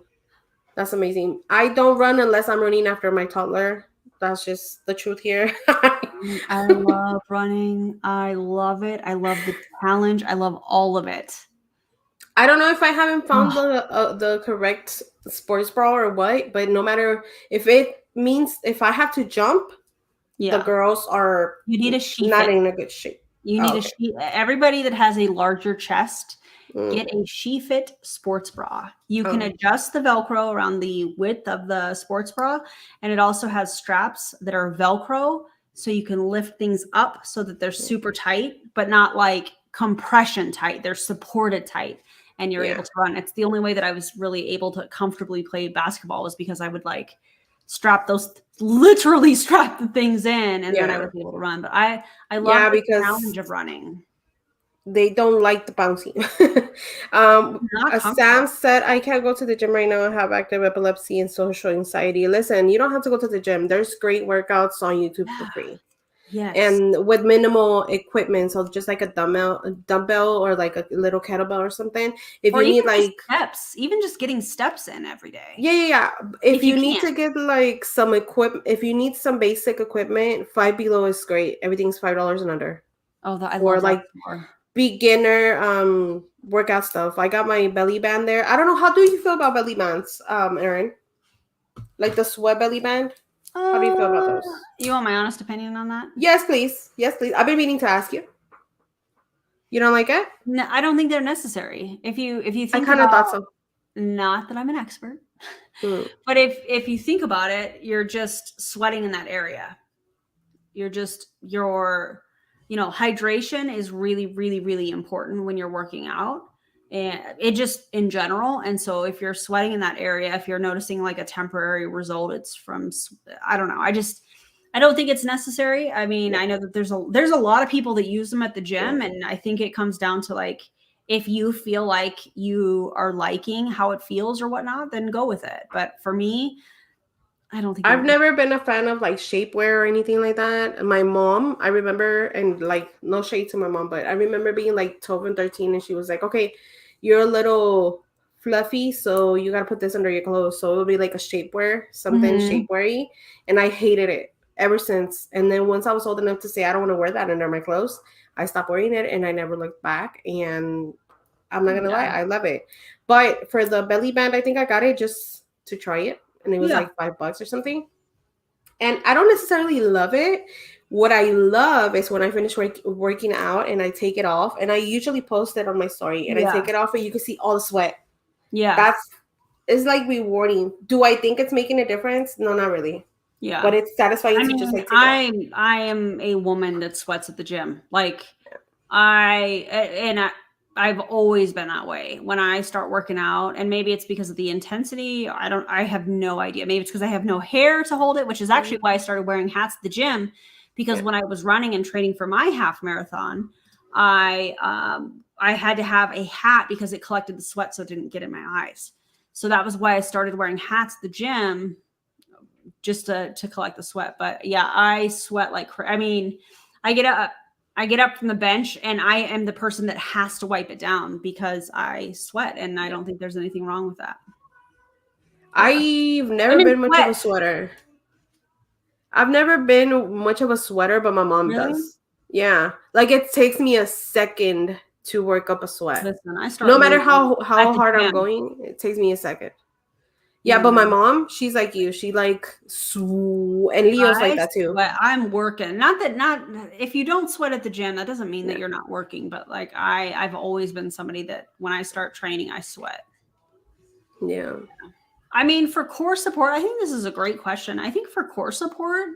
D: That's amazing. I don't run unless I'm running after my toddler. That's just the truth here.
C: I love running. I love it. I love the challenge. I love all of it.
D: I don't know if I haven't found the correct sports bra or what, but no matter if it means if I have to jump, the girls are
C: you need a sheath
D: not
C: it.
D: in a good shape.
C: You need a sheath. Everybody that has a larger chest, get a she-fit sports bra. You can adjust the Velcro around the width of the sports bra, and it also has straps that are Velcro, so you can lift things up so that they're super tight, but not like compression tight. They're supported tight, and you're able to run. It's the only way that I was really able to comfortably play basketball was because I would like literally strap the things in, and then I was able to run. But I love the challenge of running.
D: They don't like the bouncing. Sam said, I can't go to the gym right now. I have active epilepsy and social anxiety. Listen, you don't have to go to the gym. There's great workouts on YouTube for free.
C: Yes.
D: And with minimal equipment. So just like a dumbbell or like a little kettlebell or something. If you need like
C: steps, even just getting steps in every day.
D: Yeah. If you need to get like some equipment, if you need some basic equipment, Five Below is great. Everything's $5 and under.
C: Oh, I
D: or
C: love
D: like
C: that more.
D: Beginner workout stuff. I got my belly band there. I don't know, how do you feel about belly bands, Erin? Like the sweat belly band? How do you feel about those?
C: You want my honest opinion on that?
D: Yes, please. Yes, please. I've been meaning to ask you. You don't like it?
C: No, I don't think they're necessary. If you think
D: I kind of thought so.
C: Not that I'm an expert, but if you think about it, you're just sweating in that area. Hydration is really, really, really important when you're working out, and it just in general. And so if you're sweating in that area, if you're noticing like a temporary result, it's from, I don't know. I don't think it's necessary. I mean, I know that there's a lot of people that use them at the gym, and I think it comes down to like, if you feel like you are liking how it feels or whatnot, then go with it. But for me, I don't think
D: I've never been a fan of like shapewear or anything like that. My mom, I remember, and like no shade to my mom, but I remember being like 12 and 13, and she was like, okay, you're a little fluffy, so you gotta put this under your clothes. So it'll be like a shapewear, something shapewear-y. And I hated it ever since. And then once I was old enough to say I don't want to wear that under my clothes, I stopped wearing it, and I never looked back. And I'm not gonna lie, I love it. But for the belly band, I think I got it just to try it. And it was like $5 or something. And I don't necessarily love it What I love is when I finish working out and I take it off, and I usually post it on my story, and I take it off and you can see all the sweat.
C: Yeah.
D: It's like rewarding. Do I think it's making a difference? No, not really.
C: Yeah.
D: But it's satisfying
C: I
D: to just
C: mean,
D: like take it off.
C: I am a woman that sweats at the gym. Like I've always been that way. When I start working out, and maybe it's because of the intensity, I have no idea. Maybe it's because I have no hair to hold it, which is actually why I started wearing hats at the gym, because when I was running and training for my half marathon, I had to have a hat because it collected the sweat so it didn't get in my eyes. So that was why I started wearing hats at the gym, just to collect the sweat. But yeah, I sweat like I mean, I get up from the bench and I am the person that has to wipe it down because I sweat, and I don't think there's anything wrong with that.
D: I've never
C: Women
D: been much of a
C: sweat.
D: sweater. I've never been much of a sweater, but my mom
C: Really?
D: does. Yeah. Like it takes me a second to work up a sweat.
C: Listen, I start
D: No matter
C: losing
D: how
C: at the
D: hard I'm
C: gym.
D: going, it takes me a second. Yeah, but my mom, she's like you. She like and Leo's like that too.
C: But I'm working. Not if you don't sweat at the gym, that doesn't mean that you're not working. But like I've always been somebody that when I start training, I sweat.
D: Yeah.
C: I mean, for core support, I think this is a great question. I think for core support,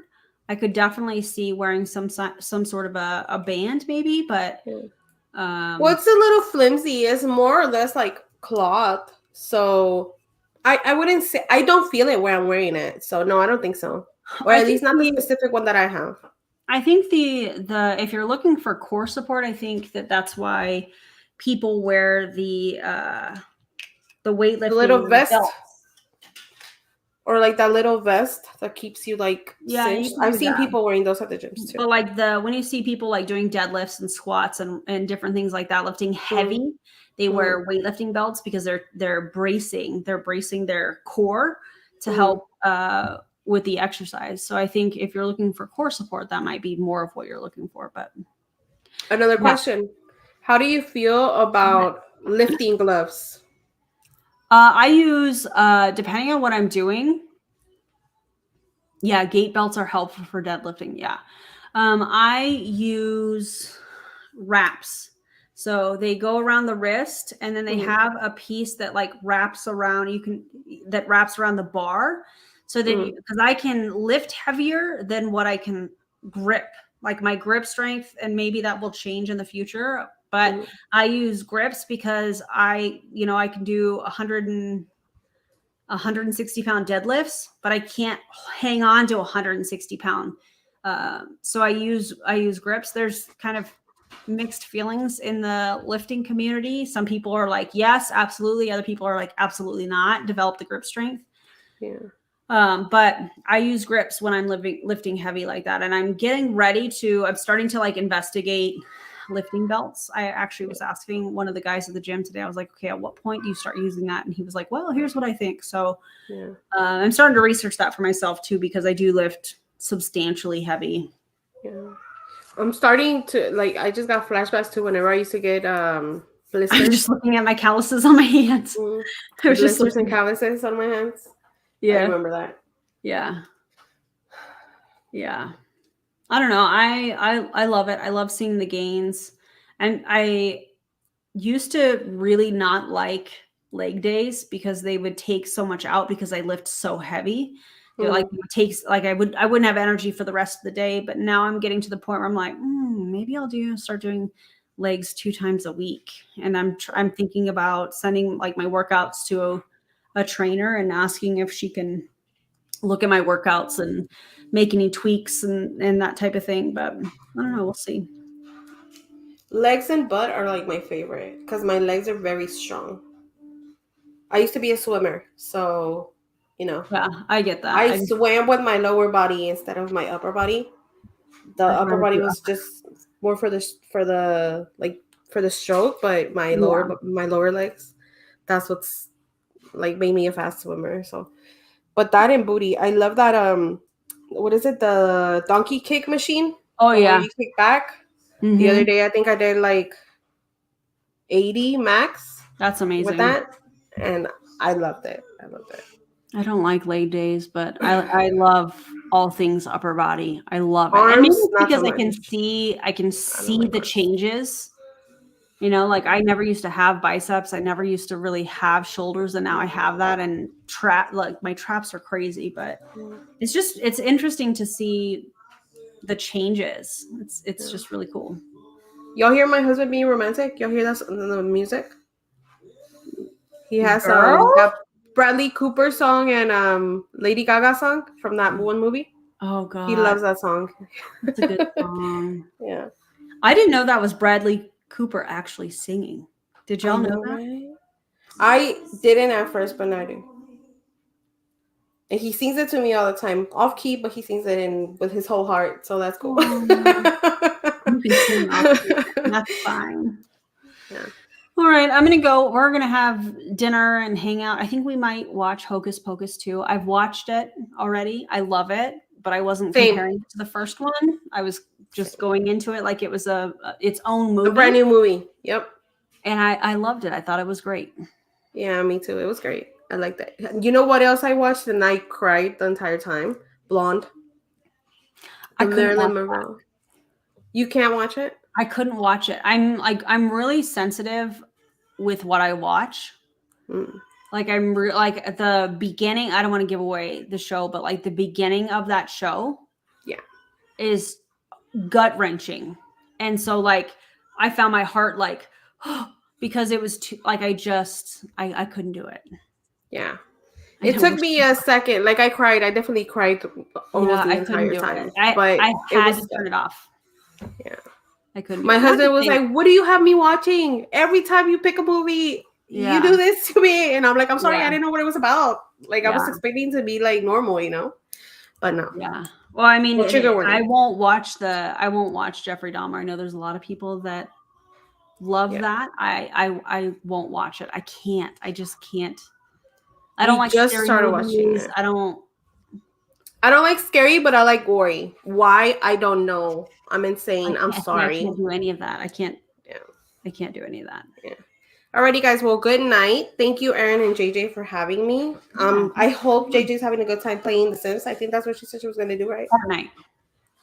C: I could definitely see wearing some sort of a band, maybe. But
D: well, it's a little flimsy. It's more or less like cloth. So I wouldn't say, I don't feel it when I'm wearing it. So no, I don't think so. Or at least not the specific one that I have.
C: I think the if you're looking for core support, I think that's why people wear the weightlifting
D: The little vest.
C: belts.
D: Or like that little vest that keeps you like
C: cinched.
D: I've seen people wearing those at the gyms too.
C: But like when you see people like doing deadlifts and squats and different things like that, lifting heavy, they wear weightlifting belts because they're bracing their core to help with the exercise. So I think if you're looking for core support, that might be more of what you're looking for. But
D: another question: how do you feel about lifting gloves?
C: I use depending on what I'm doing. Yeah, gait belts are helpful for deadlifting. Yeah, I use wraps. So they go around the wrist, and then they have a piece that like wraps around. That wraps around the bar, so that because I can lift heavier than what I can grip, like my grip strength, and maybe that will change in the future. But I use grips because I can do 160 pound deadlifts, but I can't hang on to 160 pound. So I use grips. There's kind of mixed feelings in the lifting community. Some people are like, yes, absolutely. Other people are like, absolutely not. Develop the grip strength.
D: Yeah.
C: But I use grips when I'm lifting heavy like that. And I'm starting to like investigate lifting belts. I actually was asking one of the guys at the gym today. I was like, okay, at what point do you start using that? And he was like, well, here's what I think. So I'm starting to research that for myself too, because I do lift substantially heavy.
D: Yeah. I'm starting to I just got flashbacks to whenever I used to get blisters.
C: I'm just looking at my calluses on my hands.
D: Blisters and calluses on my hands.
C: Yeah.
D: I remember that.
C: Yeah. Yeah. I don't know. I love it. I love seeing the gains. And I used to really not like leg days because they would take so much out because I lift so heavy. It takes I wouldn't have energy for the rest of the day. But now I'm getting to the point where I'm like, maybe I'll start doing legs 2 times a week. And I'm thinking about sending like my workouts to a trainer and asking if she can look at my workouts and make any tweaks and that type of thing. But I don't know. We'll see.
D: Legs and butt are like my favorite because my legs are very strong. I used to be a swimmer, so
C: yeah, I get that.
D: I swam with my lower body instead of my upper body. The upper body was just more for the stroke, but my lower legs, that's what's like made me a fast swimmer. So, but that and booty, I love that. What is it? The donkey kick machine?
C: Oh yeah,
D: you kick back. The other day, I think I did like 80 max.
C: That's amazing.
D: With that, and I loved it.
C: I don't like leg days, but I love all things upper body. I love it.
D: Arms,
C: And maybe it's
D: not
C: because
D: so
C: I can
D: much.
C: see
D: like
C: the
D: arms.
C: changes. You know, like I never used to have biceps. I never used to really have shoulders, and now I have that. And like my traps are crazy, but it's interesting to see the changes. It's just really cool.
D: Y'all hear my husband being romantic? Y'all hear that the music? He has
C: Girl?
D: that Bradley Cooper song and Lady Gaga song from that one movie.
C: Oh God,
D: He loves that song.
C: It's a good song.
D: Yeah.
C: I didn't know that was Bradley Cooper actually singing. Did y'all know that?
D: Right? I didn't at first, but now I do. And he sings it to me all the time, off key, but he sings it in with his whole heart, so that's cool.
C: You can sing off key. That's fine.
D: Yeah.
C: All right, I'm gonna go. We're gonna have dinner and hang out. I think we might watch Hocus Pocus 2. I've watched it already. I love it, but I wasn't
D: Same.
C: comparing it to the first one. I was just going into it like it was its own movie.
D: A brand new movie. Yep.
C: And I loved it. I thought it was great.
D: Yeah, me too. It was great. I like that. You know what else I watched and I cried the entire time? Blonde.
C: I couldn't
D: Marilyn
C: watch
D: Monroe. You can't watch it?
C: I couldn't watch it. I'm really sensitive with what I watch.
D: Mm.
C: Like like at the beginning, I don't want to give away the show, but like the beginning of that show,
D: Yeah,
C: is gut wrenching, and so like I found my heart like because it was too like I couldn't do it.
D: yeah.
C: And
D: It took
C: was-
D: me a second. Like I cried. I definitely cried almost the
C: I couldn't
D: entire
C: do
D: time.
C: it.
D: But
C: I
D: it
C: had
D: was
C: to turn it off.
D: Yeah.
C: I couldn't.
D: My husband was like, "What do you have me watching? Every time you pick a movie, you do this to me." And I'm like, "I'm sorry, I didn't know what it was about. Like I was expecting to be like normal, you know." But no.
C: Yeah. Well, I mean,
D: trigger warning.
C: I won't watch Jeffrey Dahmer. I know there's a lot of people that love that. I won't watch it. I can't. I just can't. I don't like
D: just
C: scary
D: started
C: movies.
D: watching it.
C: I don't
D: like scary, but I like gory. Why? I don't know. I'm insane. I'm sorry.
C: I can't do any of that. I can't.
D: Yeah.
C: I can't do any of that.
D: Yeah. Alrighty, guys. Well, good night. Thank you, Erin and JJ, for having me. I hope JJ's having a good time playing The Sims. I think that's what she said she was going to do, right?
C: Fortnite.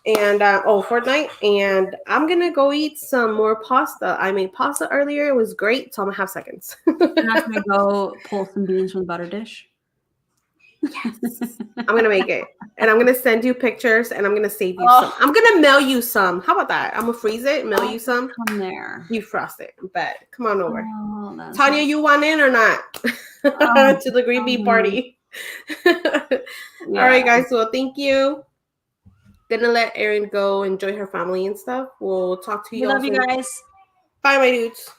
D: And Fortnite. And I'm gonna go eat some more pasta. I made pasta earlier. It was great. So I'm gonna have seconds.
C: I'm not gonna go pull some beans from the butter dish.
D: Yes. I'm gonna make it. And I'm gonna send you pictures and I'm gonna save you some. I'm gonna mail you some. How about that? I'm gonna freeze it, mail you some.
C: Come there.
D: You frost it. Bet. Come on over.
C: Oh,
D: Tanya, you want in or not? To the green bean party. All right, guys. Well, thank you. Gonna let Erin go enjoy her family and stuff. We'll talk to you.
C: We love you guys.
D: Bye, my dudes.